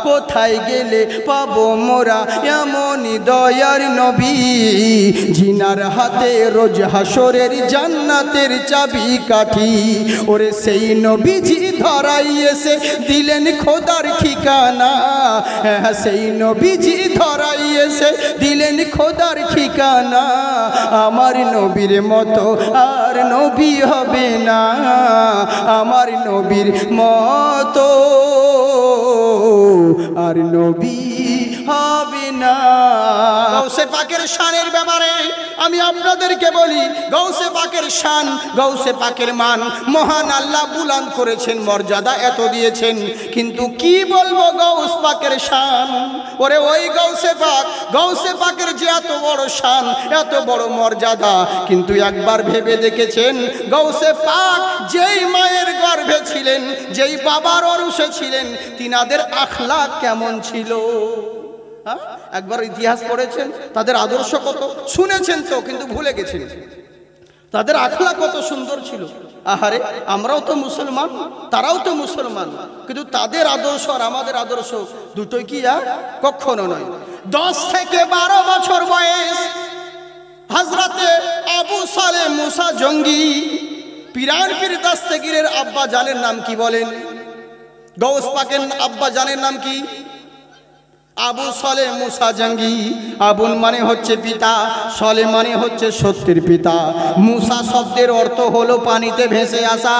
কোথায় গেলে পাবো মোরা এমনই দয়ার নবী, জিনার হাতে রোজ হাসরের জান্নাতের চাবি কাঠি। ওরে সেই নবীজি ধরাই এসে দিলেন খোদার ঠিকানা, হ্যাঁ সেই নবীজি ধরাই এসে দিলেন খোদার ঠিকানা। আমার নবীর মতো আর নবী হবে না, আমার নবীর মতো আর নবী হবে না। গৌসে পাকের শানের ব্যাপারে আমি আপনাদেরকে বলি, গৌসে পাকের শান, গৌসে পাকের মান মহান আল্লাহ বুলন্দ করেছেন, মর্যাদা এত দিয়েছেন, কিন্তু কি বলবো গৌস পাকের শান। ওরে ওই গৌসে পাকের যে এত বড় শান, এত বড় মর্যাদা, কিন্তু একবার ভেবে দেখেছেন গৌসে পাক যেই মায়ের গর্ভে ছিলেন, যেই বাবার অরুষে ছিলেন, তিনাদের আখলাক কেমন ছিল? একবার ইতিহাস পড়েছেন? তাদের আদর্শ কত শুনেছেন তো, কিন্তু ভুলে গেছেন তাদের আখলাক কত সুন্দর ছিল। আহারে, আমরাও তো মুসলমান, তারাও তো মুসলমান, কিন্তু তাদের আদর্শ আর আমাদের আদর্শ দুটোই কি কখনো নয়। 10 থেকে 12 বছর বয়স হযরতে আবু সালেহ মুসা জঙ্গি, পিরান পীর দস্তগীরের আব্বা জানের নাম কি বলেন? গৌস পাকের আব্বা জানের নাম কি? আবু সালেহ মুসা জঙ্গি। আবুল মানে হচ্ছে পিতা, সালেহ মানে হচ্ছে সত্যের পিতা। মুসা শব্দের অর্থ হলো পানিতে ভেসে আসা,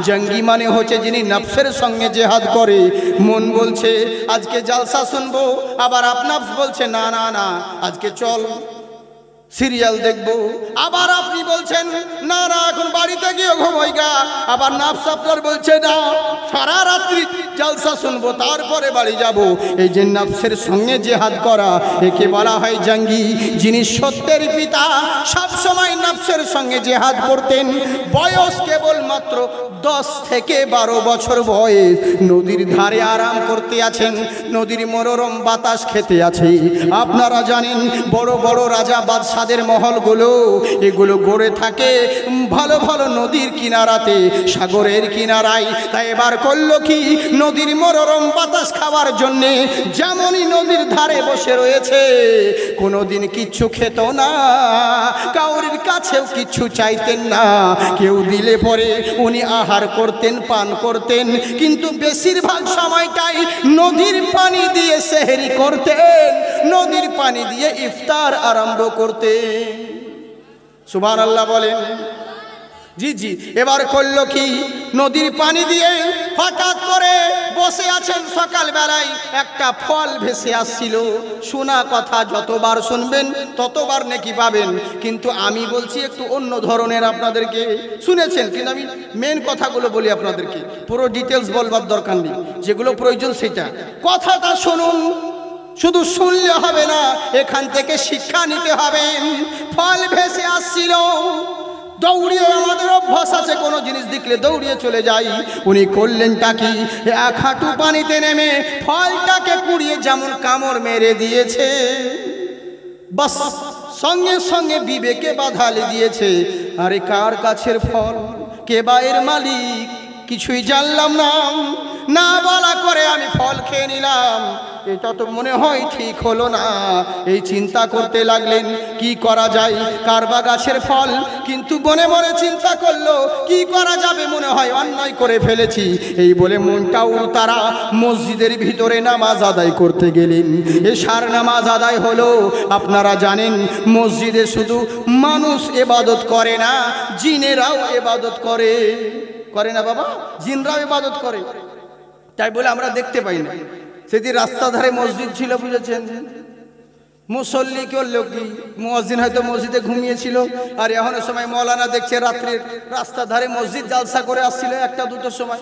জঙ্গি মানে হচ্ছে যিনি নফসের সঙ্গে জেহাদ করে। মন বলছে আজকে জলসা শুনবো, আবার আপনার বলছে না না না আজকে চল সিরিয়াল দেখবো, আবার আপনি বলছেন না না এখন বাড়িতে গিয়ে ঘুমাইগা, আবার নাফস আপনার বলছে না সারা রাত্রি জলসা শুনবো তারপরে বাড়ি যাব। এই যে নাফসের সঙ্গে জেহাদ করা, একে বলা হয় জঙ্গি। যিনি সত্যের পিতা সব সময় নাফসের সঙ্গে জেহাদ করতেন। বয়স কেবল মাত্র 10 থেকে 12 বছর বয়স, নদীর ধারে আরাম করতে আছেন, নদীর মনোরম বাতাস খেতে আছে। আপনারা জানেন বড় বড় রাজা বাদশাদের মহলগুলো এগুলো গড়ে থাকে ভালো ভালো নদীর কিনারাতে, সাগরের কিনারায়। তাই এবার করলো কি, নদীর মনোরম বাতাস খাওয়ার জন্যে যেমনই নদীর ধারে বসে রয়েছে, কোনোদিন কিচ্ছু খেত না, কাউরির কাছেও কিচ্ছু চাইতেন না। কেউ দিলে পরে উনি আহার করতেন, পান করতেন, কিন্তু বেশিরভাগ সময়টাই নদীর পানি দিয়ে সেহরি করতেন, নদীর পানি দিয়ে ইফতার আরম্ভ করতেন। সুবহানাল্লাহ বলেন। জি জি। এবার করলো কি, নদীর পানি দিয়ে হঠাৎ করে বসে আছেন, সকালবেলায় একটা ফল ভেসে আসছিল। শোনা কথা যতবার শুনবেন ততবার নেকি পাবেন, কিন্তু আমি বলছি একটু অন্য ধরনের। আপনাদেরকে শুনেছেন, কিন্তু আমি মেন কথাগুলো বলি আপনাদেরকে, পুরো ডিটেলস বলবার দরকার নেই, যেগুলো প্রয়োজন সেটা কথাটা শুনুন। শুধু শুনলে হবে না, এখান থেকে শিক্ষা নিতে হবে। ফল ভেসে আসছিল, দৌড়িয়ে, আমাদের অভ্যাস আছে কোনো জিনিস দেখলে দৌড়িয়ে চলে যাই। উনি করলেনটা কি, এক হাঁটু পানিতে নেমে ফলটাকে কুড়িয়ে যেমন কামড় মেরে দিয়েছে, বাস সঙ্গে সঙ্গে বিবেকে বাধালে দিয়েছে, আরে কার কাছের ফল, কে বা এর মালিক কিছুই জানলাম না, না বলা করে আমি ফল খেয়ে নিলাম। এটা তো মনে হয় ঠিক হলো না। এই চিন্তা করতে লাগলেন কি করা যায়, কারবা গাছের ফল, কিন্তু মনে মনে চিন্তা করলো কি করা যাবে, মনে হয় অন্যায় করে ফেলেছি। এই বলে মনটাও তারা মসজিদের ভিতরে নামাজ আদায় করতে গেলেন। এশার নামাজ আদায় হলো। আপনারা জানেন মসজিদে শুধু মানুষ ইবাদত করে না, জিনেরাও ইবাদত করে। করে না বাবা? জিনরাও ইবাদত করে। তাই বলে আমরা দেখতে পাই না। সেদিন রাস্তা ধারে মসজিদ ছিল, বুঝেছেন, মুসল্লি করলো কি, মুয়াজ্জিন হয়তো মসজিদে ঘুমিয়েছিল, আর এখনো সময় মৌলানা দেখছে রাত্রির রাস্তা ধারে মসজিদ জালসা করে আসছিল 1টা-2টোর সময়।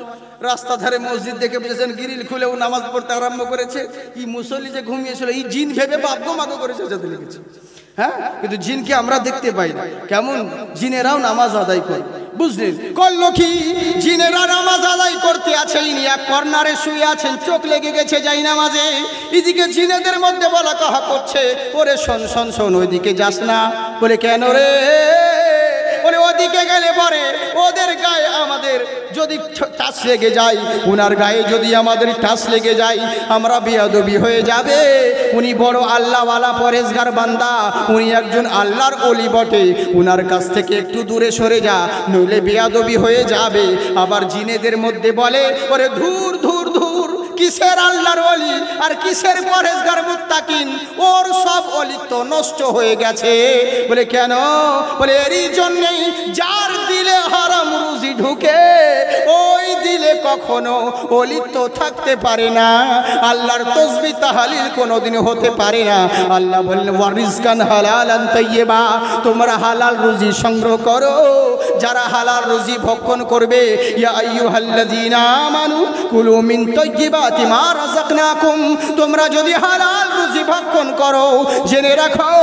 রাস্তা ধারে মসজিদ দেখে বুঝেছেন গ্রিল খুলেও নামাজ পড়তে আরম্ভ করেছে। এই মুসল্লি যে ঘুমিয়েছিল, এই জিন ভেবে বাপগো মাগো করেছে যাতে লিখেছে। হ্যাঁ, কিন্তু জিনকে আমরা দেখতে পাই না। কেমন জিনেরাও নামাজ আদায় করে, বুঝলেন? করলো কি, জিনেরা নামাজ আদায় করতে আছে, ইনি এক কর্নারে শুয়ে আছেন, চোখ লেগে গেছে যাই নামাজে। এদিকে জিনেদের মধ্যে বলা কাহা করছে, ওরে শোন শোন শোন, ওইদিকে যাস না। বলে কেন রে? ওরে দিকে গেলে পরে ওদের গায়ে আমাদের যদি টাচ লেগে যায়, উনার গায়ে যদি আমাদের টাচ লেগে যায়, আমরা বেয়াদবি হয়ে যাবে। উনি বড় আল্লাহওয়ালা পরেজগার বান্দা, উনি একজন আল্লাহর ওলি বটে, উনার কাছ থেকে একটু দূরে সরে যা, নইলে বেয়াদবি হয়ে যাবে। আবার জিনেদের মধ্যে বলে, ওরে ধুর ধুর ধুর, কিসের আল্লাহর ওলি আর কিসের পরেজগার মুত্তাকিন, ওর সব অলিত্ব নষ্ট হয়ে গেছে। বলে কেন? বলে এরই জন্যেই যার দিলে হারাম রুজি ঢুকে, ওই দিলে কখনো অলিত্ব থাকতে পারে না, আল্লাহর তসবিহ তাহলিল কোনোদিন হতে পারে না। আল্লাহ বললেন ওয়ারিজকান হালালান তাইয়্যিবা, তোমরা হালাল রুজি সংগ্রহ করো। যারা হালাল রুজি ভক্ষণ করবে, ইয়া আইয়ুহাল্লাযীনা আমানু কুলু মিন তাইয়্যিবাতি মা রাযাকনাকুম, তোমরা যদি হালাল রুজি ভক্ষণ করো, জেনে রাখো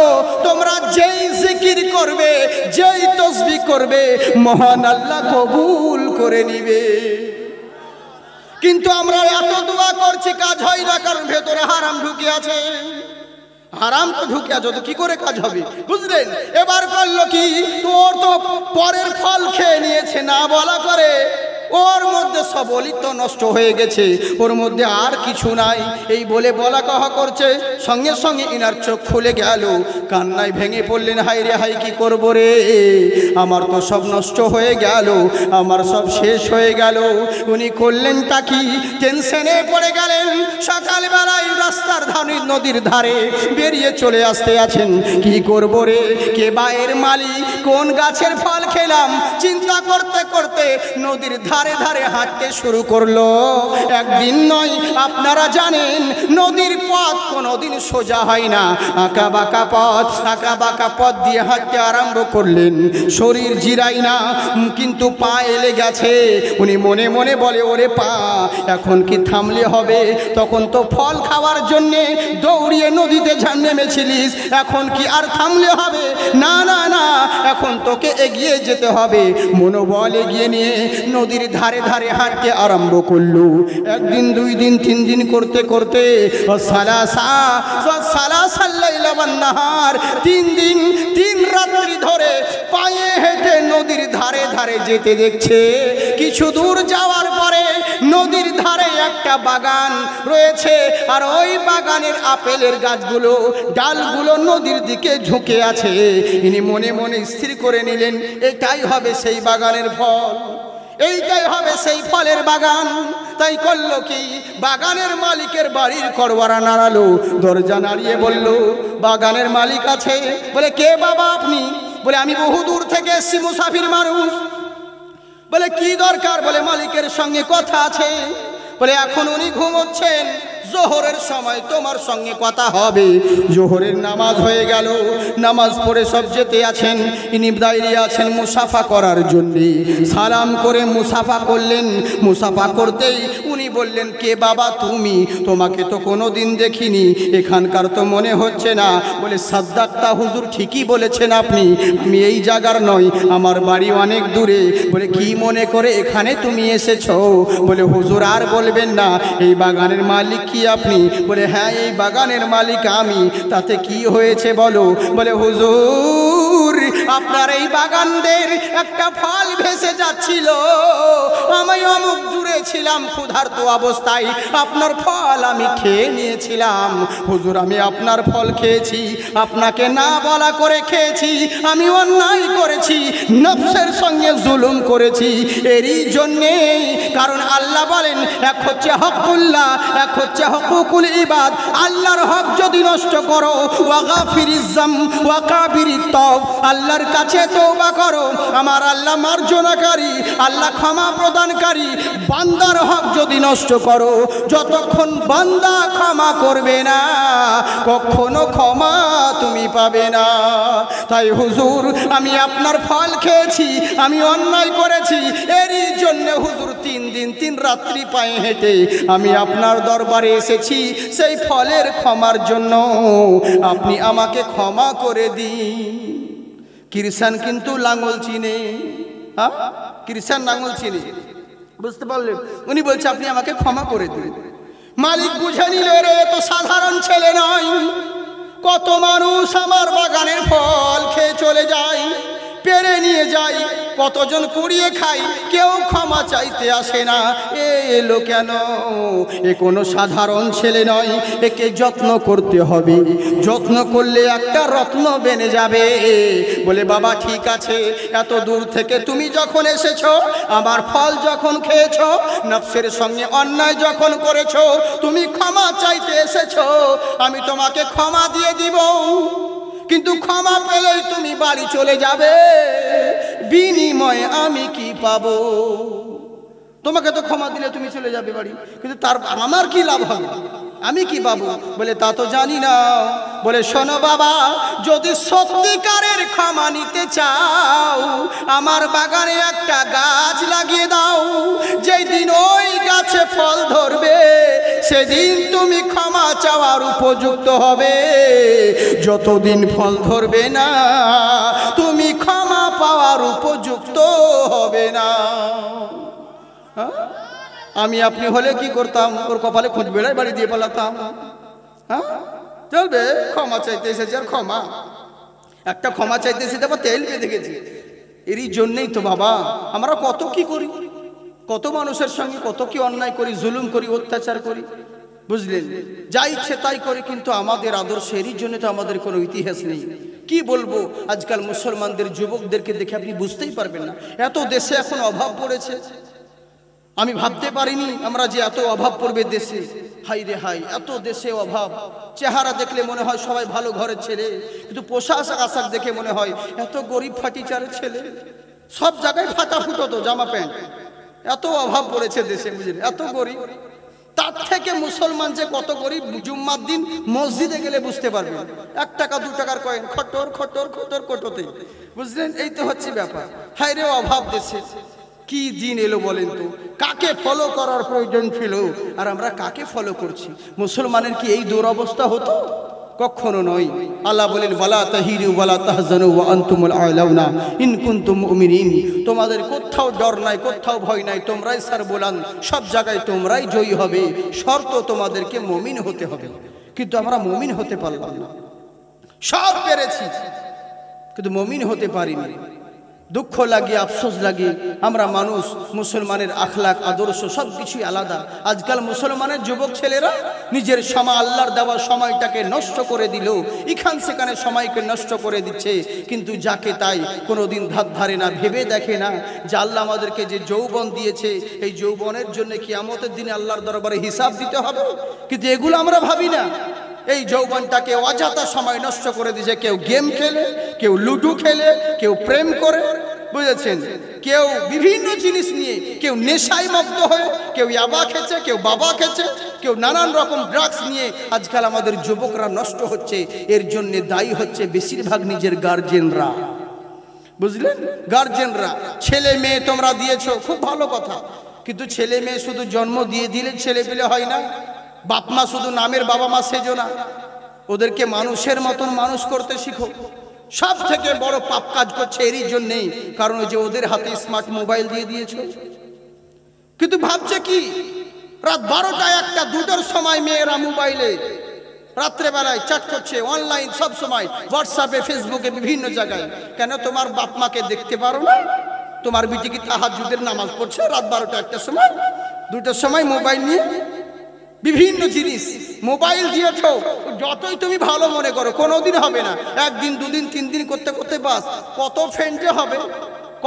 তোমরা যেই জিকির করবে, যেই তাসবিহ করবে, মহান আল্লাহ কবুল করে নিবে। কিন্তু আমরা এত দোয়া করছি, কাজ হয় না, কারণ ভেতরে হারাম ঢুকে আছে। হারাম তো ঢুকে আছে, তো কি করে কাজ হবে? বুঝলেন? এবার করলো কি, তোর তো পরের ফল খেয়ে নিয়েছে, না বলা করে ওর মধ্যে সব অলিত্ব নষ্ট হয়ে গেছে, ওর মধ্যে আর কিছু নাই। এই বলে বলা কহা করছে, সঙ্গে সঙ্গে ইনার চোখ খুলে গেল, কান্নায় ভেঙে পড়লেন, হাই রে হাই, কি করবো রে, আমার তো সব নষ্ট হয়ে গেল, আমার সব শেষ হয়ে গেল। উনি করলেনটা কি, টেনশনে পড়ে গেলেন। সকালবেলায় রাস্তার ধারে, নদীর ধারে বেরিয়ে চলে আসতে আছেন, কি করবো রে, কে বা এর মালিক, কোন গাছের ফল খেলাম, চিন্তা করতে করতে নদীর ধারে ধারে হাঁটতে শুরু করলো। একদিন নয়, আপনারা জানেন নদীর পথ কোনোদিন সোজা হয় না, আঁকা বাঁকা পথ, আঁকা বাঁকা পথ দিয়ে হাঁটতে আরম্ভ করলেন। শরীর জিরাই না, কিন্তু পা এলে গেছে। উনি মনে মনে বলে, ওরে পা, এখন কি থামলে হবে? তখন তো ফল খাওয়ার জন্যে দৌড়িয়ে নদীতে নেমেছিলিস, এখন কি আর থামলে হবে? না না না, এখন তোকে এগিয়ে যেতে হবে। মনোবল এগিয়ে নিয়ে নদীর ধারে ধারে হাঁটতে আরম্ভ করলো। একদিন, দুই দিন, তিন দিন করতে করতে তিন দিন তিন রাত্রি ধরে পায়ে হেঁটে নদীর ধারে ধারে যেতে দেখছে। কিছু দূর যাওয়ার পরে নদীর ধারে একটা বাগান রয়েছে, আর ওই বাগানের আপেলের গাছগুলো, ডালগুলো নদীর দিকে ঝুঁকে আছে। ইনি মনে মনে স্থির করে নিলেন, এটাই হবে সেই বাগানের ফল, এইটাই হবে সেই ফলের বাগান। তাই করলো কি, বাগানের মালিকের বাড়ির করওয়ারা নাড়ালো, দরজা নাড়িয়ে বলল, বাগানের মালিক আছে? বলে কে বাবা আপনি? বলে আমি বহু দূর থেকে এসেছি, মুসাফির মানুষ। বলে কি দরকার? বলে মালিকের সঙ্গে কথা আছে। বলে এখন উনি ঘুমোচ্ছেন, জোহরের সময় তোমার সঙ্গে কথা হবে। জোহরের নামাজ হয়ে গেল, নামাজ পড়ে সব যেতে আছেন। ইনি দাঁড়িয়ে আছেন মুসাফা করার জন্যে। সালাম করে মুসাফা করলেন। মুসাফা করতেই উনি বললেন, কে বাবা তুমি? তোমাকে তো কোনো দিন দেখিনি, এখানকার তো মনে হচ্ছে না। বলে সাদ্দাক্তা হুজুর, ঠিকই বলেছেন আপনি, আমি এই জায়গার নই, আমার বাড়ি অনেক দূরে। বলে কি মনে করে এখানে তুমি এসেছো? বলে হুজুর আর বলবেন না, এই বাগানের মালিক কি আপনি? বলে হ্যাঁ, এই বাগানের মালিক আমি। তাতে কি হয়েছে বলো? বলে হুজুর, আপনার এই বাগানদের একটা ফল ভেসে যাচ্ছিল, আমি অমুক দূরে ছিলাম ক্ষুধার্ত অবস্থায়, আপনার ফল আমি খেয়ে নিয়েছিলাম। হুজুর আমি আপনার ফল খেয়েছি, আপনাকে না বলা করে খেয়েছি, আমি অন্যায় করেছি, নফসের সঙ্গে জুলুম করেছি। এরই জন্যে, কারণ আল্লাহ বলেন, এক হচ্ছে হকুল্লাহ, এক হচ্ছে হকুকুল ইবাদ। আল্লাহর হক যদি নষ্ট করো, ওয়াগাফিরিজ যাম ওয়াকাবিরিত তওব, আল্লাহর কাছে তওবা করো, আমার আল্লাহ মার্জনাকারী, আল্লাহ ক্ষমা প্রদানকারী। বান্দার হক যদি নষ্ট করো, যতক্ষণ বান্দা ক্ষমা করবে না, কখনো ক্ষমা তুমি পাবে না। তাই হুজুর আমি আপনার ফল খেয়েছি, আমি অন্যায় করেছি, এরই জন্য হুজুর 3 দিন 3 রাত্রি পায়ে হেঁটে আমি আপনার দরবারে এসেছি সেই ফলের ক্ষমার জন্য, আপনি আমাকে ক্ষমা করে দিন। খ্রিস্টান কিন্তু লাঙ্গল চিনে, হ্যাঁ খ্রিস্টান লাঙ্গল চিনে, বুঝতে পারলেন? উনি বলছে আপনি আমাকে ক্ষমা করে দিন। মালিক বুঝে নিল, রে তো সাধারণ ছেলে নয়, কত মানুষ আমার বাগানের ফল খেয়ে চলে যায়, পেরে নিয়ে যাই, কতজন কুড়িয়ে খাই, কেউ ক্ষমা চাইতে আসে না। এলো কেন? এ কোনো সাধারণ ছেলে নয়, একে যত্ন করতে হবে, যত্ন করলে একটা রত্ন বেনে যাবে। বলে বাবা ঠিক আছে, এত দূর থেকে তুমি যখন এসেছো, আমার ফল যখন খেয়েছো, নফসের সঙ্গে অন্যায় যখন করেছো, তুমি ক্ষমা চাইতে এসেছো, আমি তোমাকে ক্ষমা দিয়ে দিব। কিন্তু ক্ষমা পেলেই তুমি বাড়ি চলে যাবে, বিনিময়ে আমি কি পাবো? তোমাকে তো ক্ষমা দিলে তুমি চলে যাবে বাড়ি, কিন্তু তার আমার কি লাভ হবে, আমি কি পাবো? বলে তা তো জানি না। বলে শোনো বাবা, যদি সত্যিকারের ক্ষমা নিতে চাও, আমার বাগানে একটা গাছ লাগিয়ে দাও, যেই দিন ওই গাছে ফল ধরবে, সেদিন তুমি ক্ষমা চাওয়ার উপযুক্ত হবে। যতদিন ফল ধরবে না, তুমি ক্ষমা পাওয়ার উপযুক্ত হবে না। আমি আপনি হলে কি করতাম? ওর কপালে খোঁজ বেড়ায় বাড়ি দিয়ে পালাতাম। হ্যাঁ চলবে? ক্ষমা চাইতে এসেছে, আর ক্ষমা একটা ক্ষমা চাইতে এসেছে, আবার তেল বেঁধে গেছে। এরই জন্যেই তো বাবা আমরা কত কি করি, কত মানুষের সঙ্গে কত কি অন্যায় করি, জুলুম করি, অত্যাচার করি, বুঝলেন? যা ইচ্ছে তাই করি, কিন্তু আমাদের আদর্শ এরই জন্য তো আমাদের কোনো ইতিহাস নেই। কি বলবো, আজকাল মুসলমানদের যুবকদেরকে দেখে আপনি বুঝতেই পারবেন না, এত দেশে এখন অভাব পড়েছে। আমি ভাবতে পারিনি আমরা যে এত অভাব পড়বে দেশে। হাই রে হাই, এত দেশে অভাব। চেহারা দেখলে মনে হয় সবাই ভালো ঘরের ছেলে, কিন্তু পোশাক আশাক দেখে মনে হয় এত গরিব ফাটিচারের ছেলে। সব জায়গায় ফাটা ফুটো তো জামা প্যান্ট, এত অভাব পড়েছে দেশে, বুঝলেন? এত গরিব। তার থেকে মুসলমান যে কত গরিব, জুম্মার দিন মসজিদে গেলে বুঝতে পারবেন। 1 টাকা 2 টাকার কয়েন খটর খটর খটর কটোতে, বুঝলেন? এই তো হচ্ছে ব্যাপার। হাই রে অভাব দেশে। কি দিন এলো বলেন তো? কাকে ফলো করার প্রয়োজন ছিল, আর আমরা কাকে ফলো করছি? মুসলমানের কি এই দুরবস্থা হতো? কখনো নয়। আল্লাহ বলেন, ওয়ালা তাহিনু ওয়ালা তাহজানু ওয়া আনতুমুল আ'লাউনা ইন কুনতুম মুমিনিন। তোমাদের কোথাও ডর নাই, কোথাও ভয় নাই, তোমরাই সারবোলান, সব জায়গায় তোমরাই জয়ী হবে, শর্ত তোমাদেরকে মুমিন হতে হবে। কিন্তু আমরা মুমিন হতে পারলাম না। সব পেরেছি কিন্তু মুমিন হতে পারিনি। দুঃখ লাগে, আফসোস লাগে। আমরা মানুষ, মুসলমানের আখলাক আদর্শ সব কিছুই আলাদা। আজকাল মুসলমানের যুবক ছেলেরা নিজের সময়, আল্লাহর দেওয়া সময়টাকে নষ্ট করে দিল, এখান সেখানে সময়কে নষ্ট করে দিচ্ছে। কিন্তু যাকে তাই কোনোদিন ধার ধারে না, ভেবে দেখে না যে আল্লাহ আমাদেরকে যে যৌবন দিয়েছে, এই যৌবনের জন্য কিয়ামতের দিনে আল্লাহর দরবারে হিসাব দিতে হবে। কিন্তু এগুলো আমরা ভাবি না। এই যৌবনটাকে অযথা সময় নষ্ট করে দিয়েছে। কেউ গেম খেলে, কেউ লুডো খেলে, কেউ প্রেম করে, বুঝেছেন? কেউ বিভিন্ন জিনিস নিয়ে, কেউ নেশায় মগ্ন হয়ে, কেউ ইয়াবা খেছে, কেউ বাবা খেছে, কেউ নানান রকম ড্রাগস নিয়ে আজকাল আমাদের যুবকরা নষ্ট হচ্ছে। এর জন্য দায়ী হচ্ছে বেশিরভাগ নিজের গার্জেনরা, বুঝলেন? গার্জেনরা। ছেলে মেয়ে তোমরা দিয়েছো, খুব ভালো কথা, কিন্তু ছেলে মেয়ে শুধু জন্ম দিয়ে দিলে ছেলে পেলে হয় না। বাপ মা শুধু নামের বাবা মা সেজো না, ওদেরকে মানুষের মতন মানুষ করতে শিখো। সব থেকে বড় পাপ কাজ করছে এরই জন্যেই, কারণ ওই যে ওদের হাতে স্মার্ট মোবাইল দিয়ে দিয়েছো। কিন্তু ভাবছে কি, রাত 12টা 1টা 2টার সময় মেয়েরা মোবাইলে রাত্রেবেলায় চ্যাট করছে, অনলাইন সব সময়, হোয়াটসঅ্যাপে, ফেসবুকে, বিভিন্ন জায়গায়। কেন তোমার বাপ মাকে দেখতে পারো না? তোমার বিটি কি তাহাজ্জুদের নামাজ পড়ছে রাত 12টা 1টার সময়, 2টার সময় মোবাইল নিয়ে? বিভিন্ন জিনিস মোবাইল দিয়েছ, যতই তুমি ভালো মনে করো কোনোদিন হবে না। 1 দিন 2 দিন 3 দিন করতে করতে বাস কত ফ্রেন্ড যে হবে,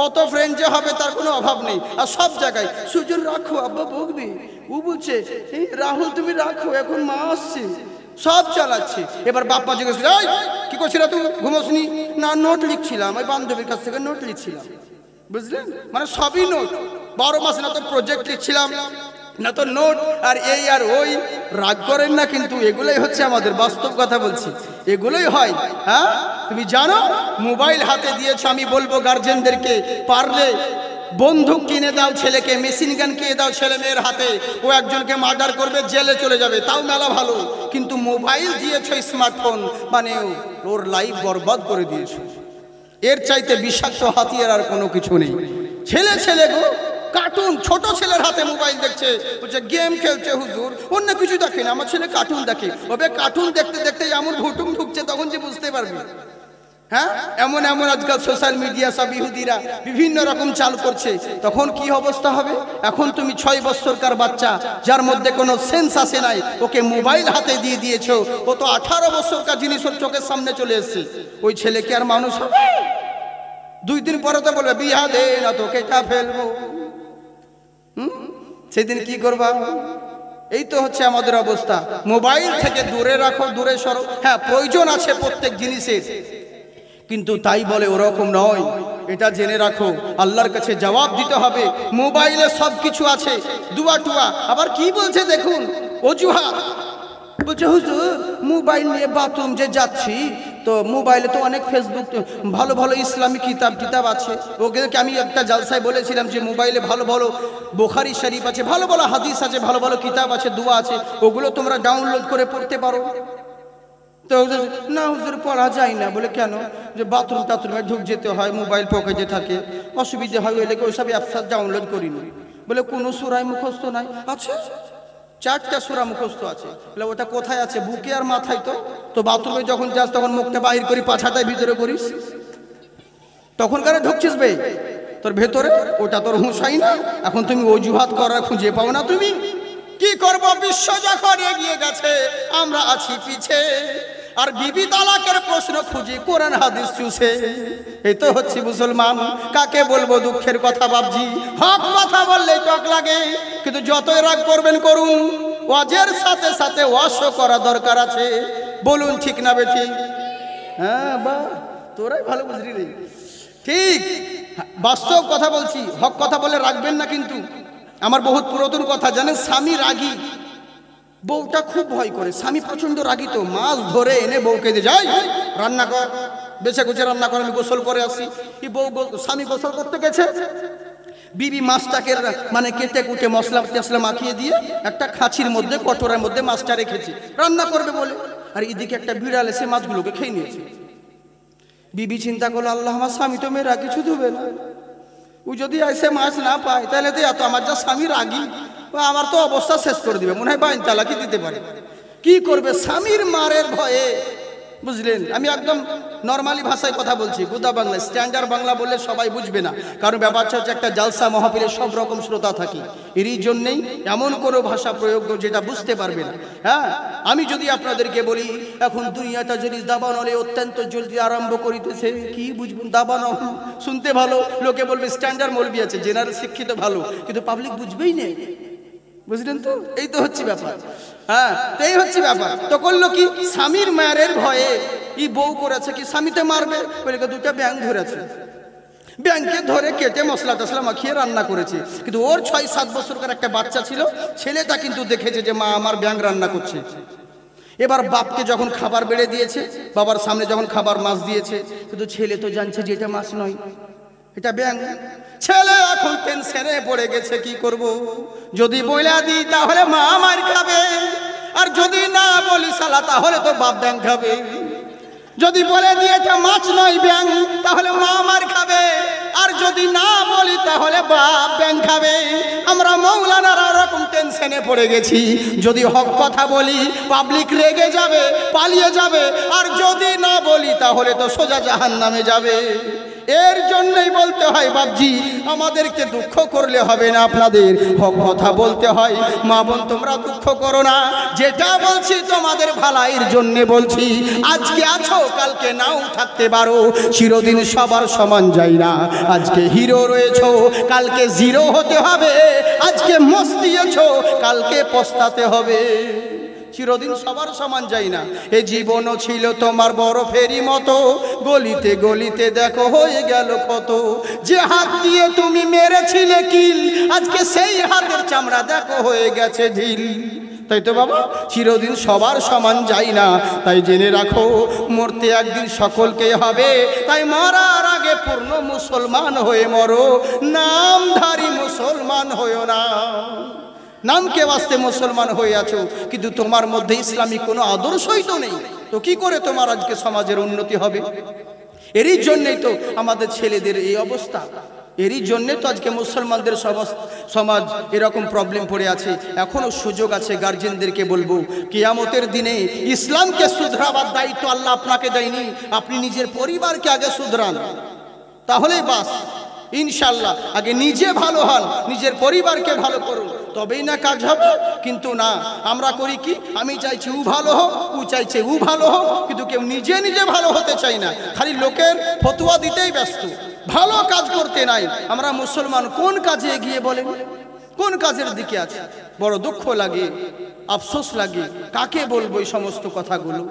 কত ফ্রেন্ড যে হবে, তার কোনো অভাব নেই। আর সব জায়গায় সুজন রাখো, আব্বা বকবে, ও বলছে এই রাহুল তুমি রাখো, এখন মা আসছে, সব চালাচ্ছে। এবার বাপ মা জিজ্ঞেস করে, কি করছিল তুই, ঘুমোসনি? না, নোট লিখছিলাম, ওই বান্ধবীর কাছ থেকে নোট লিখছিলাম, বুঝলেন? মানে সবই নোট। 12 মাস না তো প্রজেক্ট লিখছিলাম, না তো নোট, আর এই আর ওই। রাগ করেন না, কিন্তু এগুলোই হচ্ছে আমাদের বাস্তব কথা বলছি, এগুলোই হয়। হ্যাঁ, তুমি জানো মোবাইল হাতে দিয়েছ, আমি বলবো গার্জেনদেরকে, পারলে বন্দুক কিনে দাও ছেলেকে, মেশিন গান কিনে দাও ছেলে মেয়ের হাতে, ও একজনকে মার্ডার করবে, জেলে চলে যাবে, তাও মেলা ভালো। কিন্তু মোবাইল দিয়েছ, স্মার্টফোন, মানে ওর লাইফ বরবাদ করে দিয়েছ। এর চাইতে বিষাক্ত হাতিয়ার আর কোনো কিছু নেই। ছেলে ছেলে গো, কার্টুন, ছোট ছেলের হাতে মোবাইল দেখছে, বলছে গেম খেলছে, হুজুর অন্য কিছু দেখে না, আমার ছেলে কার্টুন দেখে। ওবে কার্টুন দেখতে দেখতে এমন ঘুটুম ঢুকছে, তখন যে বুঝতে পারবি। হ্যাঁ, এমন এমন আজকাল সোশ্যাল মিডিয়া সব ইহুদিরা বিভিন্ন রকম চাল করছে, তখন কি অবস্থা হবে? এখন তুমি 6 বছরকার বাচ্চা যার মধ্যে কোনো সেন্স আসে নাই, ওকে মোবাইল হাতে দিয়ে দিয়েছো, ও তো 18 বছরকার জিনিস ওর চোখের সামনে চলে এসছে, ওই ছেলে কি আর মানুষ হবে? 2 দিন পরে তো বলবে বিয়া দে না তোকে কা ফেলবো। সেদিন কি করবা? এই তো হচ্ছে আমাদের অবস্থা। মোবাইল থেকে দূরে রাখো, দূরে সরো। হ্যাঁ, প্রয়োজন আছে প্রত্যেক জিনিসের, কিন্তু তাই বলে ওরকম নয়। এটা জেনে রাখো, আল্লাহর কাছে জবাব দিতে হবে। মোবাইলে সব কিছু আছে, দুয়া টুয়া। আবার কি বলছে দেখুন, অজুহাত বলছে, হুজুর মোবাইল নিয়ে বাথরুম যে যাচ্ছি, তো মোবাইলে তো অনেক ফেসবুক ভালো ভালো ইসলামিক কিতাব আছে। ওকে আমি একটা জালসায় বলেছিলাম যে মোবাইলে ভালো ভালো বুখারী শরীফ আছে, ভালো ভালো হাদিস আছে, ভালো ভালো কিতাব আছে, দোয়া আছে, ওগুলো তোমরা ডাউনলোড করে পড়তে পারো। তো না হুজুর পড়া যায় না। বলে কেন? যে বাথরুম টাথরুমে ঢুক যেতে হয়, মোবাইল পকেটে থাকে, অসুবিধা হয়, ওই লেগে ওইসব অ্যাপস ডাউনলোড করিনি। বলে কোনো সূরায় মুখস্থ নাই? আছে, 4টা সূরা মুখস্থ আছে। বলে ওটা কোথায় আছে? বুকে আর মাথায়। তো বাথরুমে যখন যাস তখন মুখটা বাহির করি, পাছাটাই ভিতরে করিস, তখন কারে ঢুকছিস বে তোর ভেতরে? ওটা তোর হুঁশাই না। এখন তুমি অজুহাত করার খুঁজে পাও না। তুমি কি করব? বিশ্ব যখন এগিয়ে গেছে, আমরা আছি পিছে, আর বিবি তালাকের প্রশ্ন খুঁজি কোরআন হাদিস চুষে। এই তো হচ্ছে মুসলমান। কাকে বলবো দুঃখের কথা বাবজি? হক কথা বললেই টক লাগে, কিন্তু যতই রাগ করবেন করুন, ওয়াজের সাথে সাথে ওয়াশও করা দরকার আছে। বলুন ঠিক না বেঠিক? হ্যাঁ বা তোরাই ভালো বুঝলি রে। ঠিক, বাস্তব কথা বলছি, হক কথা বলে রাখবেন না। কিন্তু আমার বহুত পুরাতন কথা জানেন, স্বামী রাগী, বউটা খুব ভয় করে। স্বামী প্রচন্ড রাগী, তো মাছ ধরে এনে বউকে দিয়ে যায়, রান্না কর, বেছে গুছে রান্না করে, আমি গোসল করে আসি। এই বউ স্বামী গোসল করতে গেছে, বিবি মাছটাকে মানে কেটে কুটে মশলা টসলা মাখিয়ে দিয়ে একটা খাঁচির মধ্যে, কটোরের মধ্যে মাছটা রেখেছি, রান্না করবে বলে। আর এদিকে একটা বিড়াল এসে মাছগুলোকে খেয়ে নিয়েছে। বিবি চিন্তা করলো, আল্লাহ, আমার স্বামী তো মেয়েরা কিছু দেবে না, ও যদি এসে মাছ না পায় তাহলে তো এত আমার যা স্বামী রাগী, আমার তো অবস্থা শেষ করে দিবে, মনে হয় বাইন তালাকি দিতে পারে। কি করবে? স্বামীর মারের ভয়ে, বুঝলেন? আমি একদম নর্মালি ভাষায় কথা বলছি, গুদা বাংলা, স্ট্যান্ডার্ড বাংলা বললে সবাই বুঝবে না, কারণ ব্যাপারটা হচ্ছে একটা জালসা মাহফিলে সব রকম শ্রোতা থাকে, এরই জন্যেই এমন কোনো ভাষা প্রয়োগ যেটা বুঝতে পারবে না। হ্যাঁ, আমি যদি আপনাদেরকে বলি এখন দুনিয়াটা যদি দাবানলে অত্যন্ত জলদি আরম্ভ করিতেছে, কি বুঝবেন? দাবানো শুনতে ভালো, লোকে বলবে স্ট্যান্ডার্ড মৌলবি আছে, জেনারেল শিক্ষিত ভালো, কিন্তু পাবলিক বুঝবেই না, বুঝলেন তো? এই তো হচ্ছে ব্যাপার। হ্যাঁ, এই হচ্ছে ব্যাপার। তো করলো কি? স্বামীর মায়ের ভয়ে ই বউ করেছে কি, স্বামীতে মারবে বলে 2টা ব্যাঙ ধরেছে, ব্যাঙকে ধরে কেটে মশলা টসলা মাখিয়ে রান্না করেছে। কিন্তু ওর 6-7 বছরকার একটা বাচ্চা ছিল, ছেলেটা কিন্তু দেখেছে যে মা আমার ব্যাঙ রান্না করছে। এবার বাপকে যখন খাবার বেড়ে দিয়েছে, বাবার সামনে যখন খাবার মাছ দিয়েছে, কিন্তু ছেলে তো জানছে যে এটা মাছ নয়, এটা ব্যাঙ। ছেলে এখন টেনশনে পড়ে গেছে, কি করব? যদি বইলা দিই তাহলে মা মার খাবে, আর যদি না বলি শালা তাহলে তো বাপ ব্যাঙ খাবে। যদি বলে দিই এটা মাছ নয় ব্যাঙ, তাহলে মা মার খাবে, আর যদি না বলি তাহলে বাপ ব্যাঙ খাবে। আমরা মৌলানারা ওরকম টেনশনে পড়ে গেছি, যদি হক কথা বলি পাবলিক রেগে যাবে, পালিয়ে যাবে, আর যদি না বলি তাহলে তো সোজা জাহান্নামে যাবে। এর জন্যই বলতে হয় বাবজি, আমাদেরকে দুঃখ করলে হবে না, আপনাদের হক কথা বলতে হয়। মা বোন তোমরা দুঃখ করো না, যেটা বলছি তোমাদের ভালাইয়ের জন্য বলছি। আজকে আছো, কালকে নাও থাকতে পারো, চিরদিন সবার সমান যায় না। আজকে হিরো রয়েছো, কালকে জিরো হতে হবে। আজকে মস্তিয়েছো, কালকে পস্তাতে হবে। চিরদিন সবার সমান যায় না। এ জীবনও ছিল তোমার বরফেরই মতো, গলিতে গলিতে দেখো হয়ে গেল কত। যে হাত দিয়ে তুমি মেরেছিলে কিল, আজকে সেই হাতের চামড়া দেখো হয়ে গেছে ঢিল। তাই তো বাবা, চিরদিন সবার সমান যায় না। তাই জেনে রাখো, মরতে একদিন সকলকে হবে। তাই মরার আগে পূর্ণ মুসলমান হয়ে মরো, নামধারী মুসলমান হয়েও না। নামকে বাস্তে মুসলমান হয়ে আছো, কিন্তু তোমার মধ্যে ইসলামী কোনো আদর্শই তো নেই। তো কি করে তোমার আজকে সমাজের উন্নতি হবে? এরই জন্যই তো আমাদের ছেলেদের এই অবস্থা। এরই জন্যে তো আজকে মুসলমানদের সমাজ এরকম প্রবলেম পড়ে আছে। এখনও সুযোগ আছে, গার্জেনদেরকে বলবো কিয়ামতের দিনে ইসলামকে শুধরাবার দায়িত্ব আল্লাহ আপনাকে দেয়নি, আপনি নিজের পরিবারকে আগে শুধরান, তাহলেই বাস ইনশাল্লাহ। আগে নিজে ভালো হন, নিজের পরিবারকে ভালো করুন, তবেই না কাজ হবে। কিন্তু না, আমরা করি কি, আমি চাইছি ও ভালো হোক, ও চাইছে ও ভালো হোক, কিন্তু কেউ নিজে নিজে ভালো হতে চাই না, খালি লোকের ফতোয়া দিতেই ব্যস্ত, ভালো কাজ করতে নাই। আমরা মুসলমান কোন কাজে এগিয়ে বলেন, কোন কাজের দিকে আছে? বড় দুঃখ লাগে, আফসোস লাগে, কাকে বলবো এই সমস্ত কথাগুলো,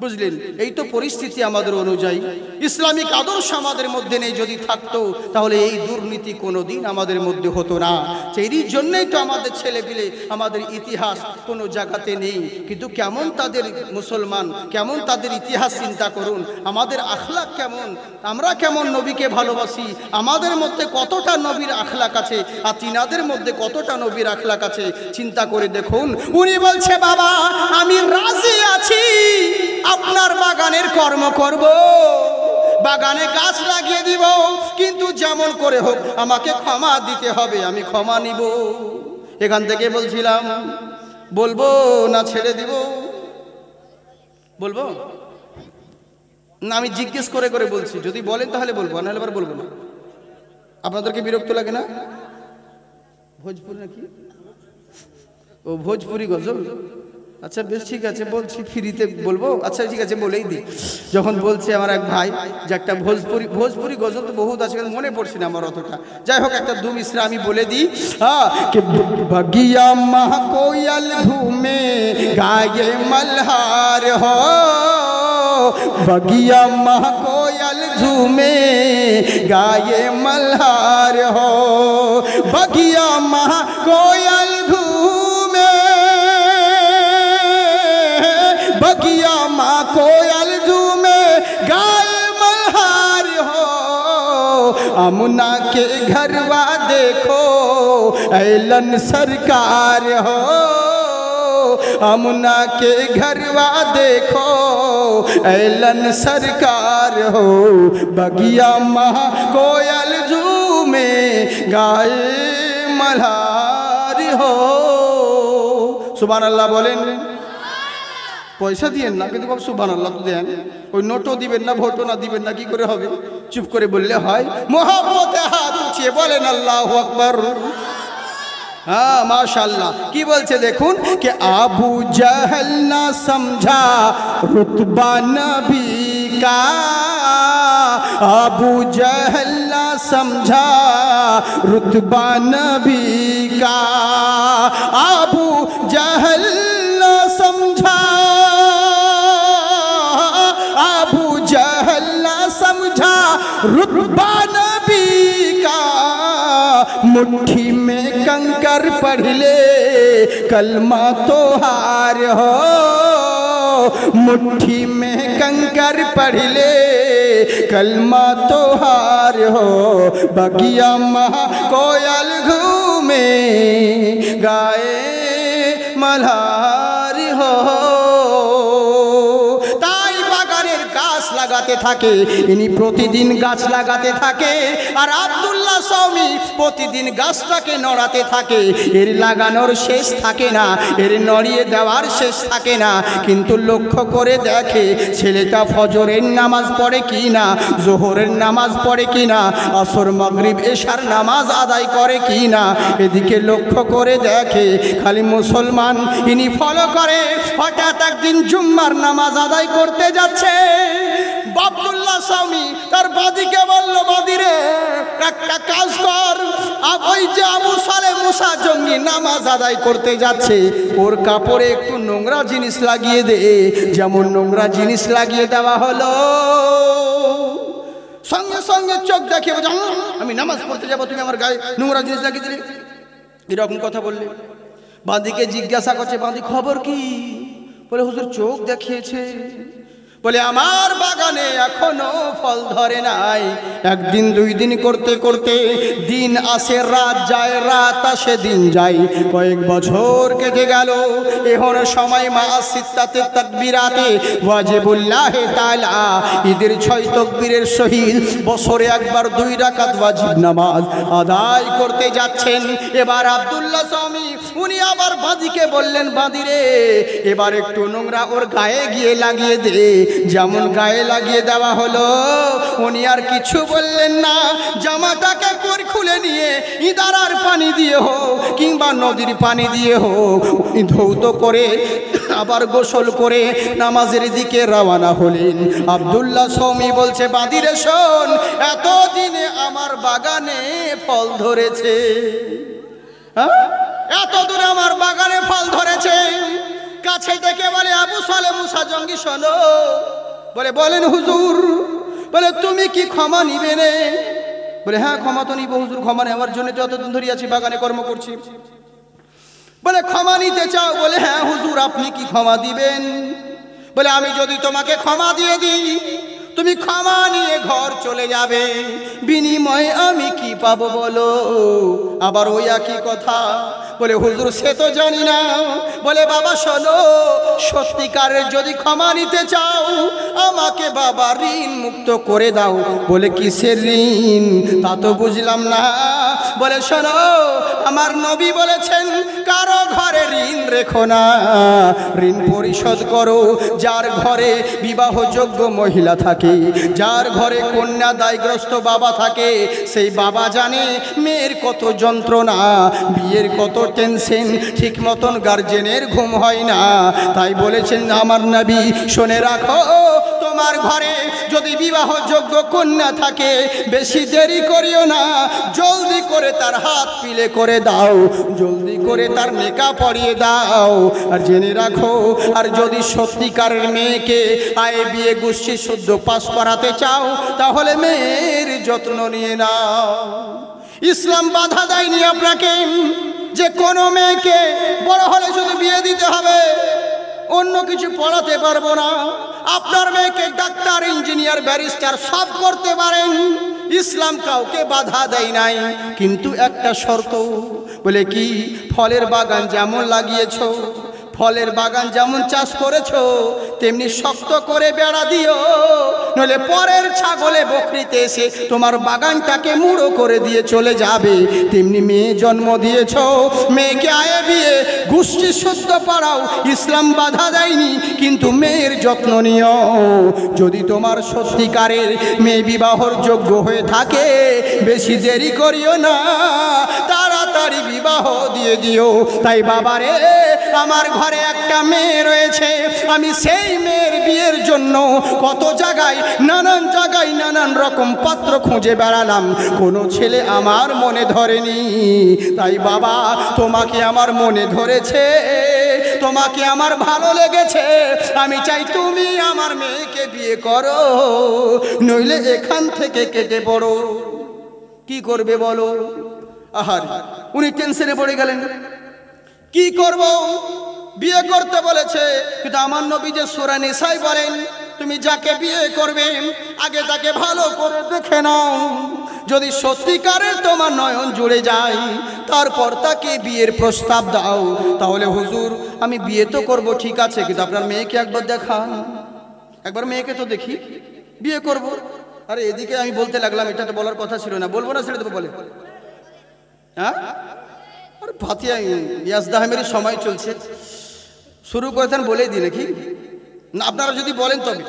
বুঝলেন? এই তো পরিস্থিতি আমাদের অনুযায়ী। ইসলামিক আদর্শ আমাদের মধ্যে নেই, যদি থাকতো তাহলে এই দুর্নীতি কোনোদিন আমাদের মধ্যে হতো না। সেই জন্যই তো আমাদের ছেলেপিলে, আমাদের ইতিহাস কোনো জায়গাতে নেই। কিন্তু কেমন তাদের মুসলমান, কেমন তাদের ইতিহাস চিন্তা করুন, আমাদের আখলাক কেমন, আমরা কেমন নবীকে ভালোবাসি, আমাদের মধ্যে কতটা নবীর আখলাক আছে আর তিনাদের মধ্যে কতটা নবীর আখলাক আছে, চিন্তা করে দেখুন। উনি বলছে, বাবা আমি রাজি আছি, আপনার বাগানের কর্ম করব, বাগানে গাছ লাগিয়ে দিব, কিন্তু যেমন করে হোক আমাকে ক্ষমা দিতে হবে, আমি ক্ষমা নিব। এখান থেকে বলছিলাম, বলবো না ছেড়ে দিব? বলবো না, আমি জিজ্ঞেস করে করে বলছি, যদি বলেন তাহলে বলবো, নাহলে আবার বলবো না। আপনাদেরকে বিরক্ত লাগে না? ভোজপুরি নাকি? ও ভোজপুরি গজল, আচ্ছা বেশ ঠিক আছে, বলছি ফ্রিতে বলবো। আচ্ছা ঠিক আছে, বলেই দিই। যখন বলছে আমার এক ভাই যে একটা ভোজপুরি গজল তো বহুত আছে, মনে পড়ছে না আমার অতটা, যাই হোক একটা দু মিসরা আমি বলে দিই। বগিয়া মাহ কোয়াল ঘুমে গায়ে মলহার হো, बगिया मह कोयल झूमे गाये मल्हार हो, बगिया मह कोयल घूमे, बगिया मह कोयल झूमे गाये मल्हार हो, अमुना के घरवा देखो ऐलन सरकार हो, अमुना के घरवा देखो ऐलन सरकार हो, बगिया महा कोयल झूमे गाए मल्हारी हो। सुभान अल्लाह बोलें, পয়সা দিয়েন না কিন্তু সুবহানাল্লাহ তো দেন, ওই নোটও দিবেন না, ভোটও না দিবেন না, কি করে হবে? চুপ করে বললে হয়। মোহাব্বতে হাত উঠিয়ে বলেন আল্লাহু আকবার। हाँ माशाल्लाह। की बोलছে देखुन कि आबू जहल ना समझा रुतबा नबी का, आबू जहल ना समझा रुतबा नबी का, आबू जहल ना समझा, आबू जहल ना समझा रुतबा नबी का, मुट्ठी में कंकर पढ़ ले कलमा तो हार हो, मुट्ठी में कंकर पढ़ ले कलमा तो हार हो, बगिया महा कोयल घूमे गाए मल्हारी हो। লাগাতে থাকে, ইনি প্রতিদিন গাছ লাগাতে থাকে, আর আব্দুল্লাহ সাওমি প্রতিদিন গাছটাকে নড়াতে থাকে। এর লাগানোর শেষ থাকে না, এর নড়িয়ে দেওয়ার শেষ থাকে না। কিন্তু লক্ষ্য করে দেখে ছেলেটা ফজরের নামাজ পড়ে কি না, জোহরের নামাজ পড়ে কি না, আসর মাগরিব এশার নামাজ আদায় করে কি না, এদিকে লক্ষ্য করে দেখে। খালি মুসলমান ইনি ফলো করে। হঠাৎ একদিন জুম্মার নামাজ আদায় করতে যাচ্ছে, আব্দুল্লাহ সাওমি তার বাদীকে বলল, বাদীরে একটা কাজ কর, ওই যে আবু সালেহ মুসা জঙ্গি নামাজ আদায় করতে যাচ্ছে, ওর কাপড়ে একটু নোংরা জিনিস লাগিয়ে দে। যেমন নোংরা জিনিস লাগিয়ে দেওয়া হলো, সঙ্গে সঙ্গে চোখ দেখিয়ে বলছে, আমি নামাজ পড়তে যাবো, তুমি আমার গায়ে নোংরা জিনিস লাগিয়ে দিলে, এরকম কথা বললে। বাদীকে জিজ্ঞাসা করছে, বাদী খবর কি? বলে হুজুর চোখ দেখিয়েছে। বলে আমার বাগানে এখনো ফল ধরে নাই। একদিন দুই দিন করতে করতে দিন আসে রাত যায়, রাত আসে দিন যায়, কয়েক বছর কেটে গেল। এখন সময় মা সিত্তাতে তাকবীরাতে ওয়াজিবুল্লাহ তাআলা ঈদের 6 তাকবীরের সহিত বছরে একবার 2 রাকাত ওয়াজিব নামাজ আদায় করতে যাচ্ছেন। এবার আব্দুল্লাহ স্বামী উনি আবার বাঁদিকে বললেন, বাঁদি রে এবার একটু নোংরা ওর গায়ে গিয়ে লাগিয়ে দে। যেমন গায়ে লাগিয়ে দেওয়া হলো, উনি আর কিছু বললেন না। জামাটাকে খুলে নিয়ে ইদারার পানি দিয়ে হোক কিংবা নদীর পানি দিয়ে হোক ধৌত করে আবার গোসল করে নামাজের দিকে রওনা হলেন। আব্দুল্লাহ স্বামী বলছে, বাঁদিরে শোন, এতদিনে আমার বাগানে ফল ধরেছে, এত দূরে আমার বাগানে ফল ধরেছে। কাছে ডেকে বলে, আবু সালেহ মুসা জঙ্গি শোনো। বলে, বলেন হুজুর। বলে, তুমি কি ক্ষমা নিবে নে? বলে, হ্যাঁ ক্ষমা তো নিব হুজুর, ক্ষমা নেওয়ার জন্য তো এতদিন ধরে আছি বাগানে কর্ম করছি। বলে, ক্ষমা নিতে চাও? বলে, হ্যাঁ হুজুর, আপনি কি ক্ষমা দিবেন? বলে, আমি যদি তোমাকে ক্ষমা দিয়ে দিই, তুমি ক্ষমা নিয়ে ঘর চলে যাবে, বিনিময়ে আমি কি পাবো বলো? আবার ওই একই কথা। বলে, হুজুর সে তো জানি না। বলে, বাবা শোনো, সত্যিকারের যদি ক্ষমা নিতে চাও আমাকে বাবা ঋণ মুক্ত করে দাও। বলে, কিসের ঋণ? তা তো বুঝলাম না। বলে, শোনো, আমার নবী বলেছেন কারো ঘরে ঋণ রেখো না, ঋণ পরিশোধ করো। যার ঘরে বিবাহযোগ্য মহিলা থাকে, যার ঘরে কন্যা দায়গ্রস্ত বাবা থাকে, সেই বাবা জানে মেয়ের কত যন্ত্রণা, বিয়ের কত টেনশন, ঠিক মতন গার্জেনের ঘুম হয় না। তাই বলেছেন আমার নবী, শুনে রাখো, তোমার ঘরে যদি বিবাহযোগ্য কন্যা থাকে বেশি দেরি করিও না, জলদি করে তার হাত পিলে করে দাও, জলদি করে তার নেকা পরিয়ে দাও। আর জেনে রাখো, আর যদি সত্যিকারের মেয়েকে আয়ে বিয়ে গোষ্ঠী শুদ্ধ পাস করাতে চাও তাহলে মেয়ের যত্ন নিয়ে নাও। ইসলাম বাধা দেয়নি আপনাকে যে কোনো মেয়েকে বড় হলে শুধু বিয়ে দিতে হবে, অন্য কিছু পড়াতে পারবো না। আপনার মেয়েকে ডাক্তার, ইঞ্জিনিয়ার, ব্যারিস্টার সব করতে পারেন, ইসলাম কাউকে বাধা দেয় নাই। কিন্তু একটা শর্ত। বলে কি? ফলের বাগান যেমন লাগিয়েছো, ফলের বাগান যেমন চাষ করেছো তেমনি শক্ত করে বেড়া দিও, নইলে পরের ছাগলে বকরিতে এসে তোমার বাগানটাকে মুড়ো করে দিয়ে চলে যাবে। তেমনি মেয়ে জন্ম দিয়েছো, মেয়েকে আয়ে বিয়ে গোষ্ঠী শুদ্ধ পড়াও, ইসলাম বাধা দেয়নি, কিন্তু মেয়ের যত্ন নিও। যদি তোমার সত্যিকারের মেয়ে বিবাহর যোগ্য হয়ে থাকে বেশি দেরি করিও না, তাড়াতাড়ি বিবাহ দিয়ে দিও। তাই বাবারে, আমার ঘরে একটা মেয়ে রয়েছে, আমি সেই মেয়ের বিয়ের জন্য কত জায়গায় নানান রকম পাত্র খুঁজে বেড়ালাম, কোনো ছেলে আমার মনে ধরেনি। তাই বাবা, তোমাকে আমার মনে ধরেছে, তোমাকে আমার ভালো লেগেছে, আমি চাই তুমি আমার মেয়েকে বিয়ে করো, নইলে এখান থেকে কেটে পড়ো। কি করবে বলো? আহার, উনি টেনশনে পড়ে গেলেন, কি করব? বিয়ে করতে বলেছে, কিন্তু আমার নবী যে সূরা নিসায় বলেন তুমি যাকে বিয়ে করবে আগে তাকে ভালো করে দেখে নাও, যদি সত্যিকারের তোমার নয়ন জুড়ে যায় তারপর তাকে বিয়ের প্রস্তাব দাও। তাহলে হুজুর আমি বিয়ে তো করব ঠিক আছে, কিন্তু আপনার মেয়েকে একবার দেখান, একবার মেয়েকে তো দেখি, বিয়ে করব। আরে এদিকে আমি বলতে লাগলাম, এটা তো বলার কথা ছিল না, বলবো না ছেড়ে দেবো বলে, হ্যাঁ? আরে ফাতিয়া ইয়াজদাহমের সময় চলছে, শুরু করেছেন বলেই দিই নাকি না? আপনারা যদি বলেন তবে।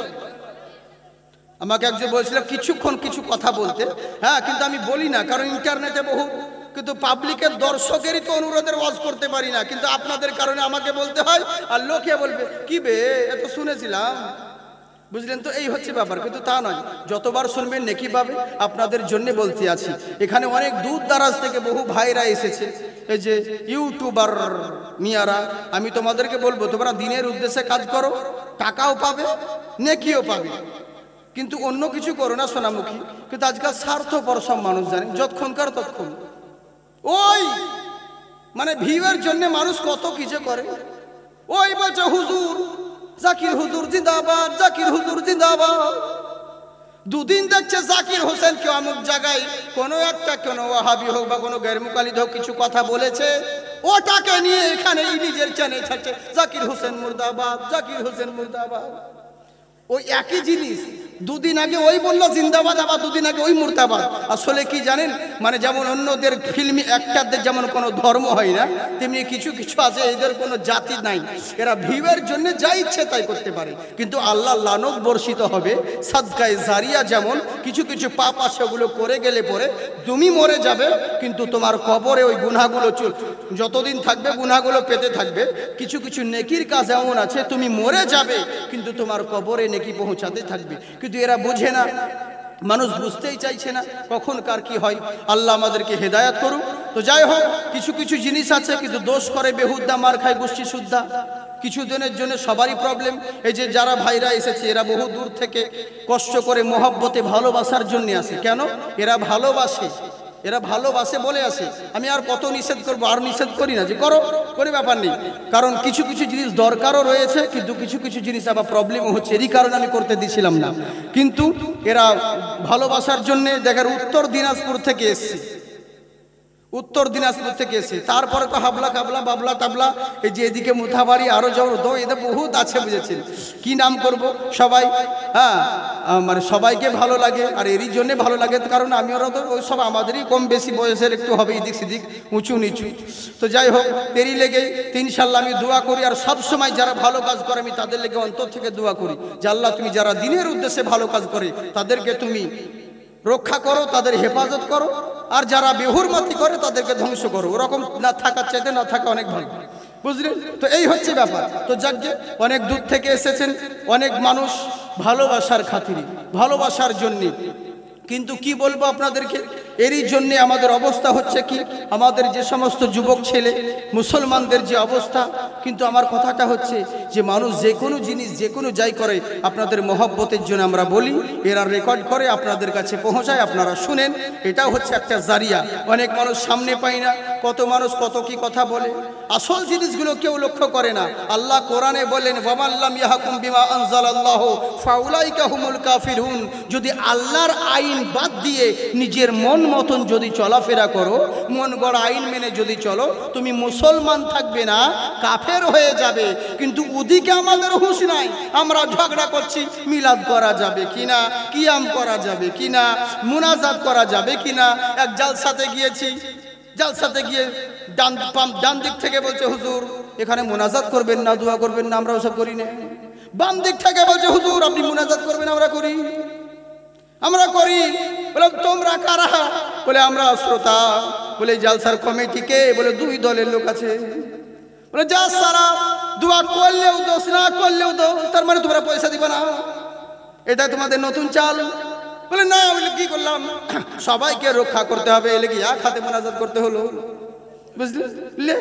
আমাকে একজন বলছিল কিছুক্ষণ কিছু কথা বলতে, হ্যাঁ, কিন্তু আমি বলি না, কারণ ইন্টারনেটে বহু, কিন্তু পাবলিকের দর্শকেরই তো অনুরোধের ওয়াজ করতে পারি না, কিন্তু আপনাদের কারণে আমাকে বলতে হয়, আর লোকে বলবে কি বে এত শুনেছিলাম, বুঝলেন তো? এই হচ্ছে ব্যাপার, কিন্তু তা নয়, যতবার শুনবেন নেকি পাবে। আপনাদের জন্য বলতে আছি, এখানে অনেক দূর দারাজ থেকে বহু ভাইরা এসেছে, এই যে ইউটিউবার মিয়ারা, আমি তোমাদেরকে বলবো তোমরা দিনের উদ্দেশ্যে কাজ করো, টাকাও পাবে, নেকিও পাবে, কিন্তু অন্য কিছু করো না সোনামুখী। কিন্তু আজকাল স্বার্থপর সব মানুষ, জানেন, যতক্ষণকার ততক্ষণ, ওই মানে ভিউয়ের জন্য মানুষ কত কিছু করে। ওই বলছে হুজুর যা জাকির হুজুর জিন্দাবাদ, জাকির হুজুর জিন্দাবাদ। দুদিন দেখছে জাকির হোসেন কেউ অমুক জায়গায় কোনো একটা কোনো ওয়াহাবি হোক বা কোনো গैरमुकालिद হোক কিছু কথা বলেছে, ওটাকে নিয়ে এখানে নিজের চ্যানেল ছাড়ছে জাকির হোসেন মুর্দাবাদ, জাকির হোসেন মুর্দাবাদ। ওই একই জিনিস দুদিন আগে ওই বললো জিন্দাবাদ, আবার দুদিন আগে ওই মুর্দাবাদ। আসলে কি জানেন, মানে যেমন অন্যদের ফিল্মি অ্যাক্টরদের যেমন কোনো ধর্ম হয় না, তেমনি কিছু কিছু আছে এদের কোনো জাতি নাই। এরা ভিউয়ের জন্য যা ইচ্ছে তাই করতে পারে, কিন্তু আল্লাহ লানত বর্ষিত হবে। সাদকায়ে জারিয়া যেমন কিছু কিছু পাপ আছে, ওগুলো করে গেলে পরে তুমি মরে যাবে, কিন্তু তোমার কবরে ওই গুনাহগুলো যতদিন থাকবে গুনাহগুলো পেতে থাকবে। কিছু কিছু নেকির কাজ এমন আছে তুমি মরে যাবে কিন্তু তোমার কবরে নেকি পৌঁছাতে থাকবে, কিন্তু এরা বোঝে না, মানুষ বুঝতেই চাইছে না কখন কার কি হয়। আল্লাহ আমাদেরকে হেদায়েত করুক। তো যাই হোক, কিছু কিছু জিনিস আছে কিন্তু দোষ করে বেহুদ্দা, মার খায় গোষ্ঠী শুদ্ধা। কিছুদিনের জন্য সবারই প্রবলেম। এই যে যারা ভাইরা এসেছে এরা বহু দূর থেকে কষ্ট করে মহব্বতে ভালোবাসার জন্য আসে। কেন? এরা ভালোবাসে, এরা ভালোবাসে বলে আসে। আমি আর কত নিষেধ করবো, আর নিষেধ করি না যে করো, কোনো ব্যাপার নেই। কারণ কিছু কিছু জিনিস দরকারও রয়েছে, কিন্তু কিছু কিছু জিনিস আবার প্রবলেমও হচ্ছে, এরই কারণে আমি করতে দিছিলাম না। কিন্তু এরা ভালোবাসার জন্যে দেখার উত্তর দিনাজপুর থেকে এসছে, উত্তর দিনাজপুর থেকে এসে তারপরে তো হাবলা কাবলা বাবলা তাবলা, এই যে এদিকে মুথাবাড়ি আরও যাও দো, এদের বহুত আছে, বুঝেছেন কি নাম করব সবাই। হ্যাঁ, মানে সবাইকে ভালো লাগে, আর এরই জন্যে ভালো লাগে কারণ আমি ওরা তো ওই সব আমাদেরই কম বেশি বয়সের, একটু হবে এদিক সেদিক উঁচু নিচু। তো যাই হোক, এরই লেগেই ইনশাআল্লাহ আমি দোয়া করি, আর সব সময় যারা ভালো কাজ করে আমি তাদের লেগে অন্তর থেকে দোয়া করি যে আল্লাহ তুমি যারা দিনের উদ্দেশ্যে ভালো কাজ করে তাদেরকে তুমি রক্ষা করো, তাদের হেফাজত করো, আর যারা বেহুরমতি করে তাদেরকে ধ্বংস করো। ওরকম না থাকার চাইতে না থাকা অনেক ভালো, বুঝলেন? তো এই হচ্ছে ব্যাপার। তো যাকে অনেক দূর থেকে এসেছেন অনেক মানুষ ভালোবাসার খাতিরে, ভালোবাসার জন্যে। কিন্তু কি বলবো আপনাদেরকে, এরই জন্যে আমাদের অবস্থা হচ্ছে কি, আমাদের যে সমস্ত যুবক ছেলে মুসলমানদের যে অবস্থা। কিন্তু আমার কথাটা হচ্ছে যে মানুষ যে কোনো জিনিস যে কোনো যাই করে আপনাদের মহব্বতের জন্য আমরা বলি, এরা রেকর্ড করে আপনাদের কাছে পৌঁছায়, আপনারা শুনেন। এটা হচ্ছে একটা জারিয়া। অনেক মানুষ সামনে পায় না, কত মানুষ কত কি কথা বলে, আসল জিনিসগুলো কেউ লক্ষ্য করে না। আল্লাহ কোরআনে বলেন ওয়ামাল্লাম ইয়াহকুম বিমা আনজালাল্লাহু ফাউলাইকা হুমুল কাফিরুন। যদি আল্লাহর আইন বাদ দিয়ে নিজের মন মতন যদি চলাফেরা করো, মন গড়া আইন মেনে যদি চলো, তুমি মুসলমান থাকবে না, কাফের হয়ে যাবে। কিন্তু ওদিকে আমাদের হুঁশ নাই, আমরা ঝগড়া করছি মিলাদ করা যাবে কিনা, কিয়াম করা যাবে কিনা, মুনাজাত করা যাবে কিনা। এক জালসাতে গিয়েছি, জালসাতে গিয়ে ডান দিক থেকে বলছে হুজুর এখানে মুনাজাত করবেন না, দোয়া করবেন না, আমরা ওসব করি না। বাম দিক থেকে বলছে হুজুর আপনি মুনাজাত করবেন, আমরা করি, আমরা করি। বলে তোমরা কারা? বলে আমরা শ্রোতা। বলে জালসার কমিটিকে? বলে দুই দলের লোক আছে। বলে যা সারা দোয়া করলেও দোষ, না করলেও দোষ, তার মানে তোমরা পয়সা দিবে না, এটা তোমাদের নতুন চাল। বলে না। বলে কি করলাম? সবাইকে রক্ষা করতে হবে, এলে কি এক হাতে মুনাজাত করতে হলো, বুঝলে?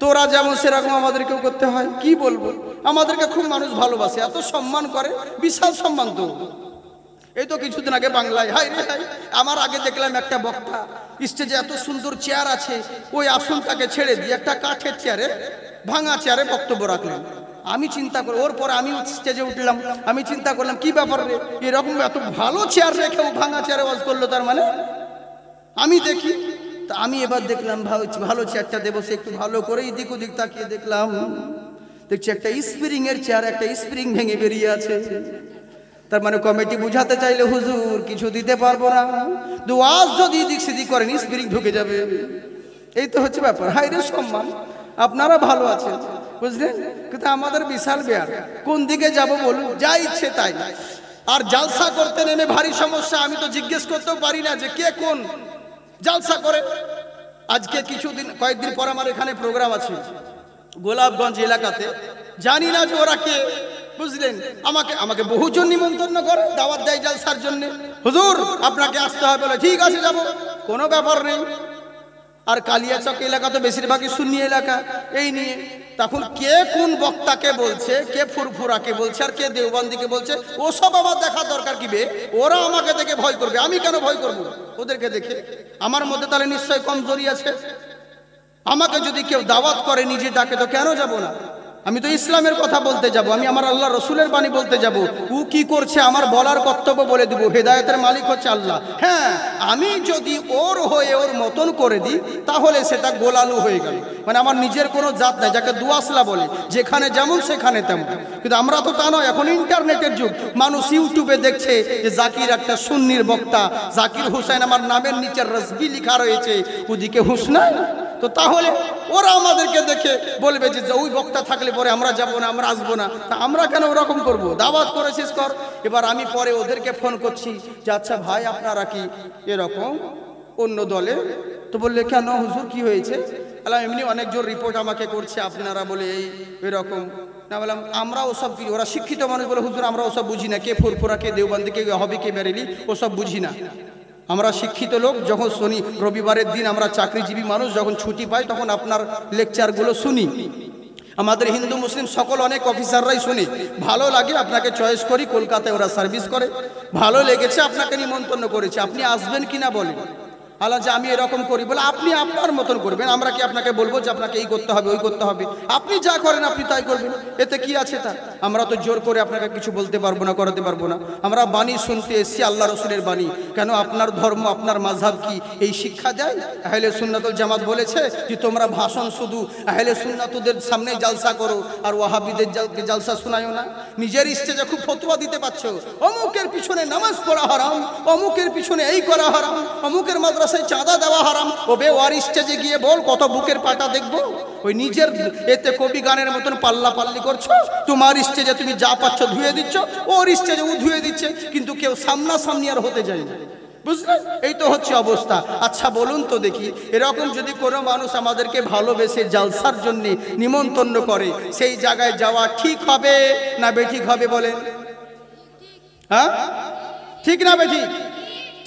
তোরা যেমন সেরকম আমাদেরকেও করতে হয়। কি বলবো, আমাদেরকে খুব মানুষ ভালোবাসে, এত সম্মান করে, বিশাল সম্মান। তো এই তো কিছুদিন আগে বাংলায়, হাই রে হাই, আমার আগে দেখলাম একটা বক্তা স্টেজে, এত সুন্দর চেয়ার আছে, ওই আসনটাকে ছেড়ে দিয়ে একটা কাঠের চেয়ারে, ভাঙা চেয়ারে বক্তব্য রাখলেন। আমি চিন্তা করি, ওর পর আমি স্টেজে উঠলাম, আমি চিন্তা করলাম কি ব্যাপার রে, এরকম এত ভালো চেয়ার রেখেও ভাঙা চেয়ারে ওয়াজ করলো, তার মানে আমি দেখি। তা আমি এবার দেখলাম ভালো চেয়ারটা দেবো, সে একটু ভালো করে এদিক ওদিক তাকিয়ে দেখলাম, দেখছি একটা স্প্রিং এর চেয়ার, একটা স্প্রিং ভেঙে বেরিয়ে আছে। তার মানে কমিটি বুঝাতে চাইলে হুজুর কিছু দিতে পারবো না, ওয়াজ যদি এদিক সেদিক করেন স্প্রিং ঢুকে যাবে। এই তো হচ্ছে ব্যাপার। হাই রে সম্মান, আপনারা ভালো আছেন, বুঝলেন, কিন্তু আমাদের বিশাল বেয়ার, কোন দিকে যাব বলুন, যা ইচ্ছে তাই। আর জালসা করতে নেমে ভারী সমস্যা, আমি তো জিজ্ঞেস করতেও পারি না যে কে কোন জালসা করে। আজকে কয়েকদিন পর আমার এখানে প্রোগ্রাম আছে গোলাপগঞ্জ এলাকাতে, জানি না যে ওরা কে, বুঝলেন। আমাকে বহুজন নিমন্ত্রণ করে, দাওয়াত দেয় জালসার জন্য, হুজুর আপনাকে আসতে হবে, বলে ঠিক আছে যাব, কোনো ব্যাপার নেই। আর কালিয়াচক এলাকা তো বেশিরভাগই সুন্নি এলাকা, এই নিয়ে তখন কে কোন বক্তাকে বলছে, কে ফুরফুরাকে বলছে, আর কে দেওবন্দিকে বলছে, ওসব আমার দেখার দরকার কি বে? ওরা আমাকে দেখে ভয় করবে, আমি কেন ভয় করব ওদেরকে দেখে? আমার মধ্যে তাহলে নিশ্চয় কমজোরি আছে। আমাকে যদি কেউ দাওয়াত করে নিজে ডাকে তো কেন যাব না? আমি তো ইসলামের কথা বলতে যাব, আমি আমার আল্লাহ রসুলের বাণী বলতে যাব। ও কি করছে আমার বলার কর্তব্য বলে দিব। হেদায়েতের মালিক হচ্ছে আল্লাহ। হ্যাঁ, আমি যদি ওর হয়ে ওর মতন করে দিই তাহলে সেটা গোলালু হয়ে গেল, মানে আমার নিজের কোনো জাত নাই, যাকে দুয়াসলা বলে, যেখানে যেমন সেখানে তেমন। কিন্তু আমরা তো তা নয়, এখন ইন্টারনেটের যুগ। মানুষ ইউটিউবে দেখছে যে জাকির একটা সুন্নির বক্তা, জাকির হোসেন আমার নামের নিচে রসবি লেখা রয়েছে, ওদিকে হুসনাইন। তো তাহলে ওরা আমাদেরকে দেখে বলবে যে ওই বক্তা থাকলে পরে আমরা যাব না, আমরা আসবো না। তা আমরা কেন ওরকম করব? দাওয়াত করেছিস কর। এবার আমি পরে ওদেরকে ফোন করছি যে আচ্ছা ভাই আপনারা কি এরকম অন্য দলে? তো বললে কেন হুজুর কি হয়েছে? বললাম এমনি অনেক জোর রিপোর্ট আমাকে করছে আপনারা বলে এই এরকম। না বললাম আমরা ওসব কি, ওরা শিক্ষিত মানুষ বলে হুজুর আমরা ওসব বুঝি না, কে ফুরফুরা কে দেওবন্দি কে হবে কে বেরেলি ওসব বুঝি না। আমরা শিক্ষিত লোক, যখন শনি রবিবারের দিন আমরা চাকরিজীবী মানুষ, যখন ছুটি পাই তখন আপনার লেকচারগুলো শুনি। আমাদের হিন্দু মুসলিম সকল অনেক অফিসাররাই শুনি, ভালো লাগে, আপনাকে চয়েস করি। কলকাতায় ওরা সার্ভিস করে, ভালো লেগেছে, আপনাকে নিমন্ত্রণ করেছে, আপনি আসবেন কিনা বলেন। আল্লাহ যে আমি এরকম করি, বলে আপনি আপনার মতন করবেন, আমরা কি আপনাকে বলবো যে আপনাকে এই করতে হবে ওই করতে হবে? আপনি যা করেন আপনি তাই করবেন, এতে কি আছে? তা আমরা তো জোর করে আপনাকে কিছু বলতে পারবো না, করাতে পারবো না। আমরা বাণী শুনতে এসেছি, আল্লাহ রসুলের বাণী। কেন আপনার ধর্ম আপনার মাযহাব কি এই শিক্ষা দেয়? আহলে সুন্নাতুল জামাত বলেছে যে তোমরা ভাষণ শুধু আহলে সুন্নাতদের সামনে জালসা করো আর ওয়াহাবিদের জালসা শোনায়ও না। নিজের স্টেজে খুব ফতোয়া দিতে পারছো, অমুকের পিছনে নামাজ পড়া হারাম, অমুকের পিছনে এই করা হারাম, অমুকের মাদ্রাসায় চাঁদা দেওয়া হারাম। ওবে ওয়ার স্টেজে গিয়ে বল কত বুকের পাটা দেখবো। ওই নিজের এতে কবি গানের মতন পাল্লা পাল্লি করছো। তোমার স্টেজে তুমি যা পাচ্ছ ধুয়ে দিচ্ছ, ওর স্টেজে ও ধুয়ে দিচ্ছে, কিন্তু কেউ সামনাসামনি আর হতে যায় না। বুঝলেন? এই তো হচ্ছে অবস্থা। আচ্ছা বলুন তো দেখি, এরকম যদি কোনো মানুষ আমাদেরকে ভালোবেসে জালসার জন্য নিমন্ত্রণ করে, সেই জায়গায় যাওয়া ঠিক হবে না বেঠিক হবে বলেন? হ্যাঁ, ঠিক না বেঠিক?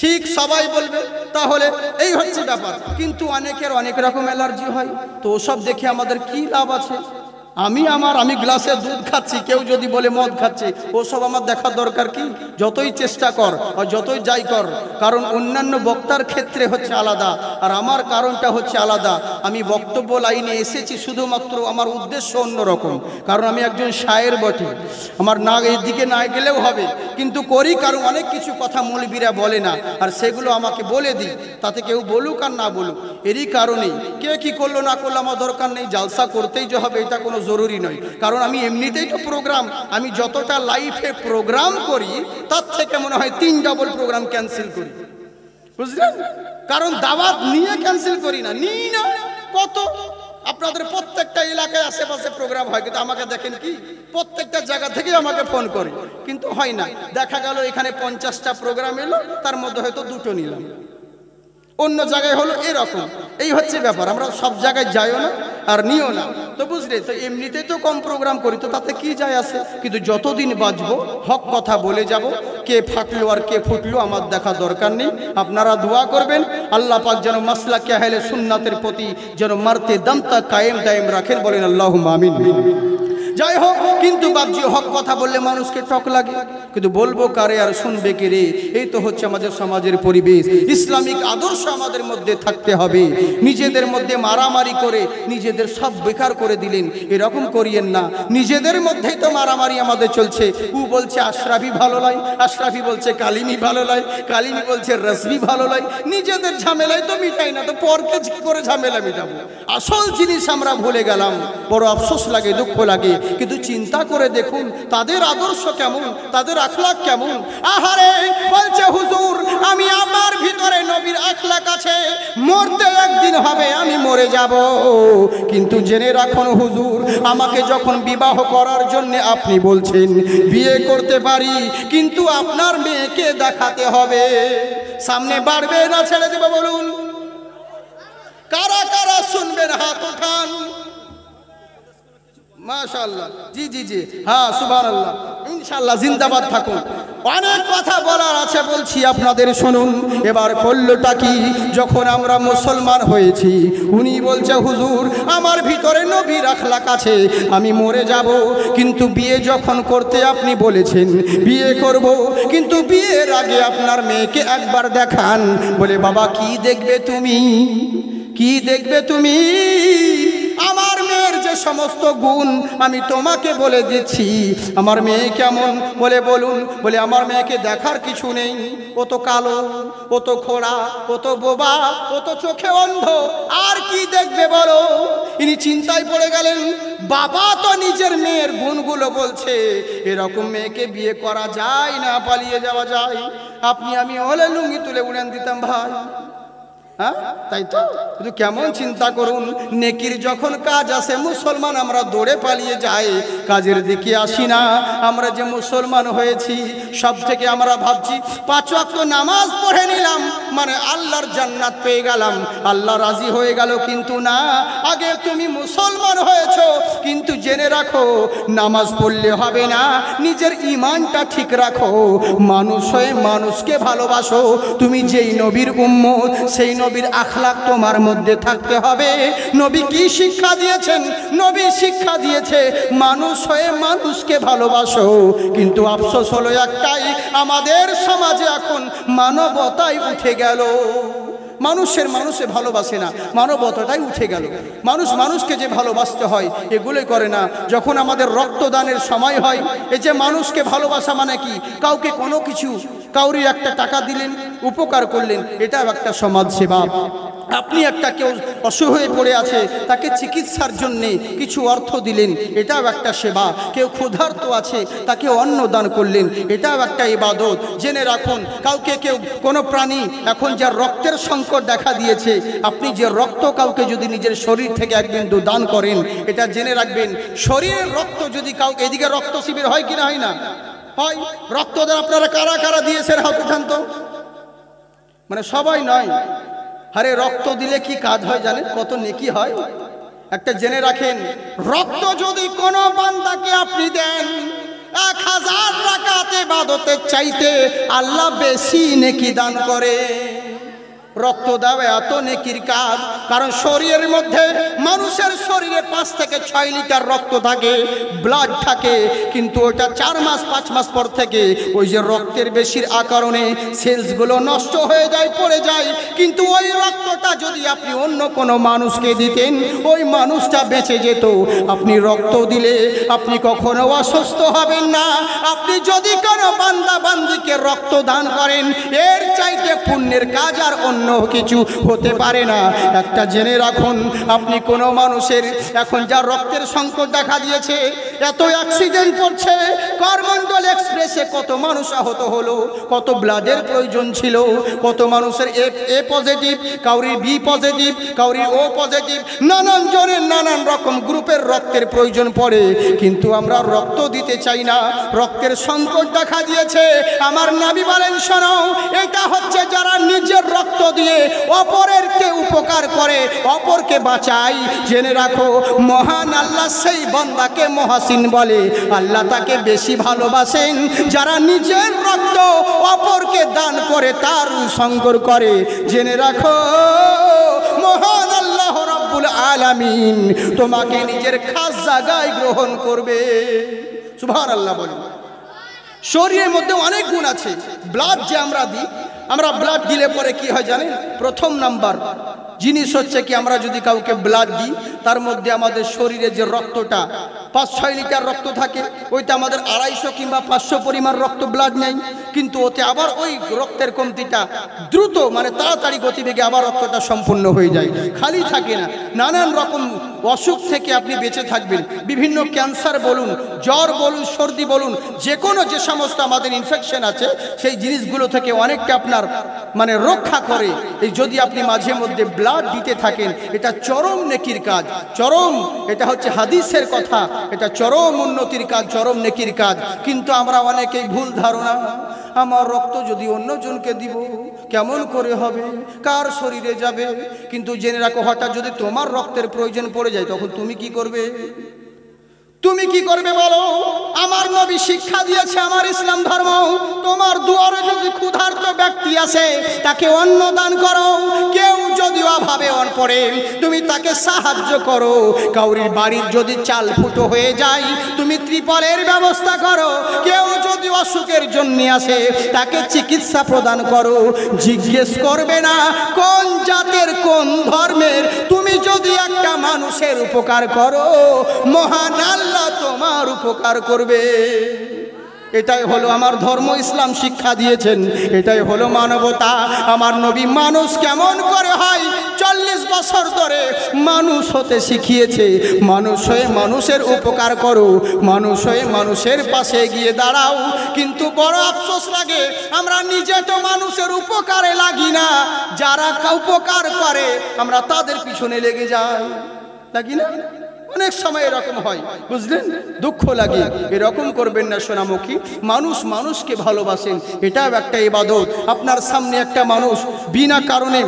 ঠিক সবাই বলবে। তাহলে এই হচ্ছে ব্যাপার। কিন্তু অনেকের অনেক রকম অ্যালার্জি হয়, তো ওসব দেখে আমাদের কি লাভ আছে? আমি গ্লাসে দুধ খাচ্ছি, কেউ যদি বলে মদ খাচ্ছে, ওসব আমার দেখার দরকার কি? যতই চেষ্টা কর আর যতই যাই কর, কারণ অন্যান্য বক্তার ক্ষেত্রে হচ্ছে আলাদা আর আমার কারণটা হচ্ছে আলাদা। আমি বক্তব্য লাইনে এসেছি শুধুমাত্র আমার উদ্দেশ্য অন্যরকম, কারণ আমি একজন শায়ের বটে। আমার না এই দিকে না গেলেও হবে, কিন্তু করি কারণ অনেক কিছু কথা মৌলবীরা বলে না, আর সেগুলো আমাকে বলে দিই, তাতে কেউ বলুক আর না বলুক। এরই কারণেই কে কি করলো না করলো আমার দরকার নেই, জালসা করতেই যে হবে এটা কোনো জরুরি নয়। কারণ আমি এমনিতেই তো প্রোগ্রাম, আমি যতটা লাইফে প্রোগ্রাম করি তার থেকে মনে হয় 3 ডাবল প্রোগ্রাম ক্যান্সেল করি। বুঝলেন? কারণ দাওয়াত নিয়ে ক্যান্সেল করি না, নিই না। কত আপনাদের প্রত্যেকটা এলাকায় আশেপাশে প্রোগ্রাম হয়, কিন্তু আমাকে দেখেন কি প্রত্যেকটা জায়গা থেকে আমাকে ফোন করে, কিন্তু হয় না। দেখা গেল এখানে 50টা প্রোগ্রাম এলো, তার মধ্যে হয়তো 2টো নিলাম, অন্য জায়গায় হলো এরকম। এই হচ্ছে ব্যাপার। আমরা সব জায়গায় যাইও না আর নিও না। তো বুঝলে, তো এমনিতেই তো কম প্রোগ্রাম করি, তো তাতে কি যায় আসে? কিন্তু যতদিন বাঁচবো হক কথা বলে যাব। কে ফাটলো আর কে ফুটলো আমার দেখা দরকার নেই। আপনারা দোয়া করবেন আল্লাহ পাক যেন মাসলাকে আহলে সুন্নাতের প্রতি যেন মারতে দমতা কায়েম দায়েম রাখেন, বলেন আল্লাহুম্মা আমিন। যাই হোক, কিন্তু বাবজি হক কথা বললে মানুষকে টক লাগে, কিন্তু বলবো কারে আর শুনবে কে রে? এই তো হচ্ছে আমাদের সমাজের পরিবেশ। ইসলামিক আদর্শ আমাদের মধ্যে থাকতে হবে। নিজেদের মধ্যে মারামারি করে নিজেদের সব বেকার করে দিলেন, এরকম করিয়েন না। নিজেদের মধ্যেই তো মারামারি আমাদের চলছে। ও বলছে আশরাফি ভালো লাগে, আশরাফি বলছে কালিমি ভালো লাগে, কালিমি বলছে রসবি ভালো লাগে। নিজেদের ঝামেলায় তো মিটাই না, তো পরকে কি করে ঝামেলা মিটাবো? আসল জিনিস আমরা ভুলে গেলাম, বড় আফসোস লাগে, দুঃখ লাগে। কিন্তু চিন্তা করে দেখুন তাদের আদর্শ কেমন, তাদের আখলাক কেমন। আহারে বলছে হুজুর আমি আমার ভিতরে নবীর আখলাক আছে, মরতে একদিন হবে আমি মরে যাব। কিন্তু জেনে রাখুন হুজুর, আমাকে যখন বিবাহ করার জন্য আপনি বলছেন বিয়ে করতে পারি, কিন্তু আপনার মেয়েকে দেখাতে হবে। সামনে বাড়বে না ছেড়ে দেবে বলুন? কারা কারা শুনবেন হাত উঠান। মাশাআল্লাহ, জি জি জি, হ্যাঁ সুবহানাল্লাহ, ইনশাআল্লাহ জিন্দাবাদ থাকুন। অনেক কথা বলার আছে, বলছি আপনাদের শুনুন। এবার করলোটা কি? যখন আমরা মুসলমান হয়েছি, উনি বলছে হুজুর আমার ভিতরে নবীর আখলাক আছে, আমি মরে যাব। কিন্তু বিয়ে যখন করতে আপনি বলেছেন বিয়ে করব, কিন্তু বিয়ের আগে আপনার মেয়েকে একবার দেখান। বলে বাবা কি দেখবে তুমি, কি দেখবে তুমি? আমার মেয়ের যে সমস্ত গুণ আমি তোমাকে বলে দিচ্ছি। আমার মেয়ে কেমন? বলে বলুন। বলে আমার মেয়েকে দেখার কিছু নেই, ও তো কালো, ও তো খোড়া, ও তো বোবা, ও তো চোখে অন্ধ, আর কি দেখবে বলো? ইনি চিন্তায় পড়ে গেলেন। বাবা তো নিজের মেয়ের গুণগুলো বলছে, এরকম মেয়েকে বিয়ে করা যায় না, পালিয়ে যাওয়া যায়। আপনি আমি হলে লুঙ্গি তুলে উড়ান দিতাম ভাই, হ্যাঁ তাই তো? কিন্তু কেমন চিন্তা করুন, নেকির যখন কাজ আসে মুসলমান আমরা দৌড়ে পালিয়ে যাই, কাজের দিকে আসি না। আমরা যে মুসলমান হয়েছি সব থেকে আমরা ভাবছি 5 ওয়াক্ত নামাজ পড়ে নিলাম মানে আল্লাহর জান্নাত পেয়ে গেলাম, আল্লাহ রাজি হয়ে গেল। কিন্তু না, আগে তুমি মুসলমান হয়েছো, কিন্তু জেনে রাখো নামাজ পড়লে হবে না, নিজের ঈমানটা ঠিক রাখো। মানুষ হয়ে মানুষকে ভালোবাসো। তুমি যেই নবীর উম্মত সেই নবীর আখলাক তোমার মধ্যে থাকতে হবে। নবী কি শিক্ষা দিয়েছেন? নবী শিক্ষা দিয়েছে মানুষ হয়ে মানুষকে ভালোবাসো। কিন্তু আফসোস হলো একটাই, আমাদের সমাজে এখন মানবতাই উঠে গেল। মানুষের মানুষে ভালোবাসে না, মানবতাটাই উঠে গেল। মানুষ মানুষকে যে ভালোবাসতে হয় এগুলোই করে না। যখন আমাদের রক্তদানের সময় হয়, এই যে মানুষকে ভালোবাসা মানে কি? কাউকে কোনো কিছু, কাউরি একটা টাকা দিলেন, উপকার করলেন, এটাও একটা সমাজ সেবা। আপনি একটা কেউ অসুখ হয়ে পড়ে আছে, তাকে চিকিৎসার জন্যে কিছু অর্থ দিলেন, এটাও একটা সেবা। কেউ ক্ষুধার্ত আছে, তাকে অন্ন দান করলেন, এটাও একটা ইবাদত। জেনে রাখুন, কাউকে কেউ কোনো প্রাণী, এখন যার রক্তের সংকট দেখা দিয়েছে, আপনি যে রক্ত কাউকে যদি নিজের শরীর থেকে 1 বিন্দু দান করেন, এটা জেনে রাখবেন শরীরের রক্ত যদি কাউকে, এদিকে রক্ত শিবির হয় কি না হয় না? হয়। রক্তদান আপনারা কারা কারা দিয়েছেন হাত উঠান তো? মানে সবাই নয়। আরে রক্ত দিলে কি কাজ হয় জানেন? কত নেকি হয় একটা জেনে রাখেন। রক্ত যদি কোনো বান্দাকে আপনি দেন, 1000 রাকাতে ইবাদতের চাইতে আল্লাহ বেশি নেকি দান করে। রক্ত দেওয়া এত নেকির কাজ, কারণ শরীরের মধ্যে, মানুষের শরীরে 5 থেকে 6 লিটার রক্ত থাকে, ব্লাড থাকে, কিন্তু ওটা 4 মাস 5 মাস পর থেকে ওই যে রক্তের বেশির কারণে সেলসগুলো নষ্ট হয়ে যায়, পড়ে যায়। কিন্তু ওই রক্তটা যদি আপনি অন্য কোনো মানুষকে দিতেন, ওই মানুষটা বেঁচে যেত। আপনি রক্ত দিলে আপনি কখনো অসুস্থ হবেন না। আপনি যদি কোনো বান্দা বান্দিকে রক্ত দান করেন, এর চাইতে পুণ্যের কাজ আর অন্য কিছু হতে পারে না। একটা জেনে রাখুন, আপনি কোনো মানুষের এখন যা রক্তের সংকট দেখা দিয়েছে, এত অ্যাক্সিডেন্ট করছে, করমণ্ডল এক্সপ্রেসে কত মানুষ আহত হলো, কত ব্লাডের প্রয়োজন ছিল, কত মানুষের এ পজিটিভ, কাউরি বি পজিটিভ, কাউরি ও পজিটিভ, নানান জনের নানান রকম গ্রুপের রক্তের প্রয়োজন পড়ে, কিন্তু আমরা রক্ত দিতে চাই না। রক্তের সংকট দেখা দিয়েছে। আমার নবী বলেন, শোনো, এটা হচ্ছে যারা নিজের রক্ত দিয়ে অপরেরকে উপকার করে, অপরকে বাঁচায়। জেনে রাখো, মহান আল্লাহ সেই বান্দাকে মহাসিন বলে। আল্লাহ তাকে বেশি ভালোবাসেন যারা নিজের রক্ত অপরকে দান করে, তার সংগ্রহ করে। জেনে রাখো, মহান আল্লাহ রাব্বুল আলামিন তোমাকে নিজের খাস জায়গায় গ্রহণ করবে। সুবহানাল্লাহ বলেন। শরীরের মধ্যে অনেক গুণ আছে। ব্লাড যে আমরা দিই, আমরা ব্লাড দিলে পরে কি হয় জানেন? প্রথম নাম্বার জিনিস হচ্ছে কি, আমরা যদি কাউকে ব্লাড দিই, তার মধ্যে আমাদের শরীরে যে রক্তটা 5-6 লিটার রক্ত থাকে, ওইটা আমাদের 250 কিংবা 500 পরিমাণ রক্ত ব্লাড নেই, কিন্তু ওতে আবার ওই রক্তের কমতিটা দ্রুত, মানে তাড়াতাড়ি গতিবেগে আবার রক্তটা সম্পূর্ণ হয়ে যায়, খালি থাকে না। নানান রকম অসুখ থেকে আপনি বেঁচে থাকবেন। বিভিন্ন ক্যান্সার বলুন, জ্বর বলুন, সর্দি বলুন, যে কোনো যে সমস্ত আমাদের ইনফেকশন আছে, সেই জিনিসগুলো থেকে অনেকটা আপনার মানে রক্ষা করে। এই যদি আপনি মাঝে মধ্যে ব্লাড দিতে থাকেন, এটা চরম নেকির কাজ, চরম, এটা হচ্ছে হাদিসের কথা, এটা চরম উন্নতির কাজ, চরম নেকির কাজ। কিন্তু আমরা অনেকেই ভুল ধারণা, আমার রক্ত যদি অন্যজনকে দিব কেমন করে হবে, কার শরীরে যাবে। কিন্তু জেনে রাখো, হঠাৎ যদি তোমার রক্তের প্রয়োজন পড়ে যায়, তখন তুমি কি করবে? তুমি কি করবে বলো? আমার নবী শিক্ষা দিয়েছে, আমার ইসলাম ধর্ম, তোমার দুয়ারে যদি ক্ষুধার্ত ব্যক্তি আসে, তাকে অন্ন দান করো। কেউ যদি অভাবে পড়ে, তুমি তাকে সাহায্য করো। কাউরির বাড়ির যদি চাল ফুটো হয়ে যায়, তুমি ত্রিপলের ব্যবস্থা করো। কেউ যদি অসুখে রোগের জন্য আসে তাকে চিকিৎসা প্রদান করো, জিজ্ঞেস করবে না কোন জাতের কোন ধর্মের। তুমি যদি একটা মানুষের উপকার করো, মহান আল্লাহ তোমার উপকার করবে। এটাই হলো আমার ধর্ম, ইসলাম শিক্ষা দিয়েছেন। এটাই হলো মানবতা। আমার নবী মানুষ কেমন করে হয় 40 বছর ধরে মানুষ হতে শিখিয়েছে। মানুষ হয়ে মানুষের উপকার করো, মানুষ হয়ে মানুষের পাশে গিয়ে দাঁড়াও। কিন্তু বড় আফসোস লাগে, আমরা নিজে তো মানুষের উপকারে লাগি না, যারা উপকার করে আমরা তাদের পিছনে লেগে যাই, লাগি না? অনেক সময় এরকম হয়, বুঝলেন? দুঃখ লাগে। এরকম করবেন না সোনামুখী। মানুষ মানুষকে ভালোবাসেন, এটাও একটা ইবাদত। আপনার সামনে একটা মানুষ বিনা কারণে,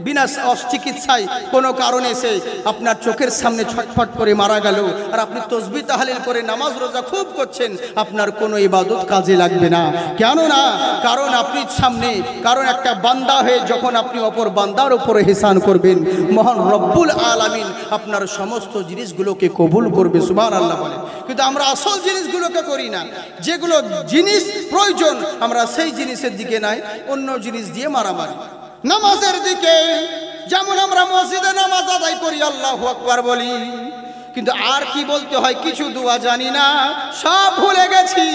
বিনা চিকিৎসায় কোনো কারণে সে আপনার চোখের সামনে ছটফট করে মারা গেল, আর আপনি তসবিহ তাহলিল করে নামাজ রোজা খুব করছেন, আপনার কোনো ইবাদত কাজে লাগবে না। কেন না? কারণ আপনি সামনে, কারণ একটা বান্দা হয়ে যখন আপনি অপর বান্দার উপরে হিসান করবেন, মহান রব্বুল আলামিন আপনার সমস্ত জিনিসগুলোকে কবুল করবে। সুবহানাল্লাহ বলেন। কিন্তু আমরা আসল জিনিসগুলোকে করি না। যেগুলো জিনিস প্রয়োজন আমরা সেই জিনিসের দিকে নাই, অন্য জিনিস দিয়ে মারামারি। নামাজের দিকে যেমন আমরা মসজিদে নামাজ আদায় করি, আল্লাহু আকবার বলি, কিন্তু আর কি বলতে হয় কিছু দোয়া জানি না, সব ভুলে গেছি।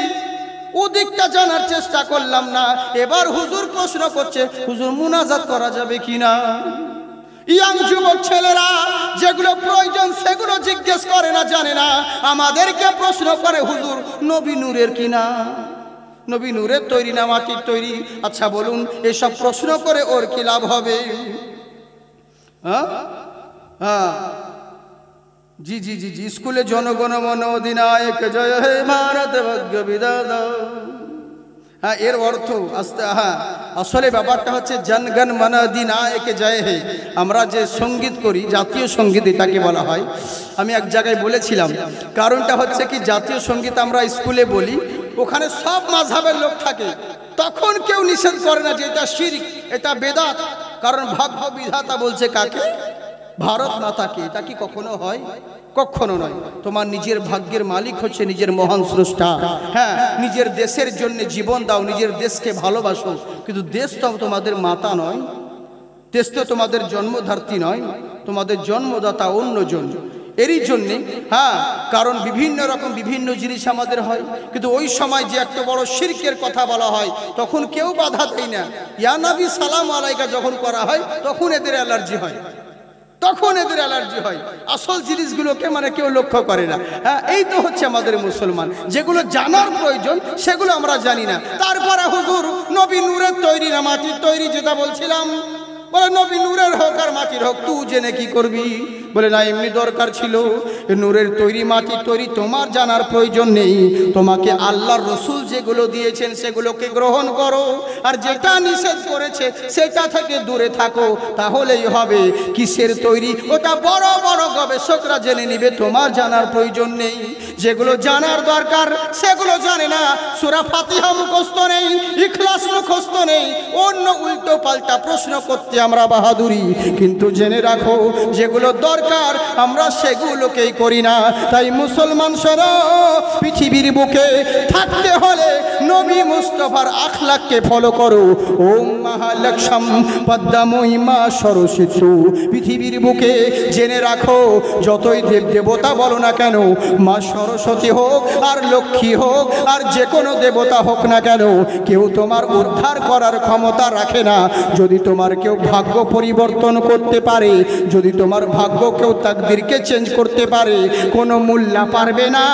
ওদিকটা জানার চেষ্টা করলাম না। এবার হুজুর প্রশ্ন করছে, হুজুর মুনাজাত করা যাবে কিনা? ইয়াং যুবক ছেলেরা যেগুলো প্রয়োজন সেগুলো জিজ্ঞেস করে না, জানে না, আমাদেরকে প্রশ্ন করে, হুজুর নবী নূরের কিনা? নবী নূরের তৈরি না মাটির তৈরি? আচ্ছা বলুন, এসব প্রশ্ন করে ওর কি লাভ হবে? হ্যাঁ হ্যাঁ, জি জি জি জি, স্কুলে জনগণ মন অধিনায়ক জয় হে ভারত ভাগ্য বিধাতা। হ্যাঁ, এর অর্থ আস্তে, হ্যাঁ আসলে ব্যাপারটা হচ্ছে জনগণ মন অধিনায়ক জয় হে। আমরা যে সঙ্গীত করি, জাতীয় সঙ্গীত এটাকে বলা হয়। আমি এক জায়গায় বলেছিলাম, কারণটা হচ্ছে কি, জাতীয় সঙ্গীত আমরা স্কুলে বলি, ওখানে সব মাযহাবের লোক থাকে, তখন কেউ নিষেধ করে না যে এটা শিরক, এটা বেদাত। কারণ ভাগ্য বিধাতা বলছে কাকে? ভারত মাতাকে। এটা কি কখনো হয়? কখনো নয়। তোমার নিজের ভাগ্যের মালিক হচ্ছে নিজের মহান স্রষ্টা। হ্যাঁ, নিজের দেশের জন্য জীবন দাও, নিজের দেশকে ভালোবাসো, কিন্তু দেশ তো তোমাদের মাতা নয়, দেশ তো তোমাদের জন্মধাত্রী নয়, তোমাদের জন্মদাতা অন্যজন। এরই জন্যে, হ্যাঁ, কারণ বিভিন্ন রকম বিভিন্ন জিনিস আমাদের হয়, কিন্তু ওই সময় যে একটা বড় শিরকের কথা বলা হয় তখন কেউ বাধা দেয় না। ইয়া নবী সালাম আলাইকা যখন করা হয় তখন এদের অ্যালার্জি হয়, তখন এদের অ্যালার্জি হয়। আসল জিনিসগুলোকে মানে কেউ লক্ষ্য করে না। হ্যাঁ, এই তো হচ্ছে আমাদের মুসলমান, যেগুলো জানার প্রয়োজন সেগুলো আমরা জানি না। তারপরে হুজুর নবী নূরের তৈরি না মাটির তৈরি, যেটা বলছিলাম, বলে নবী নূরের হোক আর মাটির হোক, তুই জেনে কি করবি? বলে না, এমনি দরকার ছিল। নূরের তৈরি মাটির তৈরি তোমার জানার প্রয়োজন নেই, তোমাকে আল্লাহর রসুল যেগুলো দিয়েছেন সেগুলোকে গ্রহণ করো, আর যেটা নিষেধ করেছে সেটা থেকে দূরে থাকো, তাহলেই হবে। কিসের তৈরি ওটা বড় বড় গবেষকরা জেনে নিবে, তোমার জানার প্রয়োজন নেই। যেগুলো জানার দরকার সেগুলো জানে না। সূরা ফাতিহা মুখস্থ নেই, ইখলাস মুখস্থ নেই, অন্য উল্টো পাল্টা প্রশ্ন করতে আমরা বাহাদুরি। কিন্তু জেনে রাখো, যেগুলো দরকার আমরা সেগুলোকেই করি না। তাই মুসলমান শোনো, পৃথিবীর বুকে থাকতে হলে নবী মুস্তাফার আখলাককে ফলো করো। ওম মহালক্ষ্মী পদ্মময়ী মা সরস্বতী। পৃথিবীর বুকে জেনে রাখো, যতই দেব দেবতা বলো না কেন, মা সরস্বতী হোক আর লক্ষ্মী হোক আর যে কোনো দেবতা হোক না কেন, কেউ তোমার উদ্ধার করার ক্ষমতা রাখে না। যদি তোমার কেউ ভাগ্য পরিবর্তন করতে পারে, যদি তোমার ভাগ্য কেউ তাকদীরকে চেঞ্জ করতে পারে, কোনো মোল্লা পারবে না।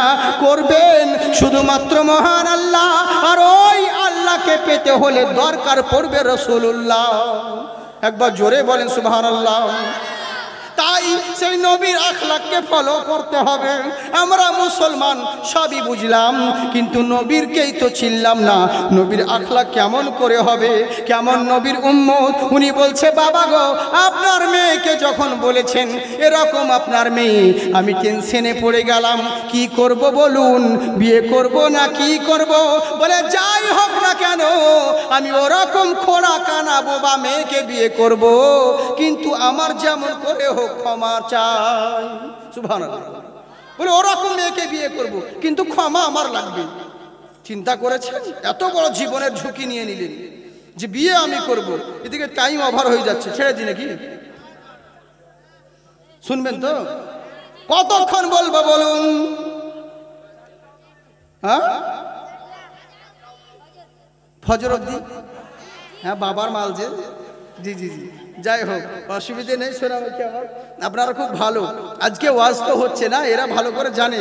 করবেন শুধুমাত্র মহান আল্লাহ, আর ওই আল্লাহকে পেতে হলে দরকার পড়বে রাসূলুল্লাহ। একবার জোরে বলেন সুবহানাল্লাহ। তাই সেই নবীর আখলাককে ফলো করতে হবে। আমরা মুসলমান সবই বুঝলাম, কিন্তু নবীরকেই তো চিনলাম না। নবীর আখলাক কেমন করে হবে, কেমন নবীর উম্মত? উনি বলছে, বাবা গো, আপনার মেয়েকে যখন বলেছেন এরকম আপনার মেয়ে, আমি টেনশনে পড়ে গেলাম, কি করব বলুন, বিয়ে করব না কি করব? বলে যাই হোক না কেন, আমি ওরকম খোড়া কানা বোবা মেয়েকে বিয়ে করব, কিন্তু আমার যেমন করে হোক ক্ষমা চাই। সুবহানাল্লাহ। বলে ওরকম মেয়েকে বিয়ে করব, কিন্তু ক্ষমা আমার লাগবে। চিন্তা করেছেন? এত বড় জীবনের ঝুঁকি নিয়ে নিলেন যে বিয়ে আমি করব, এদিকে টাইম ওভার হয়ে যাচ্ছে, ছেড়ে দিন নাকি? শুনবেন তো? কতক্ষণ বলবো বলুন? হ্যাঁ, ফজর অবধি? হ্যাঁ, বাবার মাল যে। জি জি জি, যাই হোক, অসুবিধে নেই। শোনা হচ্ছে আমার, আপনারা খুব ভালো। আজকে ওয়াজ তো হচ্ছে না, এরা ভালো করে জানে।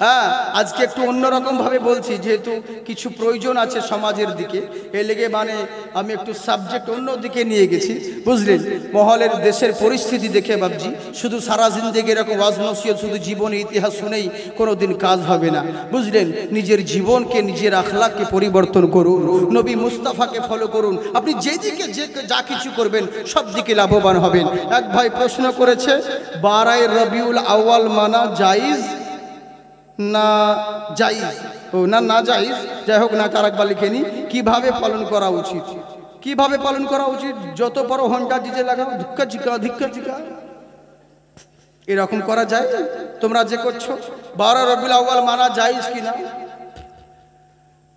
হ্যাঁ, আজকে একটু অন্যরকম ভাবে বলছি, যেহেতু কিছু প্রয়োজন আছে সমাজের দিকে, এই লেগে মানে আমি একটু সাবজেক্ট অন্য দিকে নিয়ে গেছি, বুঝলেন? মহলের দেশের পরিস্থিতি দেখে ভাবছি শুধু সারা জিন্দেগি এরকম ওয়াজ নসিহত, শুধু জীবনের ইতিহাস শুনেই কোনোদিন কাজ হবে না, বুঝলেন? নিজের জীবনকে, নিজের আখলাককে পরিবর্তন করুন, নবী মুস্তাফাকে ফলো করুন। আপনি যেদিকে যা কিছু করবেন সব দিকে লাভবান হবেন। এক ভাই প্রশ্ন করেছে, 12 রবিউল আউয়াল মানা জায়েজ না জায়েজ? ও না, না জায়েজ। যাই হোক, না কারাকবা লিখেনি। কিভাবে পালন করা উচিত? কিভাবে পালন করা উচিত? যত বড় হন্ডা ডিজে লাগাও, ধিক্কা চিকা ধিক্কা চিকা, এরকম করা যায়? তোমরা যে করছো, 12 রবিউল আউয়াল মানা জায়েজ কিনা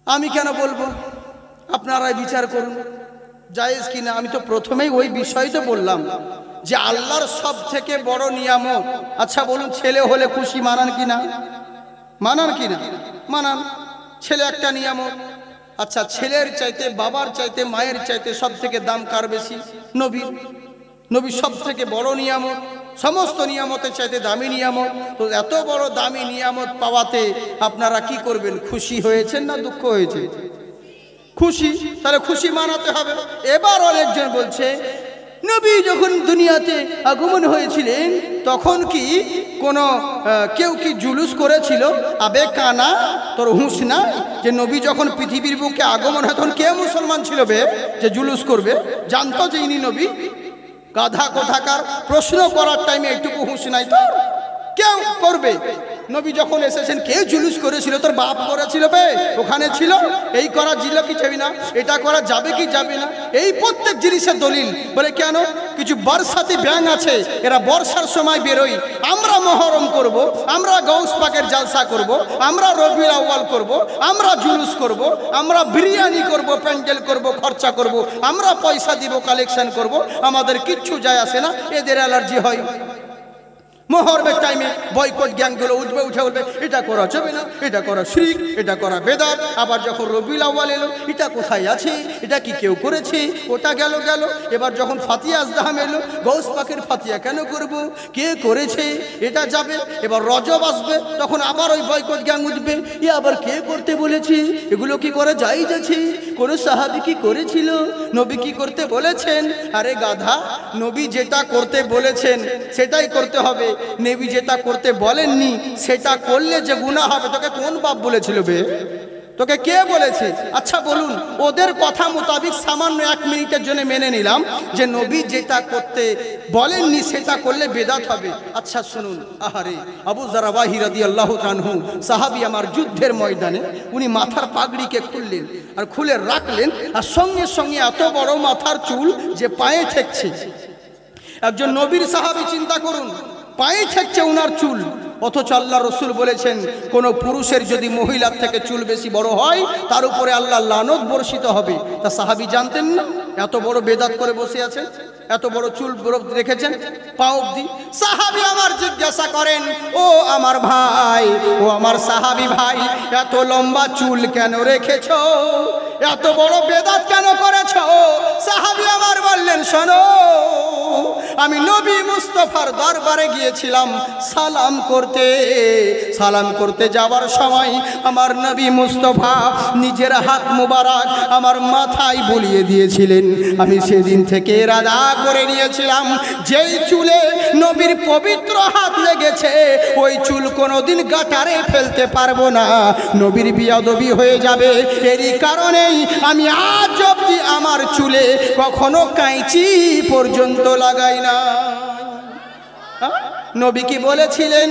আমি কেন বলবো? আপনারাই বিচার করুন জায়েজ কিনা। আমি তো প্রথমেই ওই বিষয় তো বললাম যে আল্লাহর সব থেকে বড় নিয়ামত। আচ্ছা বলুন, ছেলে হলে খুশি মানান কিনা? মানান কিনা? মানান। ছেলে একটা নিয়ামত। আচ্ছা, ছেলের চাইতে, বাবার চাইতে, মায়ের চাইতে সব থেকে দাম কার বেশি? নবীর। নবী সব থেকে বড় নিয়ামত, সমস্ত নিয়ামতের চাইতে দামি নিয়ামত। তো এত বড় দামি নিয়ামত পাওয়াতে আপনারা কি করবেন? খুশি হয়েছেন না দুঃখ হয়েছে? খুশি। তাহলে খুশি মানাতে হবে। এবার অনেকজন বলছে, নবী যখন দুনিয়াতে আগমন হয়েছিলেন তখন কি কোনো কেউ কি জুলুস করেছিল? আবে কানা, তোর হুঁশ না যে নবী যখন পৃথিবীর বুকে আগমন হয় তখন কে মুসলমান ছিল বে যে জুলুস করবে? জানতো যে ইনি নবী? গাধা কোথাকার! প্রশ্ন করার টাইমে এইটুকু হুঁশ নাই তোর? কেউ করবে? নবী যখন এসেছেন কে জুলুস করেছিল? তোর বাপ করেছিল বে, ওখানে ছিল। এই করা জিল কি যাবি না, এটা করা যাবে কি যাবে না, এই প্রত্যেক জিনিসের দলিল। বলে কেন? কিছু বর্ষাতি ব্যাং আছে, এরা বর্ষার সময় বেরোই, আমরা মহরম করব, আমরা গৌস পাকের জালসা করব, আমরা রবিউল আউয়াল করব, আমরা জুলুস করব, আমরা বিরিয়ানি করব, প্যান্ডেল করব, খরচা করব, আমরা পয়সা দিব, কালেকশন করব, আমাদের কিচ্ছু যায় আসে না, এদের অ্যালার্জি হয়। মহরমের টাইমে বয়কট গ্যাংগুলো উঠবে, উঠে উঠবে, এটা করা যাবে না, এটা করা শিরক, এটা করা বেদাত। আবার যখন রবিউল আউয়াল এলো, এটা কোথায় আছে, এটা কি কেউ করেছে, ওটা গেল গেল। এবার যখন ফাতিয়া আজদাহাম এলো, গৌস পাকের ফাতিয়া কেন করব, কে করেছে, এটা যাবে। এবার রজব আসবে, তখন আবার ওই বয়কট গ্যাং উঠবে, এ আবার কে করতে বলেছে, এগুলো কি করে জায়েজ আছে, কোন সাহাবী কি করেছিল, নবী কি করতে বলেছেন? আরে গাধা, নবী যেটা করতে বলেছেন সেটাই করতে হবে। নবী যেটা করতে বলেননি সেটা করলে যে গুনাহ হবে, তোকে কোন বাপ বলেছিল বে? তোকে কে বলেছে? আচ্ছা বলুন, ওদের কথা মোতাবিক সামান্য 1 মিনিটের জন্য মেনে নিলাম যে নবী যেটা করতে বলেননি সেটা করলে বেদাত হবে। আচ্ছা শুনুন, আহারে আবু যার রাদিয়াল্লাহু আনহু সাহাবী, আমার যুদ্ধের ময়দানে উনি মাথার পাগড়িকে খুললেন আর খুলে রাখলেন, আর সঙ্গে সঙ্গে এত বড় মাথার চুল যে পায়ে ঠেকছে। একজন নবীর সাহাবী, চিন্তা করুন, পায়ে ঠেকছে ওনার চুল। অথচ আল্লাহ রসুল বলেছেন, কোন পুরুষের যদি মহিলার থেকে চুল বেশি বড় হয় তার উপরে আল্লাহ লানত বর্ষিত হবে। তা সাহাবী জানতেন না? এত বড় বেদাত করে বসে আছেন, এত বড় চুল রেখেছেন পা অবধি। সাহাবী আমার জিজ্ঞাসা করেন, ও আমার ভাই, ও আমার সাহাবী ভাই, এত লম্বা চুল কেন রেখেছো, এত বড় বেদাত কেন করেছো? সাহাবী আমার বললেন, শোনো, আমি নবী মুস্তাফার দরবারে গিয়েছিলাম সালাম করতে যাওয়ার সময় আমার নবী মুস্তাফা নিজের হাত মুবারক আমার মাথায় বুলিয়ে দিয়েছিলেন। আমি সেদিন থেকে ইরাদা করে নিয়েছিলাম, যেই চুলে নবীর পবিত্র হাত লেগেছে ওই চুল কোনোদিন গাটারে ফেলতে পারবো না, নবীর বিয়াদবি হয়ে যাবে। এরই কারণেই আমি আজ অবধি আমার চুলে কখনো কাঁচি পর্যন্ত লাগাই না। নবী কি বলেছিলেন?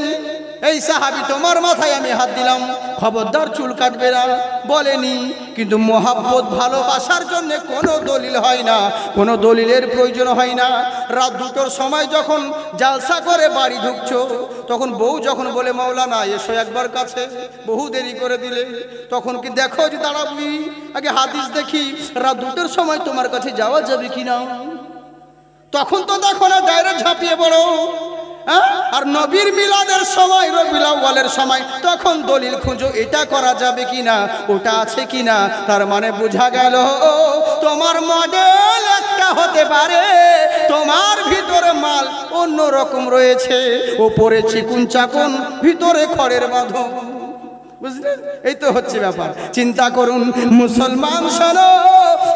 এই সাহাবী তোমার মাথায় আমি হাত দিলাম, খবরদার চুল কাটবে না বলেনি, কিন্তু মোহাব্বত ভালোবাসার জন্য কোনো দলিল হয় না, কোনো দলিলের প্রয়োজন হয় না। রাত 2টোর সময় যখন জালসা করে বাড়ি ঢুকছো, তখন বউ যখন বলে মাওলানা এসো একবার কাছে, বহু দেরি করে দিলে, তখন কি দেখো যে দাঁড়াবি আগে হাদিস দেখি রাত 2টোর সময় তোমার কাছে যাওয়া যাবে কিনা? তখন তো দেখো না, ডাইরেক্ট ঝাঁপিয়ে পড়ো। আর নবীর মিলাদের সময়, রবিউল আউয়ালের সময়, তখন দলিল খুঁজো এটা করা যাবে কিনা, ওটা আছে কিনা। তার মানে বোঝা গেল তোমার মডেল একটা হতে পারে, তোমার ভিতরে মাল অন্য রকম রয়েছে, ওপরে চিকুন চাকুন, ভিতরে খড়ের বাঁধন। বুঝলেন? এই তো হচ্ছে ব্যাপার। চিন্তা করুন মুসলমান, শোনো,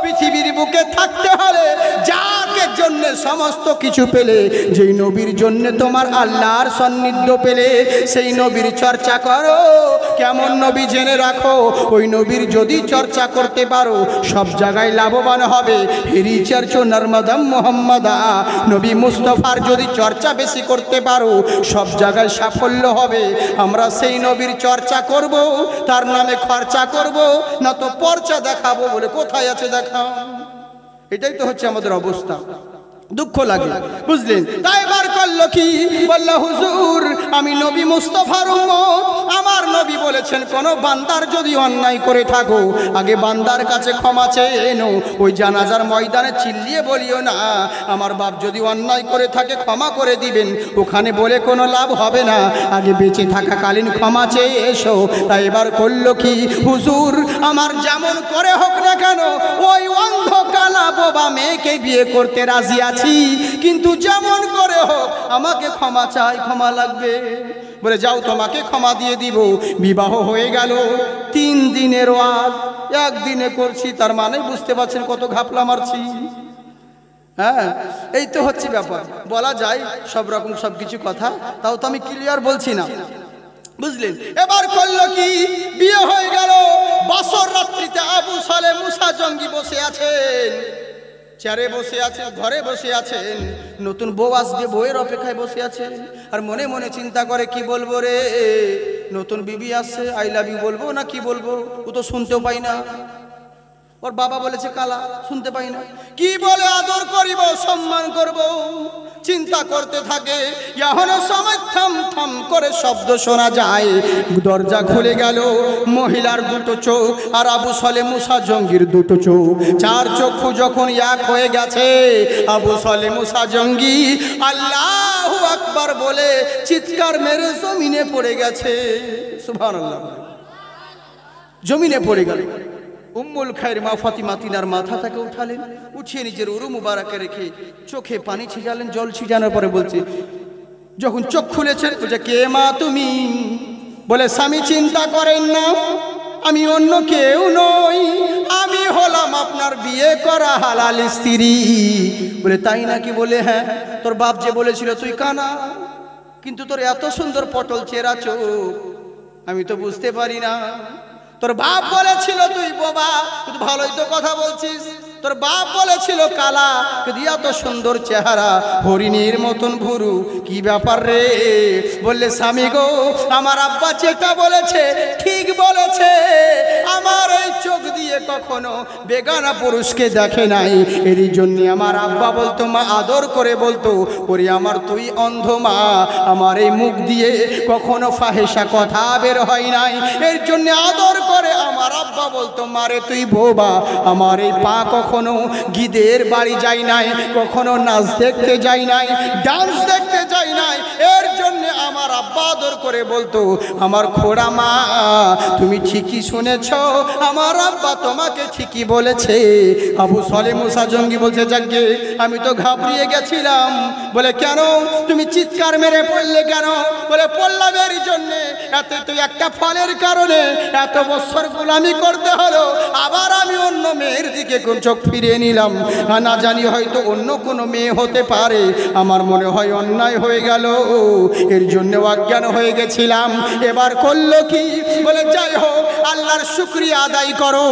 পৃথিবীর বুকে থাকতে হলে যাকে জন্য সমস্ত কিছু পেলে, যেই নবীর জন্য তোমার আল্লাহর সান্নিধ্য পেলে, সেই নবীর চর্চা করো। কেমন নবী জেনে রাখো, ওই নবীর যদি চর্চা করতে পারো সব জায়গায় লাভবান হবে। রিচার্চ নর্মদম মোহাম্মদা, নবী মুস্তফার যদি চর্চা বেশি করতে পারো সব জায়গায় সাফল্য হবে। আমরা সেই নবীর চর্চা করব, তার নামে খরচা করব না তো পর্চা দেখাবো বলে কোথায় আছে দেখা। এটাই তো হচ্ছে আমাদের অবস্থা, দুঃখ লাগে। বুঝলেন? তাই বার করলো কি, বলল হুজুর আমি নবী মুস্তফার উম্মত, আমার নবী বলেছেন কোন বান্দার যদি অন্যায় করে থাকো আগে বান্দার কাছে ক্ষমা চেয়ে এনো, ওই জানাজার ময়দানে চিল্লিয়ে বলিও না আমার বাপ যদি অন্যায় করে থাকে ক্ষমা করে দিবেন, ওখানে বলে কোনো লাভ হবে না, আগে বেঁচে থাকাকালীন ক্ষমা চেয়ে এসো। তাই এবার করলো কি, হুজুর আমার যেমন করে হোক না কেন ওই অন্ধ কালা বোবা মেয়েকে বিয়ে করতে রাজি আছে, কিন্তু যেমন করে হোক আমাকে ক্ষমা চাই, ক্ষমা লাগবে। বলে যাও তোমাকে ক্ষমা দিয়ে দিব। বিবাহ হয়ে গেল, 3 দিনের ওয়াজ একদিনে করছি, তার মানে বুঝতে পারছেন কত ঘাপলা মারছি। হ্যাঁ, এই তো হচ্ছে ব্যাপার। বলা যায় সব রকম সব কিছু কথা, তাও তো আমি ক্লিয়ার বলছি না। বুঝলেন? এবার করলো কি, বিয়ে হয়ে গেল, বাসর রাত্রিতে আবু সালে মুসা জঙ্গি বসে আছেন, চেয়ারে বসে আছে, ঘরে বসে আছেন, নতুন বউ আসবে, বউয়ের অপেক্ষায় বসে আছে, আর মনে মনে চিন্তা করে কি বলবো রে, নতুন বিবি আসছে, আই লাভ ইউ বলবো না কি বলবো, ও তো শুনতেও পাই না, ওর বাবা বলেছে কালা, শুনতে পাই না, কি বলে আদর করিব, সম্মান করব, চিন্তা করতে থাকে। এখনো সময় থাম থাম করে শব্দ শোনা যায়, দরজা খুলে গেল, মহিলার 2টো চোখ আর আবু সালে মুসা জঙ্গির 2টো চোখ, 4 চক্ষু যখন এক হয়ে গেছে, আবু সালে মুসা জঙ্গি আল্লাহু আকবার বলে চিৎকার মেরে জমিনে পড়ে গেছে। সুবহানাল্লাহ, জমিনে পড়ে গেল। উম্মুল খায়ের মা ফাতিমা তিনার মাথা থেকে উঠালেন, উঠিয়ে নিজের উরু মুবারাকে রেখে চোখে পানি ছিটালেন। জল ছিটানোর পরে বলছে, যখন চোখ খুলেছেন, বলছে কে মা তুমি? বলে স্বামী চিন্তা করেন না, আমি অন্য কেউ নই, আমি হলাম আপনার বিয়ে করা হালাল স্ত্রী। বলে তাই নাকি? বলে হ্যাঁ, তোর বাপ যে বলেছিল তুই কানা, কিন্তু তোর এত সুন্দর পটল চেহারা চোখ আমি তো বুঝতে পারি না। তোর বাপ বলেছিল তুই বোবা, কিন্তু ভালোই তো কথা বলছিস। তোর বাপ বলেছিল কালা, কিন্তু এত সুন্দর চেহারা, হরিণীর মতন ভুরু, কি ব্যাপার রে? বললে স্বামী গো, আমার আব্বা যেটা বলেছে ঠিক বলেছে, আমার এই চোখ দিয়ে কখনো বেগানা পুরুষকে দেখে নাই, এরই জন্য আমার আব্বা বলতো, মা আদর করে বলতো, ওরে আমার তুই অন্ধ মা, আমার এই মুখ দিয়ে কখনো ফাহেসা কথা বের হয় নাই, এর জন্য আদর করে আমার আব্বা বলতো, মারে তুই বোবা। আমার এই পা কখনো গিদের বাড়ি যাই নাই, কখনো নাচ দেখতে যাই নাই, ডান্স দেখতে যাই নাই, এর জন্য আমার আব্বা আদর করে বলতো, আমার খোড়া মা তুমি ঠিকই শুনেছ, আমার আব্বা তোমাকে ঠিকই বলেছে। আবু সালে মুসা জঙ্গি বলছে, যাকে আমি তো ঘাবড়িয়ে গেছিলাম। বলে কেন তুমি চিৎকার মেরে পড়লে কেন? বলে পড়লাম এর জন্যে, এত তুই একটা ফলের কারণে এত বছর গোলামি করতে হলো, আবার আমি অন্য মেয়ের দিকে কোন চোখ ফিরিয়ে নিলাম, না জানি হয়তো অন্য কোনো মেয়ে হতে পারে, আমার মনে হয় অন্যায় হয়ে গেল, এর জন্য অজ্ঞান হয়ে গেছিলাম। এবার করলো কি? বলে যাই হোক আল্লাহর শুকরিয়া আদায় করো,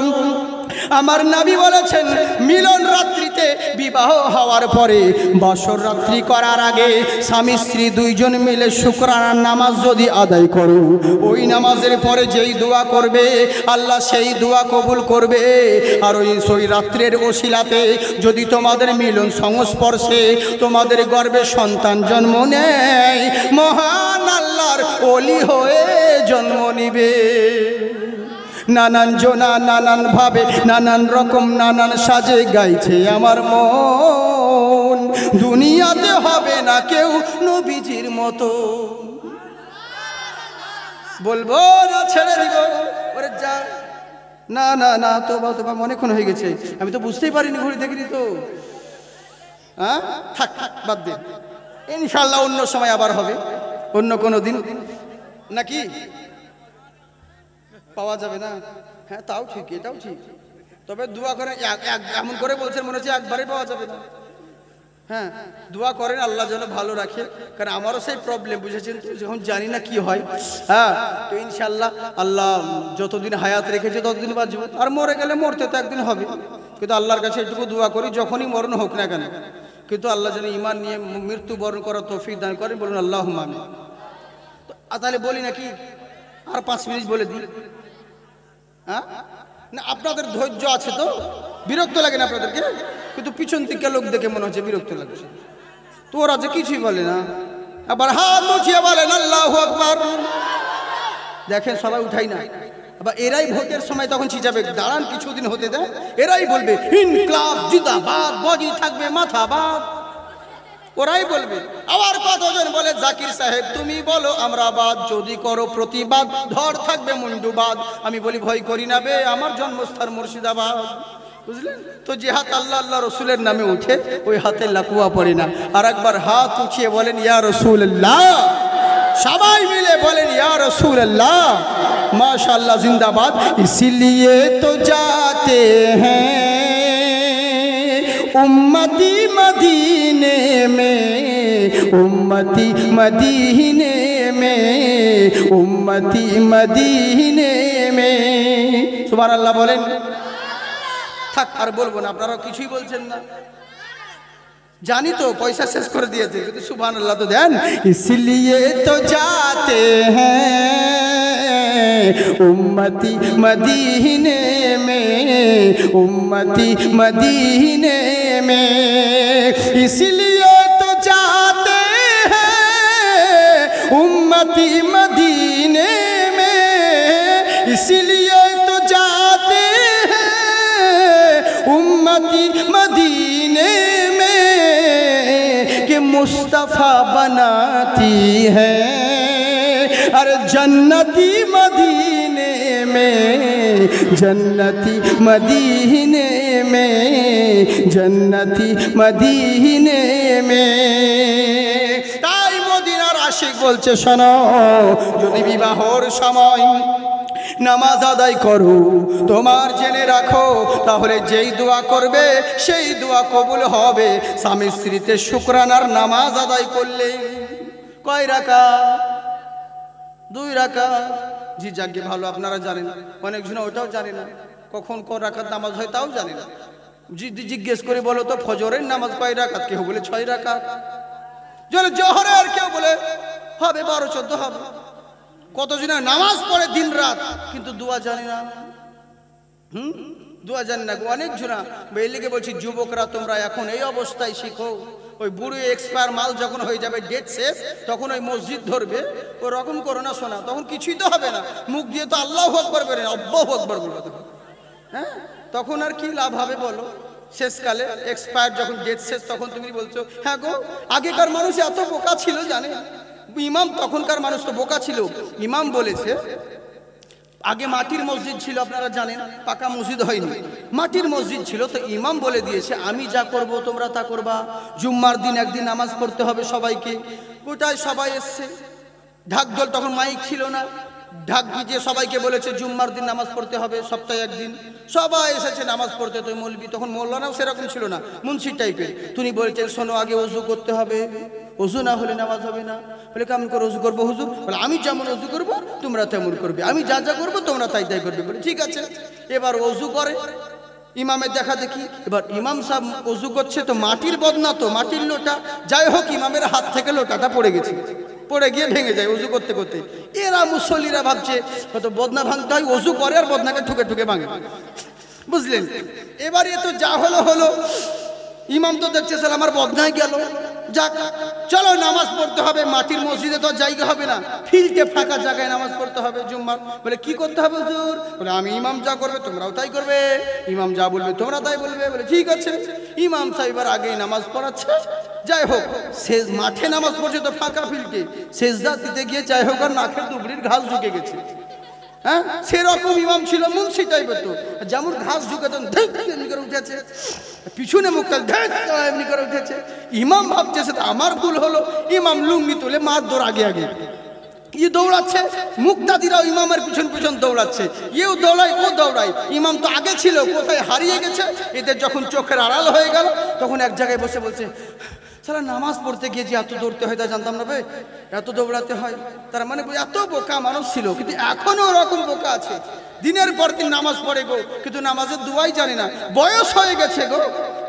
আমার নবী বলেছেন মিলন রাত্রিতে বাড়িতে বিবাহ হওয়ার পরে বাসর রাত্রি করার আগে স্বামী স্ত্রী দুইজন মিলে শুকরানার নামাজ যদি আদায় করো, ওই নামাজের পরে যেই দোয়া করবে আল্লাহ সেই দোয়া কবুল করবে। আর ওই রাত্রের ওসিলাতে যদি তোমাদের মিলন সংস্পর্শে তোমাদের গর্ভে সন্তান জন্ম নেয়, মহান আল্লাহর ওলি হয়ে জন্ম নিবে। নানান জোনা নানান ভাবে নানান রকম নানান সাজে গাইছে আমার মন, দুনিয়াতে হবে না কেউ নবীজির মতো। বলবো না ছেড়ে দিব, ওরে যা, না না না, তোবা তোবা অনেকক্ষণ হয়ে গেছে, আমি তো বুঝতেই পারিনি, ঘড়ি দেখিনি তো। হ্যাঁ থাক থাক, বাদ দিন, ইনশাল্লাহ অন্য সময় আবার হবে, অন্য কোনো দিন নাকি পাওয়া যাবে না। হ্যাঁ তাও ঠিক, এটাও ঠিক, তবে দোয়া করেন, এমন করে বলছেন মনে হচ্ছে একবারে পাওয়া যাবে না। হ্যাঁ দোয়া করেন আল্লাহ যেন ভালো রাখে, কারণ আমারও সেই প্রবলেম, বুঝেছেন তো, যখন জানি না কি হয়। হ্যাঁ তো ইনশাল্লাহ আল্লাহ যতদিন হায়াত রেখেছে ততদিন বাঁচবো, আর মরে গেলে মরতে তো একদিন হবে, কিন্তু আল্লাহর কাছে এটুকু দোয়া করি যখনই মরণ হোক না কেন, কিন্তু আল্লাহ যেন ঈমান নিয়ে মৃত্যুবরণ করার তৌফিক দান করেন, বলুন আল্লাহুম্মা আমিন। তাহলে বলি নাকি আর 5 মিনিট বলে দিই? হ্যাঁ না, আপনাদের ধৈর্য আছে তো? বিরক্ত লাগে না আপনাদেরকে? কিন্তু পিছন থেকে লোক দেখে মনে হচ্ছে বিরক্ত লাগছে, তো ওরা যে কিছুই বলে না, আবার হাত উঠিয়ে বলেন আল্লাহু আকবার। দেখেন সবাই উঠাই না, আবার এরাই ভোটের সময় তখন চিচাবে, দাঁড়ান কিছুদিন হতে দেয়, এরাই বলবে ইনকলাব জিন্দাবাদ, বাজি থাকবে মাথাবাদ, ওরাই বলবে। আবার কতজন বলে জাকির সাহেব তুমি বলো আমরা বাদ, যদি করো প্রতিবাদ ধর থাকবে মুন্ডুবাদ। আমি বলি ভয় করি না বে, আমার জন্মস্থান মুর্শিদাবাদ, বুঝলেন তো। যে হাত আল্লাহ আল্লাহ রসুলের নামে উঠে ওই হাতে লাকুয়া পড়ে না। আর একবার হাত উঠিয়ে বলেন ইয়া রাসূলুল্লাহ, সবাই মিলে বলেন ইয়া রাসূলুল্লাহ, মাশাআল্লাহ জিন্দাবাদ। ইসলিয়ে তো जाते हैं उम्मती मदीने में, उम्मती मदीने में, उम्मती मदीने में। सुबहानाल्लाह बोलें। থাক আর বলবো না, আপনারা কিছুই বলছেন না, জানি তো পয়সা শেষ করে দিয়েছে, কিন্তু সুবহানাল্লাহ তো দেন। इसलिए तो जाते हैं उम्मती मदीने में, उम्मती मदीने में, इसलिए तो जाते हैं उम्मती मदीने में, इसलिए तो जाते हैं उम्मती मदीने में, कि मुस्तफ़ा बनाती है अरे जन्नती मदीने में, जन्नती मदीने में, जन्नती मदीने में। তাই মদিনার আশিক বলছে শোনো, যদি বিবাহর সময় নামাজ আদায় করো, তোমার জেনে রাখো তাহলে যেই দোয়া করবে সেই দোয়া কবুল হবে। স্বামী স্ত্রীতে শুকরানার নামাজ আদায় করলে কয় রাকাত? 2 রাকাত। জি যাকে ভালো, আপনারা জানেন, অনেকজন ওটাও জানে না, কখন কোন রাকাত নামাজ হয় তাও জানে না। জিজ্ঞেস করে বলো তো ফজরের নামাজ কয় রাকাত? কেউ বলে 6 রাকাত, জোহরে আর কেউ বলে হবে 12-14 হবে। কতজন নামাজ পড়ে দিন রাত কিন্তু দোয়া জানে না, দোয়া জানে না। অনেক জনা এই লিগে বলছি যুবকরা তোমরা এখন এই অবস্থায় শিখো, ওই বুড়ো এক্সপায়ার মাল যখন হয়ে যাবে, ডেট শেষ, তখন ওই মসজিদ ধরবে, ওই রকম করো না শোনা, তখন কিছুই তো হবে না, মুখ দিয়ে তো আল্লাহু আকবার বলে আল্লাহু আকবার বলবে তখন। হ্যাঁ তখন আর কি লাভ হবে বলো? শেষকালে এক্সপায়ার যখন ডেট শেষ তখন তুমি বলছো হ্যাঁ গো আগেকার মানুষ এত বোকা ছিল জানে। ইমাম তখনকার মানুষ তো বোকা ছিল। ইমাম বলেছে আগে মাটির মসজিদ ছিল, আপনারা জানেন, পাকা মসজিদ হয়নি, মাটির মসজিদ ছিল। তো ইমাম বলে দিয়েছে আমি যা করব তোমরা তা করবা। জুম্মার দিন একদিন নামাজ পড়তে হবে সবাইকে, গোটায় সবাই এসছে। ঢাকঢোল তখন মাইক ছিল না, ঢাক ভিজিয়ে সবাইকে বলেছে জুম্মার দিন নামাজ পড়তে হবে, সপ্তাহে একদিন সবাই এসেছে নামাজ পড়তে। তো মৌলবি তখন মৌলানাও সেরকম ছিল না, মুন্সি টাইপের, তিনি বলেছেন শোনো আগে ওযু করতে হবে, ওযু না হলে নামাজ হবে না। বলে কেমন করে ওযু করবো হুজুর? বলে আমি যেমন ওযু করবো তোমরা তেমন করবে, আমি যা যা করবো তোমরা তাই তাই করবে। বলে ঠিক আছে। এবার ওযু করে ইমামের দেখা দেখি। এবার ইমাম সাহেব ওযু করছে তো মাটির বদনা, তো মাটির লোটা, যাই হোক ইমামের হাত থেকে লোটাটা পড়ে গেছে, পড়ে গিয়ে ভেঙে যায় ওযু করতে করতে। এরা মুসল্লিরা ভাবছে কত বদনা ভাঙতে হয়, ওযু করে আর বদনাকে ঠুকে ঠুকে ভাঙে, বুঝলেন। এবার এ তো যা হলো হলো, ইমাম তো দেখছে স্যার আমার বদনায় গেল, যাক চলো নামাজ পড়তে হবে। মাটির মসজিদে তো জায়গা হবে না, ফিল্ডে ফাঁকা জায়গায় নামাজ পড়তে হবে জুম্মার। বলে কি করতে হবে হুজুর? বলে আমি ইমাম যা করবে তোমরাও তাই করবে, ইমাম যা বলবে তোমরা তাই বলবে। বলে ঠিক আছে। ইমাম সাহেব আগেই নামাজ পড়াচ্ছে, যাই হোক শেষ মাঠে নামাজ পড়ছে তো ফাঁকা ফিল্ডে, সেজদা দিতে গিয়ে যাই হোক আর নাকের দুবড়ির ঘাস ঢুকে গেছে। হ্যাঁ, সেরকম ইমাম ছিল মুন্সি টাইপের, তো যেমন ঘাস ঢুকে তখন এমনি করে উঠেছে, পিছনে মুখটা এমনি করে উঠেছে। ইমাম ভাবছে সেটা আমার ভুল হলো, ইমাম লুঙ্গি তুলে মার দৌড় আগে আগে দৌড়াচ্ছে, মুক্তাদিরাও ইমামের পিছন পিছন দৌড়াচ্ছে, এও দৌড়ায় ও দৌড়ায়। ইমাম তো আগে ছিল, কোথায় হারিয়ে গেছে। এদের যখন চোখের আড়াল হয়ে গেল তখন এক জায়গায় বসে বলছে সারা নামাজ পড়তে গিয়ে যে এত দৌড়তে হয় তা জানতাম না ভাই, এত দৌড়াতে হয়। তার মানে এত বোকা মানুষ ছিল, কিন্তু এখনো ওরকম বোকা আছে, দিনের পর দিন নামাজ পড়ে গো, কিন্তু নামাজের দুয়াই জানে না। বয়স হয়ে গেছে গো,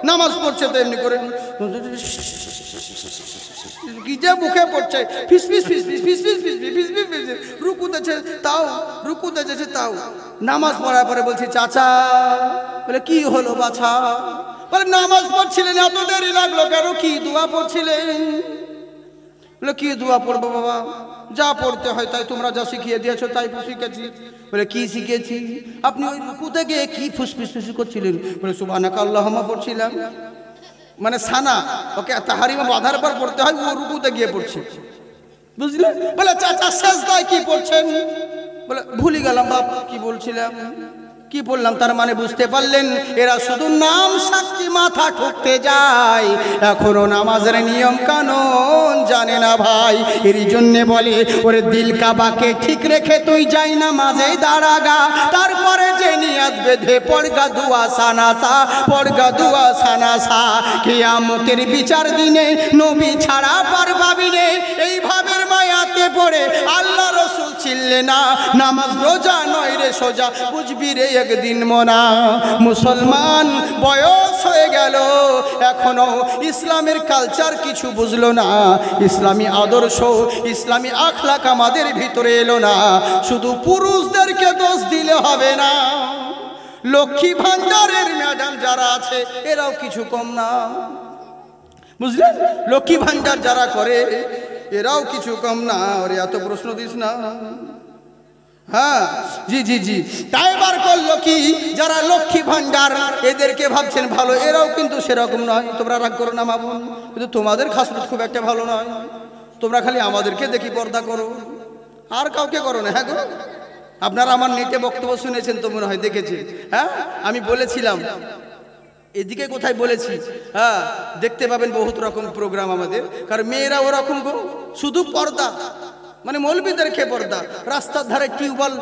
নামাজ পড়ছে তো এমনি করে কি যে মুখে পড়ছে, ফিস ফিস ফিস ফিস ফিস ফিস ফিস ফিস ফিস ফিস, রুকু দিয়েছে তাও, রুকু দিয়েছে তাও। নামাজ পড়ার পরে বলছি চাচা, বলে কি হলো বাছা? বলে নামাজ পড়ছিলেন এত দেরি লাগলো কেন? কি দোয়া পড়ছিলেন? বলে কি দোয়া পড়বো বাবা? যা পড়তে হয় তাই, তোমরা যা শিখিয়ে দিয়েছো তাই শিখেছি। বলে কি শিখেছি? আপনি ওই রুকুতে গিয়ে কি ফুসফুস ফুস করছিলেন? বলে সুবহানাকা আল্লাহুম্মা পড়ছিলাম। মানে সানা ওকে তাহারিমা বাঁধার পর পড়তে হয়, ও রুকুতে গিয়ে পড়ছে, বুঝলেন? বলে চাচা সেজদায় কি পড়ছেন? বলে ভুলে গেলাম বাপ, কি বলছিলাম, কি বললাম। তার মানে বুঝতে পারলেন, এরা শুধু নাম সাক্ষী মাথা ঠুকতে যায়, এখনো নামাজের নিয়ম কানুন জানে না ভাই। এরই জন্যে বলে ওরে দিল কাবাকে ঠিক রেখে তুই যাই নামাজে দাঁড়াগা, তারপরে যে নিয়াত বেঁধে পড়গা দুয়া সানাসা, পড়গা দুয়া সানাসা, কিয়ামতের বিচার দিনে নবী ছাড়া পার পাবি নে। এই ভাবের মায়াতে পড়ে আল্লাহ রসুল ছিললে না, নামাজ রোজা নয় রে সোজা, বুঝবি রে একদিন মোনা। মুসলমান বয়স হয়ে গেল, এখনো ইসলামের কালচার কিছু বুঝলো না, ইসলামী আদর্শ ইসলামী আখলাক আমাদের ভিতরে এলো না। শুধু পুরুষদেরকে দোষ দিলে হবে না, লক্ষ্মী ভান্ডারের ম্যাডাম যারা আছে এরাও কিছু কম না, বুঝলেন? লক্ষ্মী ভান্ডার যারা করে এরাও কিছু কম না। ওরে এত প্রশ্ন দিস না। হ্যাঁ জি জি জি, তাই বার করলো কি, যারা লক্ষ্মী ভান্ডার এদেরকে ভাবছেন ভালো, এরাও কিন্তু সেরকম নয়। তোমরা রাগ করো না মামুন, কিন্তু তোমাদের খাসরত খুব একটা ভালো নয়। তোমরা খালি আমাদেরকে দেখি পর্দা করো, আর কাউকে করো না। হ্যাঁ গো, আপনারা আমার নেটে বক্তব্য শুনেছেন তো মনে হয়, দেখেছেন। হ্যাঁ, আমি বলেছিলাম এদিকে কোথায় বলেছি, হ্যাঁ দেখতে পাবেন বহুত রকম প্রোগ্রাম আমাদের। কারণ মেয়েরা ওরকম গো, শুধু পর্দা, মানে মৌলবীদেরকে পর্দা। রাস্তার ধারে টিউবওয়েল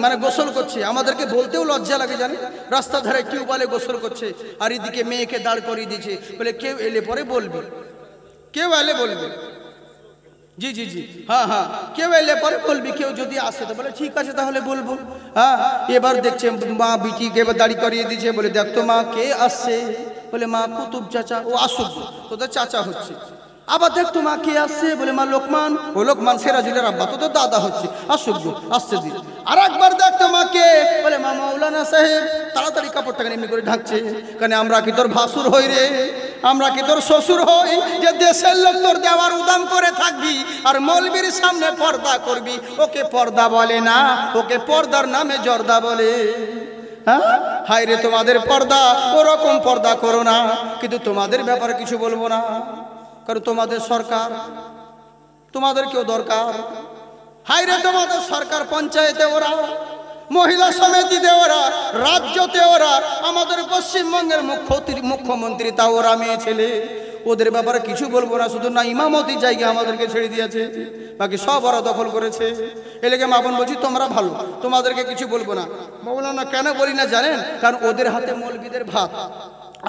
মানে গোসল করছে, আমাদেরকে বলতেও লজ্জা লাগে জানি, রাস্তার ধারে টিউবওয়েলে গোসল করছে, আর এদিকে মেয়েকে দাঁড় করিয়ে দিয়েছে, বলে কেউ এলে পরে বলবে, কেউ এলে বলবে। জি জি জি, হ্যাঁ হ্যাঁ, কেউ এলে পরে বলবি, কেউ যদি আসে তো বলে ঠিক আছে তাহলে বলবো। হ্যাঁ, এবার দেখছে মা বিটিকে এবার দাঁড়ি করিয়ে দিয়েছে, বলে দেখ তো মা কে আসছে? বলে মা কুতুব চাচা। ও আসুক, তোদের চাচা হচ্ছে। আবার দেখ তো মা কে আসছে? বলে মা লোকমান। ও লোকমান সিরাজুলের আব্বা, তোদের দাদা হচ্ছে, আসুক গো, আসছে দিন। আর একবার দেখ তো মা কে? বলে মা মাওলানা সাহেব। তাড়াতাড়ি কাপড়টাকে এমনি করে ঢাকছে, কারণ আমরা কি তোর ভাসুর হই রে? আমরা কি তোর শ্বশুর হই যে দেশের লোক তোর দেওয়ার উদাম করে থাকবি আর মৌলবীর সামনে পর্দা করবি? ওকে পর্দা বলে না, ওকে পর্দার নামে জর্দা বলে। হ্যাঁ, হায় রে তোমাদের পর্দা, ওরকম পর্দা করো না। কিন্তু তোমাদের ব্যাপারে কিছু বলবো না, কারণ তোমাদের সরকার, তোমাদেরকেও দরকার। হায় রে তোমাদের সরকার, পঞ্চায়েতে ওরা, মহিলা সমিতিতে ওরা, রাজ্যতে ওরা, আমাদের পশ্চিমবঙ্গের মুখ্যমন্ত্রী তা ওরা মেয়ে ছেলে। ওদের ব্যাপারে কিছু বলবো না, শুধু না ইমামতির জায়গা আমাদেরকে ছেড়ে দিয়েছে, বাকি সব ওরা দখল করেছে। এলাকে মা বোন বলছি তোমরা ভালো, তোমাদেরকে কিছু বলবো না। মৌলানা কেন বলি না জানেন? কারণ ওদের হাতে মৌলবীদের ভাত।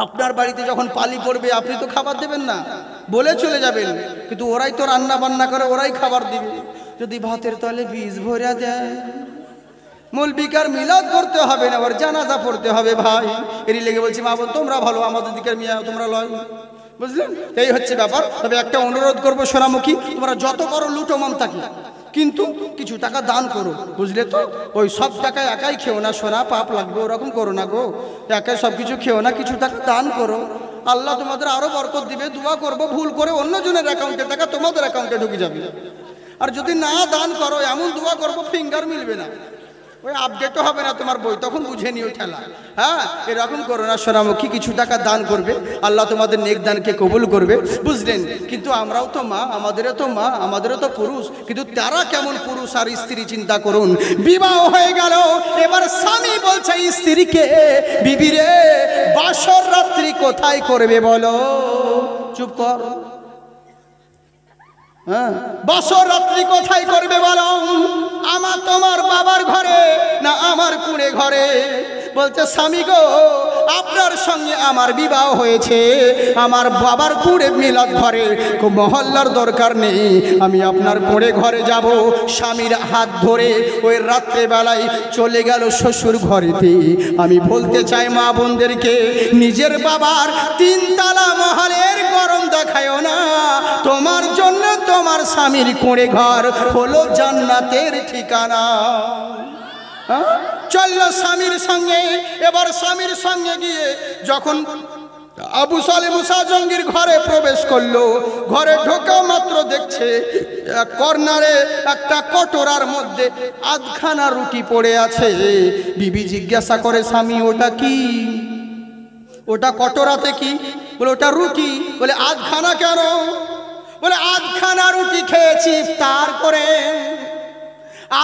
আপনার বাড়িতে যখন পালি পড়বে আপনি তো খাবার দেবেন না, বলে চলে যাবেন, কিন্তু ওরাই তো রান্না বান্না করে, ওরাই খাবার দিবে। যদি ভাতের তলে বীজ ভরে দেয়, মৌলবিকার মিলাদ করতে হবে না, ওর জানাজা পড়তে হবে ভাই। এরই লেগে বলছি মা বোন তোমরা ভালো, আমাদের দিকের মিয়া তোমরা লয়, বুঝলেন? এই হচ্ছে ব্যাপার। তবে একটা অনুরোধ করবো সোনামুখী, তোমরা যত করো লুটো মামতাকি, কিন্তু কিছু টাকা দান করো, বুঝলে তো? ওই সব টাকা একাই খেও না সোনা, পাপ লাগবে, ওরকম করো না গো। একাই সব কিছু খেও না, কিছু টাকা দান করো, আল্লাহ তোমাদের আরো বরকত দিবে। দোয়া করবো, ভুল করে অন্যজনের অ্যাকাউন্টে টাকা তোমাদের অ্যাকাউন্টে ঢুকে যাবে। আর যদি না দান করো, এমন দোয়া করবো ফিঙ্গার মিলবে না, ওই আপডেটও হবে না তোমার বই, তখন বুঝে নিও ঠেলা। হ্যাঁ, এরকম করো না সোনামুখী, কিছু টাকা দান করবে, আল্লাহ তোমাদের নেক দানকে কবুল করবে, বুঝলেন? কিন্তু আমরাও তো মা, আমাদেরও তো মা, আমাদেরও তো পুরুষ, কিন্তু তারা কেমন পুরুষ আর স্ত্রী চিন্তা করুন। বিবাহ হয়ে গেল, এবার স্বামী বলছে স্ত্রীকে, বিবি রে বাসর রাত্রি কোথায় করবে বলো? চুপ কর। হ্যাঁ, বাসর রাত্রি কোথায় করবে বলো? আমার তোমার বাবার ঘরে না আমার কুঁড়ে ঘরে? বলছে স্বামী গো, আপনার সঙ্গে আমার বিবাহ হয়েছে, আমার বাবার কুঁড়ে মিলাদ ঘরে মহল্লার দরকার নেই, আমি আপনার কুঁড়ে ঘরে যাব। স্বামীর হাত ধরে ওই রাত্রেবেলায় চলে গেল শ্বশুর ঘরেতে। আমি বলতে চাই মা বোনদেরকে, নিজের বাবার তিনতলা মহলের গরম দেখায়ও না, তোমার জন্য তোমার স্বামীর কুঁড়ে ঘর হলো জান্নাতের ঠিকানা। চললো স্বামীর সঙ্গে। এবার স্বামীর সঙ্গে গিয়ে যখন আবু সালে মুসা জঙ্গির ঘরে প্রবেশ করলো, ঘরে ঢোকা মাত্র দেখছে এক কর্নারে একটা কটোরার মধ্যে আধখানা রুটি পড়ে আছে। বিবি জিজ্ঞাসা করে স্বামী ওটা কি? ওটা কটোরাতে কি? বলে ওটা রুটি। বলে আধখানা কেন? বলে আধখানা রুটি খেয়েছি ইফতার করে,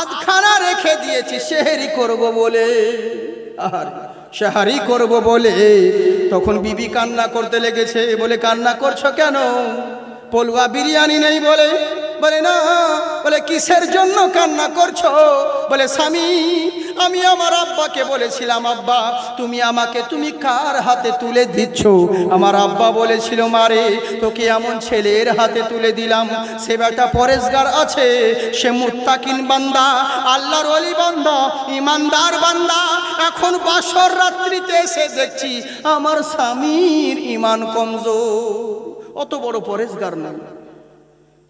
আধখানা রেখে দিয়েছি সেহরি করব বলে। আর সেহরি করব বলে তখন বিবি কান্না করতে লেগেছে। বলে কান্না করছো কেন? পোলওয়া বিরিয়ানি নেই বলে? বলে না। বলে কিসের জন্য কান্না করছো? বলে স্বামী, আমি আমার আব্বাকে বলেছিলাম আব্বা তুমি আমাকে তুমি কার হাতে তুলে দিচ্ছ? আমার আব্বা বলেছিল মারে তোকে এমন ছেলের হাতে তুলে দিলাম, সে বেটা পরেশগার আছে, সে মুত্তাকিন বান্দা, আল্লাহর ওলি বান্দা, ইমানদার বান্দা। এখন বাসর রাত্রিতে এসে দেখছি আমার স্বামীর ঈমান কমজোর, অত বড় পরেশগার না।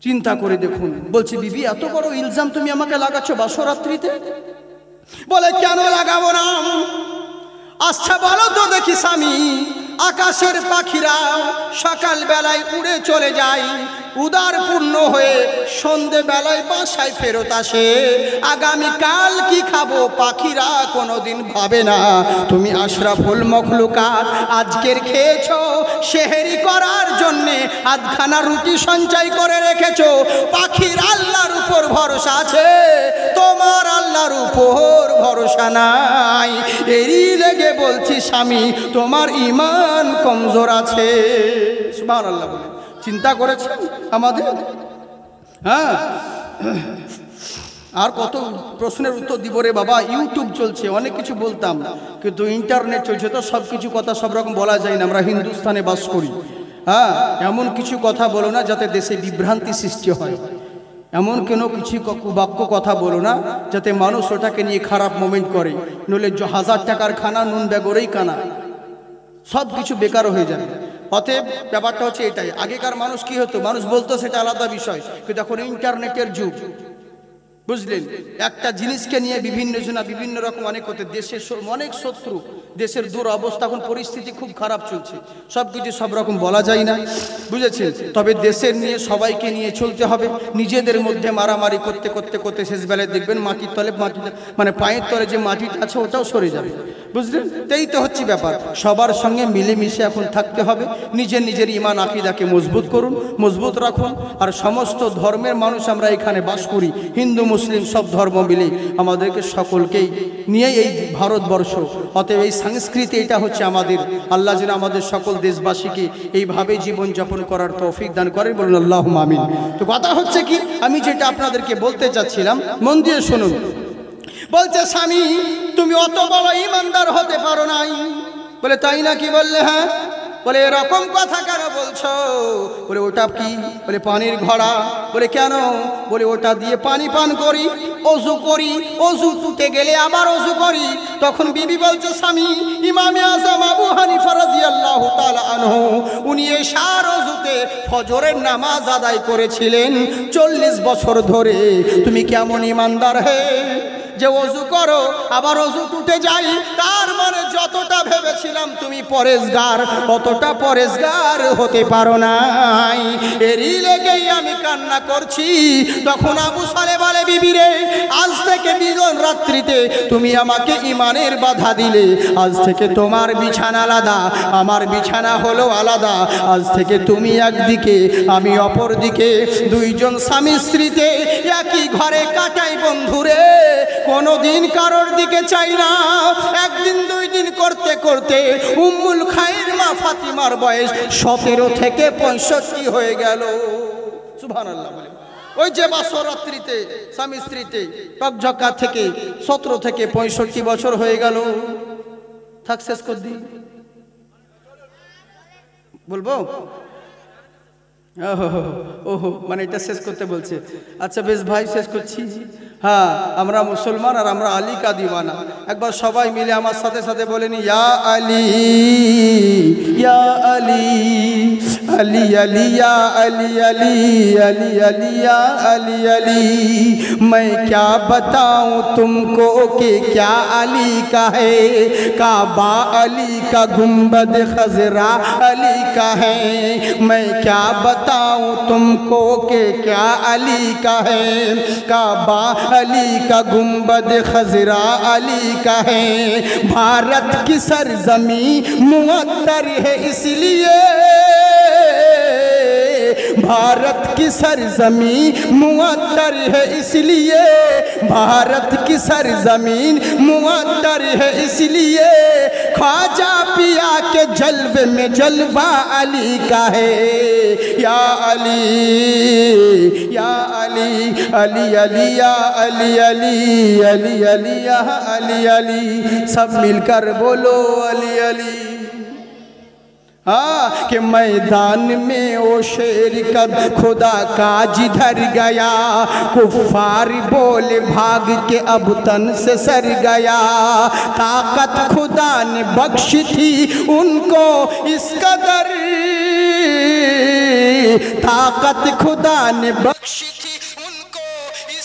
চিন্তা করে দেখুন। বলছি বিবি এত বড় ইলজাম তুমি আমাকে লাগাচ্ছ বাসর রাত্রিতে? বলে কেন লাগাবো না? আচ্ছা বলো তো দেখি স্বামী, আকাশের পাখিরা সকাল বেলায় উড়ে চলে যায়, উদার পূর্ণ হয়ে সন্ধে বেলায় বাসায় ফেরত আসে, আগামীকাল কি খাবো পাখিরা কোনোদিন ভাবে না। তুমি আশরাফুল মখলুকাত আজকের খেয়েছো, সেহরি করার জন্যে আধখানা রুটি সঞ্চয় করে রেখেছো। পাখির আল্লাহর উপর ভরসা আছে, তোমার আল্লাহর উপর ভরসা নাই। এরই লেগে বলছি স্বামী তোমার ঈমান কমজোর আছে। সুবহানাল্লাহ বলে চিন্তা করেছেন আমাদের? হ্যাঁ, আর কত প্রশ্নের উত্তর দিব রে বাবা। ইউটিউব চলছে, অনেক কিছু বলতাম, কিন্তু ইন্টারনেট চলছে তো সব কিছু কথা সব রকম বলা যায় না। আমরা হিন্দুস্তানে বাস করি। হ্যাঁ, এমন কিছু কথা বলো না যাতে দেশে বিভ্রান্তি সৃষ্টি হয়, এমন কোনো কিছু বাক্য কথা বলো না যাতে মানুষ ওটাকে নিয়ে খারাপ মোমেন্ট করে, নইলে 1000 টাকার খানা নুন বেগরেই কানা, সব কিছু বেকার হয়ে যাবে। অতএব ব্যাপারটা হচ্ছে এটাই। আগেকার মানুষ কি হতো, মানুষ বলতো সেটা আলাদা বিষয়, কিন্তু এখন ইন্টারনেটের যুগ, বুঝলেন? একটা জিনিসকে নিয়ে বিভিন্ন জনা বিভিন্ন রকম অনেক হতে, দেশের অনেক শত্রু, দেশের দুরবস্থা, এখন পরিস্থিতি খুব খারাপ চলছে, সব কিছু সব রকম বলা যায় না, বুঝেছেন? তবে দেশের নিয়ে সবাইকে নিয়ে চলতে হবে। নিজেদের মধ্যে মারামারি করতে করতে করতে শেষ বেলায় দেখবেন মাটির তলে মানে পায়ের তলে যে মাটিটা আছে ওটাও সরে যাবে, বুঝলেন? এই তো হচ্ছে ব্যাপার। সবার সঙ্গে মিলেমিশে এখন থাকতে হবে। নিজের নিজের ঈমান আকীদাকে মজবুত করুন, মজবুত রাখুন। আর সমস্ত ধর্মের মানুষ আমরা এখানে বাস করি, হিন্দু মুসলিম সব ধর্ম মিলে আমাদেরকে সকলকেই নিয়ে এই ভারতবর্ষ। অতএব এই সংস্কৃতি এটা হচ্ছে আমাদের। আল্লাহ যেন আমাদের সকল দেশবাসীকে এইভাবে জীবনযাপন করার তৌফিক দান করেন, বলুন আল্লাহুম্মা আমিন। তো কথা হচ্ছে কি, আমি যেটা আপনাদেরকে বলতে চাচ্ছিলাম মন দিয়ে শুনুন। বলছে স্বামী তুমি অত বড় ইমানদার হতে পারো নাই। বলে তাই না কি? বললে হ্যাঁ। বলে এরকম কথা কেন বলছো? বলে ওটা কি? বলে পানির ঘড়া। বলে কেন? বলে ওটা দিয়ে পানি পান করি, অজু করি, অজু টুটে গেলে আবার অজু করি। তখন বিবি বলছে, স্বামী ইমামে আযম আবু হানিফা রাদিয়াল্লাহু তাআলা আনহু উনি এই সার অজুতে ফজরের নামাজ আদায় করেছিলেন 40 বছর ধরে। তুমি কেমন ইমানদার হে যে অজু করো আবার অজু টুটে যাই? তার মানে যতটা ভেবেছিলাম তুমি পরেশগার, অতটা পরেশগার হতে পারো নাই। এরই লেগেই আমি কান্না করছি। তখন আবু সালে বলে, বিবি রে, আজ থেকে মিলন রাত্রিতে তুমি আমাকে ইমানের বাধা দিলে। আজ থেকে তোমার বিছানা আলাদা, আমার বিছানা হলো আলাদা। আজ থেকে তুমি একদিকে, আমি অপর দিকে, দুইজন স্বামী স্ত্রীতে একই ঘরে কাটাই বন্ধুরে। কোনোদিন কারোর দিকে চাই না। একদিন দুই দিন করতে করতে উম্মুল খায়ের মা ফাতিমার বয়স 17 থেকে 65 হয়ে গেল। সুবহানাল্লাহ বলে। ওই যে বাসর রাত্রিতে স্বামী স্ত্রীতে টকঝকা থেকে 17 থেকে 65 বছর হয়ে গেল। থাক, শেষ করে দিই। বলবো? ওহো, মানে এটা শেষ করতে বলছে। আচ্ছা বেশ ভাই, শেষ করছি। হ্যাঁ, আমরা মুসলমান আর আমরা আলী কা দিওয়ানা। একবার সবাই মিলে আমার সাথে সাথে বলেনি, ইয়া আলী, ইয়া আলী, আলী আলী, ইয়া আলী আলী, আলী আলী, ইয়া আলী আলী। मैं क्या बताऊं तुमको कि क्या अली का है, काबा अली का, गुंबद खजरा अली का है। मैं क्या बताऊं तुमको कि क्या अली का है, काबा अली का, गुंबद खजरा अली का है। भारत की सरजमी मुअत्तर है इसलिए, भारत की सरजमी मुअत्तर है इसलिए, भारत की सरजमीन मुअत्तर है इसलिए। ख्वाजा पिया के जलवे में जलवा अली का है। या अली, या अली, अली अली, या अली अली, अली अली, या अली अली। सब मिलकर बोलो अली अली। हाँ, कि मैदान में ओ शेर कद खुदा का जिधर गया, कुफार बोले भाग के अब तन से सर गया। ताकत खुदा ने बख्शी थी उनको इस कदर, ताकत खुदा ने बख्शी थी उनको इस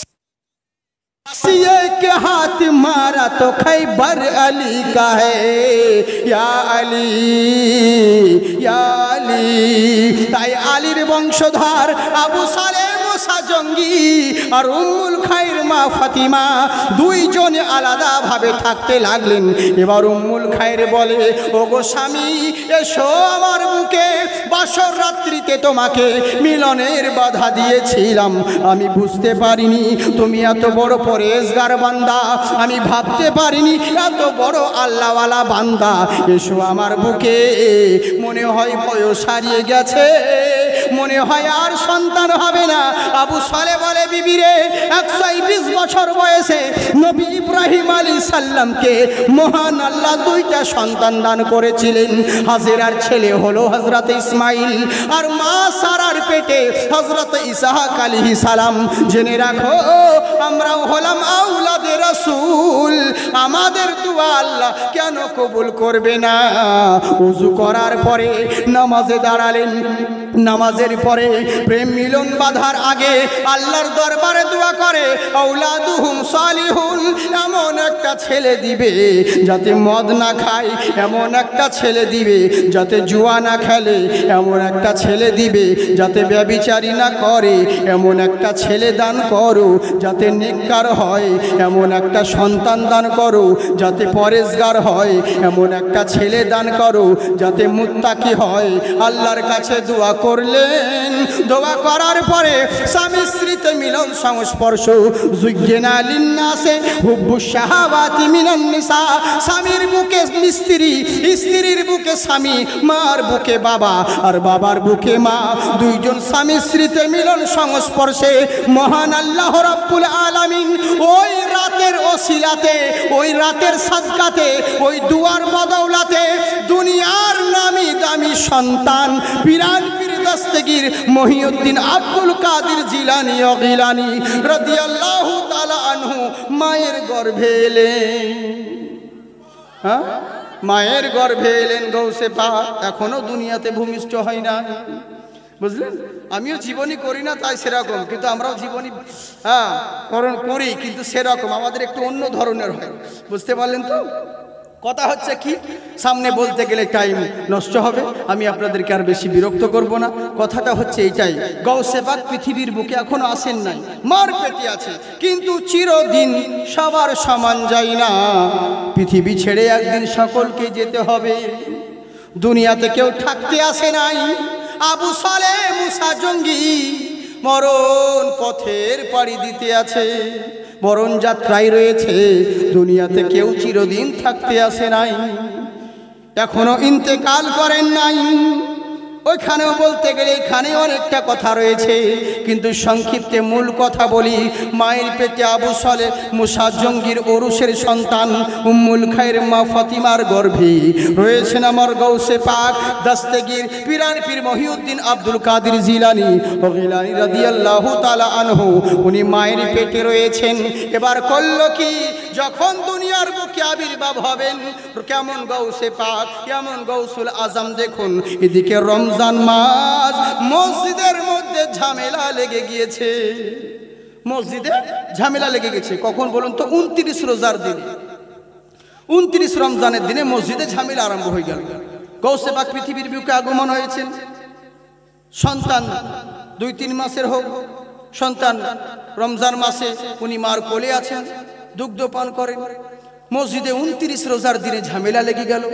सिए के हाथ मारा तो खैबर अली का है। या अली, या अली। তাই আলীর বংশধর আবু সালেহ মুসা জঙ্গি আর উম্মুল খায়ের মা ফাতিমা দুইজনে আলাদাভাবে থাকতে লাগলেন। এবার উম্মুল খায়ের বলে, ওগো স্বামী, এসো আমার বুকে। বাসর রাত্রিতে তোমাকে মিলনের বাধা দিয়েছিলাম, আমি বুঝতে পারিনি তুমি এত বড় পরেশগার বান্দা, আমি ভাবতে পারিনি এত বড় আল্লাহওয়ালা বান্দা। এসো আমার বুকে। মনে হয় বয়স হারিয়ে গেছে, মনে হয় আর সন্তান হবে না। আবু সালেহ বলে, বিবি রে, 120 বছর বয়সে নবী ইব্রাহিম আলাইহিস সালামকে মহান আল্লাহ 2টা সন্তান দান করেছিলেন। হাজেরার ছেলে হলো হযরত ইসমাইল, আর মা সারার পেটে হযরত ইসহাক আলাইহিস সালাম। জেনে রাখো, আমরাও হলাম আওলাদে রাসূল। আমাদের দোয়া আল্লাহ কেন কবুল করবে না? ওযু করার পরে নামাজে দাঁড়ালেন। নামাজের পরে প্রেম মিলন বাঁধার আগে আল্লাহর দরবারে দোয়া করে, আওলাদুহুম সালিহুন, এমন একটা ছেলে দিবে যাতে মদ না খায়, এমন একটা ছেলে দিবে যাতে জুয়া না খেলে, এমন একটা ছেলে দিবে যাতে ব্যভিচারী না করে, এমন একটা ছেলে দান করো যাতে নেককার হয়, এমন একটা সন্তান দান করো যাতে পরেশগার হয়, এমন একটা ছেলে দান করো যাতে মুত্তাকি হয়। আল্লাহর কাছে দোয়া করলেন। দোয়া করার পরে স্বামী স্ত্রীতে মিলন সংস্পর্শ, যুজ্ঞেনা লিন্নাসে হুব্বুশ শাহাওয়াতি মিনান নিসা। স্বামীর বুকে স্ত্রী, স্ত্রীর বুকে স্বামী, মার বুকে বাবা, আর বাবার বুকে মা। দুইজন স্বামী স্ত্রীতে মিলন সংস্পর্শে মহান আল্লাহ রাব্বুল আলামিন ওই রাতের ওসিলাতে, ওই রাতের সাদকাতে, ওই দুয়ার বদৌলাতে দুনিয়ার নামি দামি সন্তান পিরান পীর দস্তগীর মহিউদ্দিন আব্দুল কাদের জিলানী ও গিলানী রাদিয়াল্লাহু তাআলা আনহু মায়ের গর্ভে এলেন। হ্যাঁ, মায়ের গর্ভে এলেন গৌসে পাক, এখনো দুনিয়াতে ভূমিষ্ঠ হয় না। বুঝলেন, আমিও জীবনী করি না তাই সেরকম, কিন্তু আমরাও জীবনী করি, কিন্তু সেরকম আমাদের একটু অন্য ধরনের হয়। বুঝতে পারলেন তো? কথা হচ্ছে কি, সামনে বলতে গেলে টাইম নষ্ট হবে, আমি আপনাদেরকে আর বেশি বিরক্ত করব না। কথাটা হচ্ছে এইটাই, গৌসে পাক পৃথিবীর বুকে এখনো আসেন নাই, মার পেটে আছে, কিন্তু চিরদিন সবার সমান যায় না। পৃথিবী ছেড়ে একদিন সকলকে যেতে হবে। দুনিয়াতে কেউ থাকতে আসে নাই। আবু সালেহ মুসা জঙ্গি মরণ পথের পাড়ি দিতে আছে, মরণ যাত্রায় রয়েছে। দুনিয়াতে কেউ চিরদিন থাকতে আসে নাই, এখনো ইন্তেকাল করেন নাই। ওইখানেও বলতে গেলে এখানে অনেকটা কথা রয়েছে, কিন্তু সংক্ষিপ্তে মূল কথা বলি। মায়ের পেটে আবু সালেহ মুসা জঙ্গির ওরসের সন্তান উম্মুল খায়ের মা ফাতিমার গর্ভে রয়েছেন আমার গৌসে পাক দস্তগীর পিরান পীর মহিউদ্দিন আব্দুল কাদের জিলানী ও গিলানী রাদিয়াল্লাহু তাআলা আনহু। উনি মায়ের পেটে রয়েছেন। এবার করল কি, যখন দুনিয়ার বুকে আবির্ভাব হবেন, কেমন গৌসে পাক, কেমন গৌসুল আজম। দেখুন এদিকে রমজান মাস, মসজিদের মধ্যে ঝামেলা লেগে গিয়েছে, মসজিদে ঝামেলা লেগে গেছে। কখন বলুন তো? 29 রোজার দিন, 29 রমজানের দিনে মসজিদে ঝামেলা আরম্ভ হয়ে গেল। গৌসে পাক পৃথিবীর বুকে আগমন হয়েছেন। সন্তান 2-3 মাসের হোক সন্তান, রমজান মাসে উনি মার কোলে আছেন, দুগ্ধ পান করেন। মসজিদে 29 রোজার দিনে ঝামেলা লেগে গেল।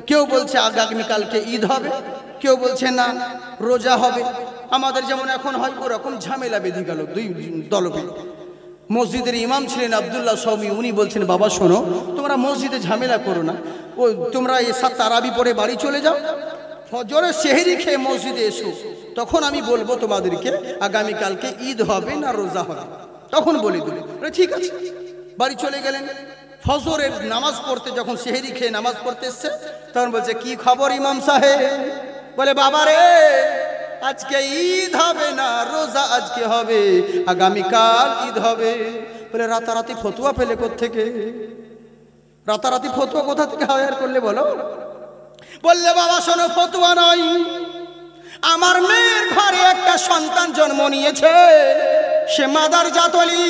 কেউ বলছে আগামীকালকে ঈদ হবে, কেউ বলছে না রোজা হবে। আমাদের যেমন এখন হয় ওরকম ঝামেলা বেঁধে গেল দুই দলকে। মসজিদের ইমাম ছিলেন আব্দুল্লাহ সৌমি, উনি বলছেন বাবা শোনো, তোমরা মসজিদে ঝামেলা করো না, ও তোমরা এসা তারাবি পড়ে বাড়ি চলে যাও, ফজরে সেহরি খেয়ে মসজিদে এসো, তখন আমি বলবো তোমাদেরকে আগামীকালকে ঈদ হবে না রোজা হবে, তখন বলে দেবো। ঠিক আছে, বাড়ি চলে গেলেন। ফজরের নামাজ পড়তে যখন সেহরি খেয়ে নামাজ পড়তে এসছে, তখন বলছে কি খবর ইমাম সাহেব? বলে বাবা রে, আজকে ঈদ হবে না, রোজা আজকে হবে, আগামীকাল ঈদ হবে। বলে রাতারাতি ফতুয়া পেলে কোত্থেকে? রাতারাতি ফতুয়া কোথা থেকে হায়ার করলে বলো? বললে বাবা শোনো, ফতুয়া নয়, আমার মেয়ের ঘরে একটা সন্তান জন্ম নিয়েছে, সে মাদার জাতলি,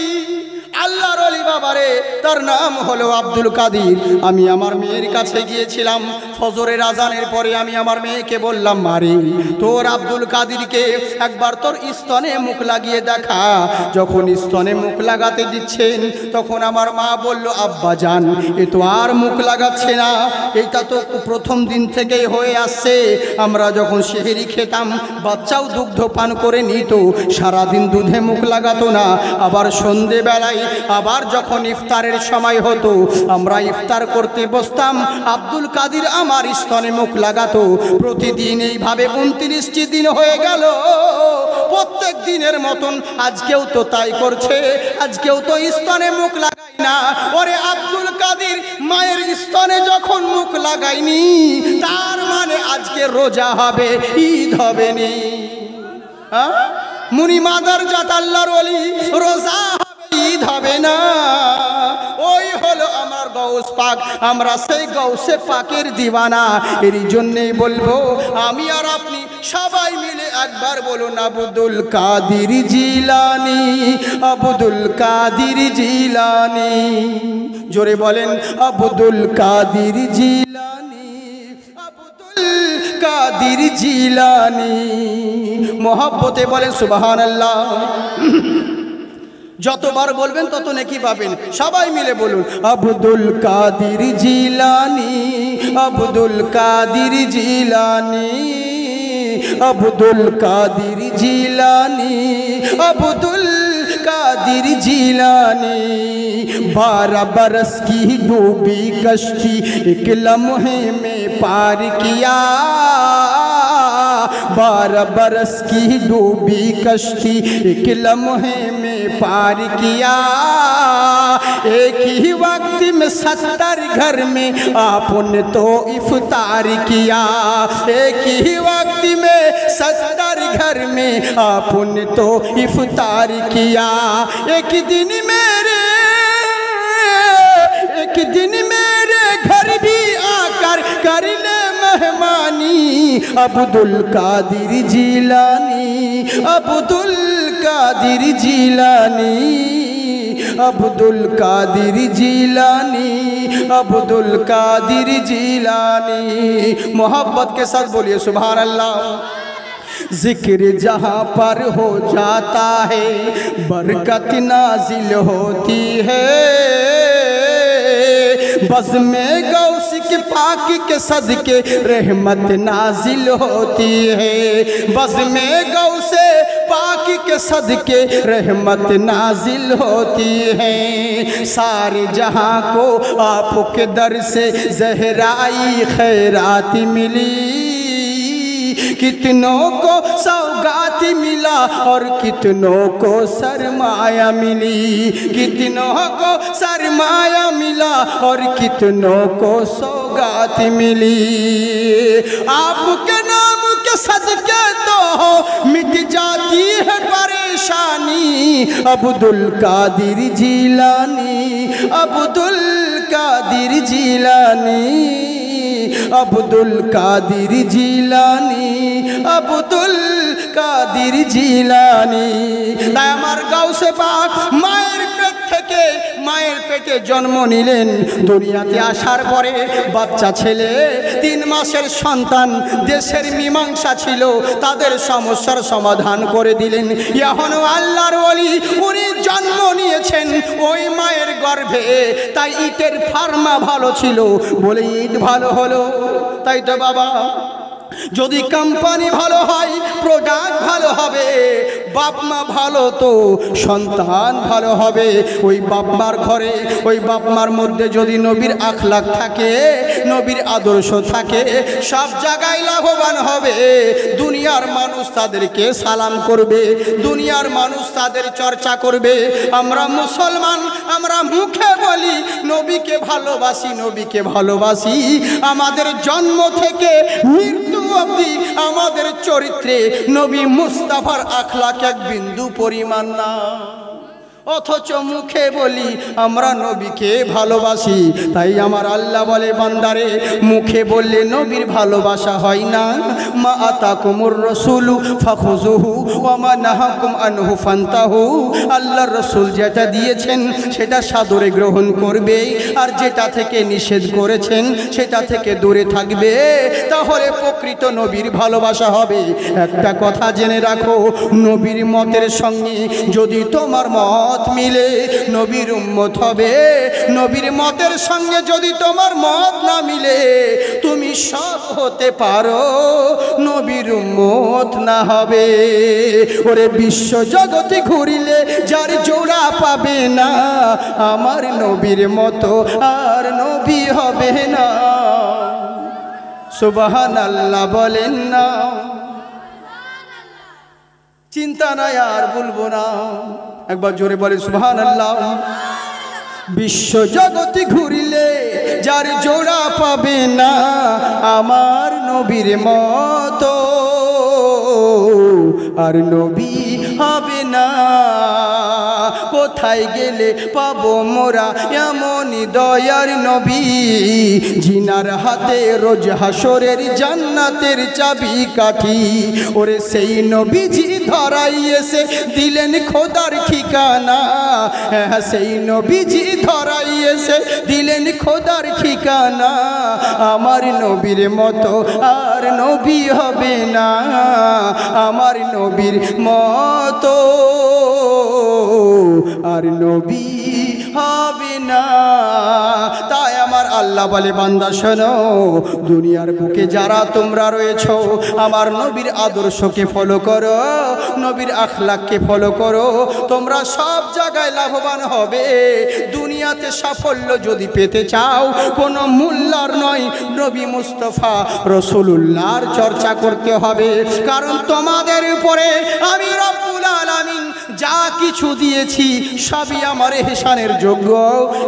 আল্লাহর ওলি বাবারে, তার নাম হলো আব্দুল কাদের। আমি আমার মেয়ের কাছে গিয়েছিলাম, ফজরের আজানের পরে আমি আমার মেয়েকে বললাম, মারে তোর আব্দুল কাদেরকে একবার তোর স্তনে মুখ লাগিয়ে দেখা। যখন স্তনে মুখ লাগাতে দিচ্ছেন, তখন আমার মা বলল, আব্বা জান এ তো আর মুখ লাগাচ্ছে না, এটা তো প্রথম দিন থেকেই হয়ে আসছে। আমরা যখন সেহরি খেতাম, বাচ্চাও দুগ্ধ পান করে নিত, সারাদিন দুধে মুখ লাগাতো না। আবার সন্ধেবেলায় আবার যখন ইফতারের সময় হতো, আমরা ইফতার করতে বসতাম, আব্দুল কাদের আমার স্তনে মুখ লাগাতো। প্রতিদিন এইভাবে 29টি দিন হয়ে গেল। প্রত্যেক দিনের মতন আজকেও তো তাই করছে, আজকেও তো স্তনে মুখ লাগাই না। ওরে আব্দুল কাদের মায়ের স্তনে যখন মুখ লাগাইনি, তার মানে আজকে রোজা হবে, ঈদ হবে নি। মুনি মাদার জাত আল্লাহর ওলি, রোজা ঈদ হবে না। ওই হলো আমার গৌস পাক, আমরা সেই গৌসে পাকের দিওয়ানা। এরই জন্যেই বলবো, আমি আর আপনি সবাই মিলে একবার বলুন, আব্দুল কাদের জিলানী, আব্দুল কাদের জিলানী। জোরে বলেন, আব্দুল কাদের জিলানী, আব্দুল কাদের জিলানী। মোহাব্বতে বলেন সুবহানাল্লাহ। যতবার বলবেন তত নেকি পাবেন। সবাই মিলে বলুন, আব্দুল কাদের জিলানী, আব্দুল কাদের জিলানী, আব্দুল কাদের জিলানী, আব্দুল কাদের জিলানী। 12 बरस की डूबी कश्ती एक लम्हे में पार किया, 12 बरस की डूबी कश्ती एक लम्हे में पार किया। एक ही वक्त में 70 घर में आपने तो इफ्तार किया। एक ही वक्त में 70 घर में आपने तो इफ्तार किया। एक दिन मेरे घर भी आकर कर ले मेहमानी। अब्दुल कादिर जिलानी, अब्दुल कादिर जिलानी, अब्दुल कादिर जिलानी, अब्दुल कादिर जिलानी। मोहब्बत के साथ बोलिए सुभान अल्लाह। जिक्र जहाँ पर हो जाता है बरकत नाजिल होती है। बज़ में गौस के पाक के सदके रहमत नाजिल होती है। बज़ में गौस पाक के सदके रहमत नाजिल होती है। सारे जहां को आपके दर से ज़हराई खैरात मिली। कितनों को सौगात मिला और कितनों को सरमाया मिली। कितनों को सरमाया मिला और कितनों को सौगात मिली। आपके नाम के सदके तो मिट जाती है परेशानी। अब्दुल कादिर जिलानी, अब्दुल कादिर जिलानी, अब्दुल कादिर जिलानी, अब्दुल कादिर जिलानी। তাই আমার গাউসে পাক মায়ের পেটে জন্ম নিলেন। দুনিয়াতে আসার পরে বাচ্চা ছেলে 3 মাসের সন্তান। দেশের মীমাংসা ছিল, তাদের সমস্যার সমাধান করে দিলেন। এখন আল্লাহর ওলি উনি জন্ম নিয়েছেন ওই মায়ের গর্ভে। তাই ইটের ফার্মা ভালো ছিল বলে ইট ভালো হলো। তাই তো বাবা, যদি কোম্পানি ভালো হয় প্রোডাক্ট ভালো হবে। বাপ মা ভালো তো সন্তান ভালো হবে। ওই বাপ মার ঘরে, ওই বাপ মার মধ্যে যদি নবীর আখলাক থাকে, নবীর আদর্শ থাকে, সব জায়গায় লাভবান হবে। দুনিয়ার মানুষ তাদেরকে সালাম করবে, দুনিয়ার মানুষ তাদের চর্চা করবে। আমরা মুসলমান, আমরা মুখে বলি নবীকে ভালোবাসি, নবীকে ভালোবাসি। আমাদের জন্ম থেকে মৃত্যু অবধি আমাদের চরিত্রে নবী মুস্তাফার আখলাক এক বিন্দু পরিমাণ না। অথচ মুখে বলি আমরা নবীকে ভালোবাসি। তাই আমার আল্লাহ বলে বান্দারে, মুখে বললে নবীর ভালোবাসা হয় না। মা আতাকুমুর রাসূলু ফাখুযুহু ওয়া মা নাহাকুম আনহু ফান্তাহু। আল্লাহর রাসূল যেটা দিয়েছেন সেটা সাদরে গ্রহণ করবে, আর যেটা থেকে নিষেধ করেছেন সেটা থেকে দূরে থাকবে। তাহলে প্রকৃত নবীর ভালোবাসা হবে। একটা কথা জেনে রাখো, নবীর মতের সঙ্গে যদি তোমার মত মিলে নবীর উম্মত হবে। নবীর মতের সঙ্গে যদি তোমার মত না মিলে তুমি সব হতে পারো, নবীর উম্মত না হবে। ওরে বিশ্ব জগতে ঘুরিলে যার জোড়া পাবে না, আমার নবীর মতো আর নবী হবে না। সুবহানাল্লাহ বলেন না। চিন্তা নাই আর বলবো না, একবার জোরে বলে সুবহানাল্লাহ। বিশ্ব জগতে ঘুরিলে যার জোড়া পাবে না, আমার নবীর মতো আর নবী হবে না। কোথায় গেলে পাবো মোরা এমন দয়ার নবী, জিনার হাতে রোজ হাসরের জান্নাতের চাবি কাঠি। ওরে সেই নবীজি ধরাই এসে দিলেন খোদার ঠিকানা। হ্যাঁ, সেই নবীজি ধরাই এসে দিলেন খোদার ঠিকানা। আমার নবীর মতো আর নবী হবে না, আমার নবীর মতো আর নবী হবে না। তাই আমার আল্লাহ বলে বান্দা শোনো, দুনিয়ার বুকে যারা তোমরা রয়েছো আমার নবীর আদর্শকে ফলো করো, নবীর আখলাককে ফলো করো, তোমরা সব জায়গায় লাভবান হবে। দুনিয়াতে সাফল্য যদি পেতে চাও কোনো মূল্যার নয়, নবী মুস্তাফা রাসূলুল্লাহর চর্চা করতে হবে। কারণ তোমাদের উপরে আমি রব্বুল আলামিন যা কিছু দিয়েছি সবই আমার ইহসানের যোগ্য,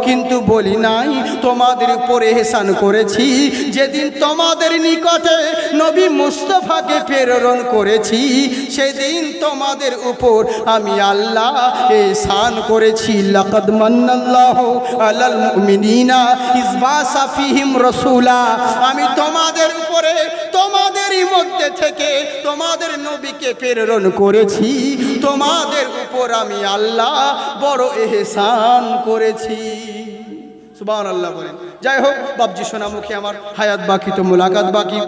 কিন্তু বলি নাই তোমাদের উপরে ইহসান করেছি যেদিন তোমাদের নিকটে নবী মুস্তাফাকে প্রেরণ করেছি, সেদিন তোমাদের উপর আমি আল্লাহ ইহসান করেছি। লাকাদ মান্নাল্লাহু আলাল মুমিনিনা ইয বাসা ফীহিম রাসূলা, আমি তোমাদের উপরে তোমাদেরই মধ্যে থেকে তোমাদের নবীকে প্রেরণ করেছি, তোমাদের উপর আমি আল্লাহ বড় ইহসান করেছি। সুবহানাল্লাহ বলেন। যাই হোক বাপজি সোনামুখী, আমার হায়াত বাকি তো মুলাকাত বাকি।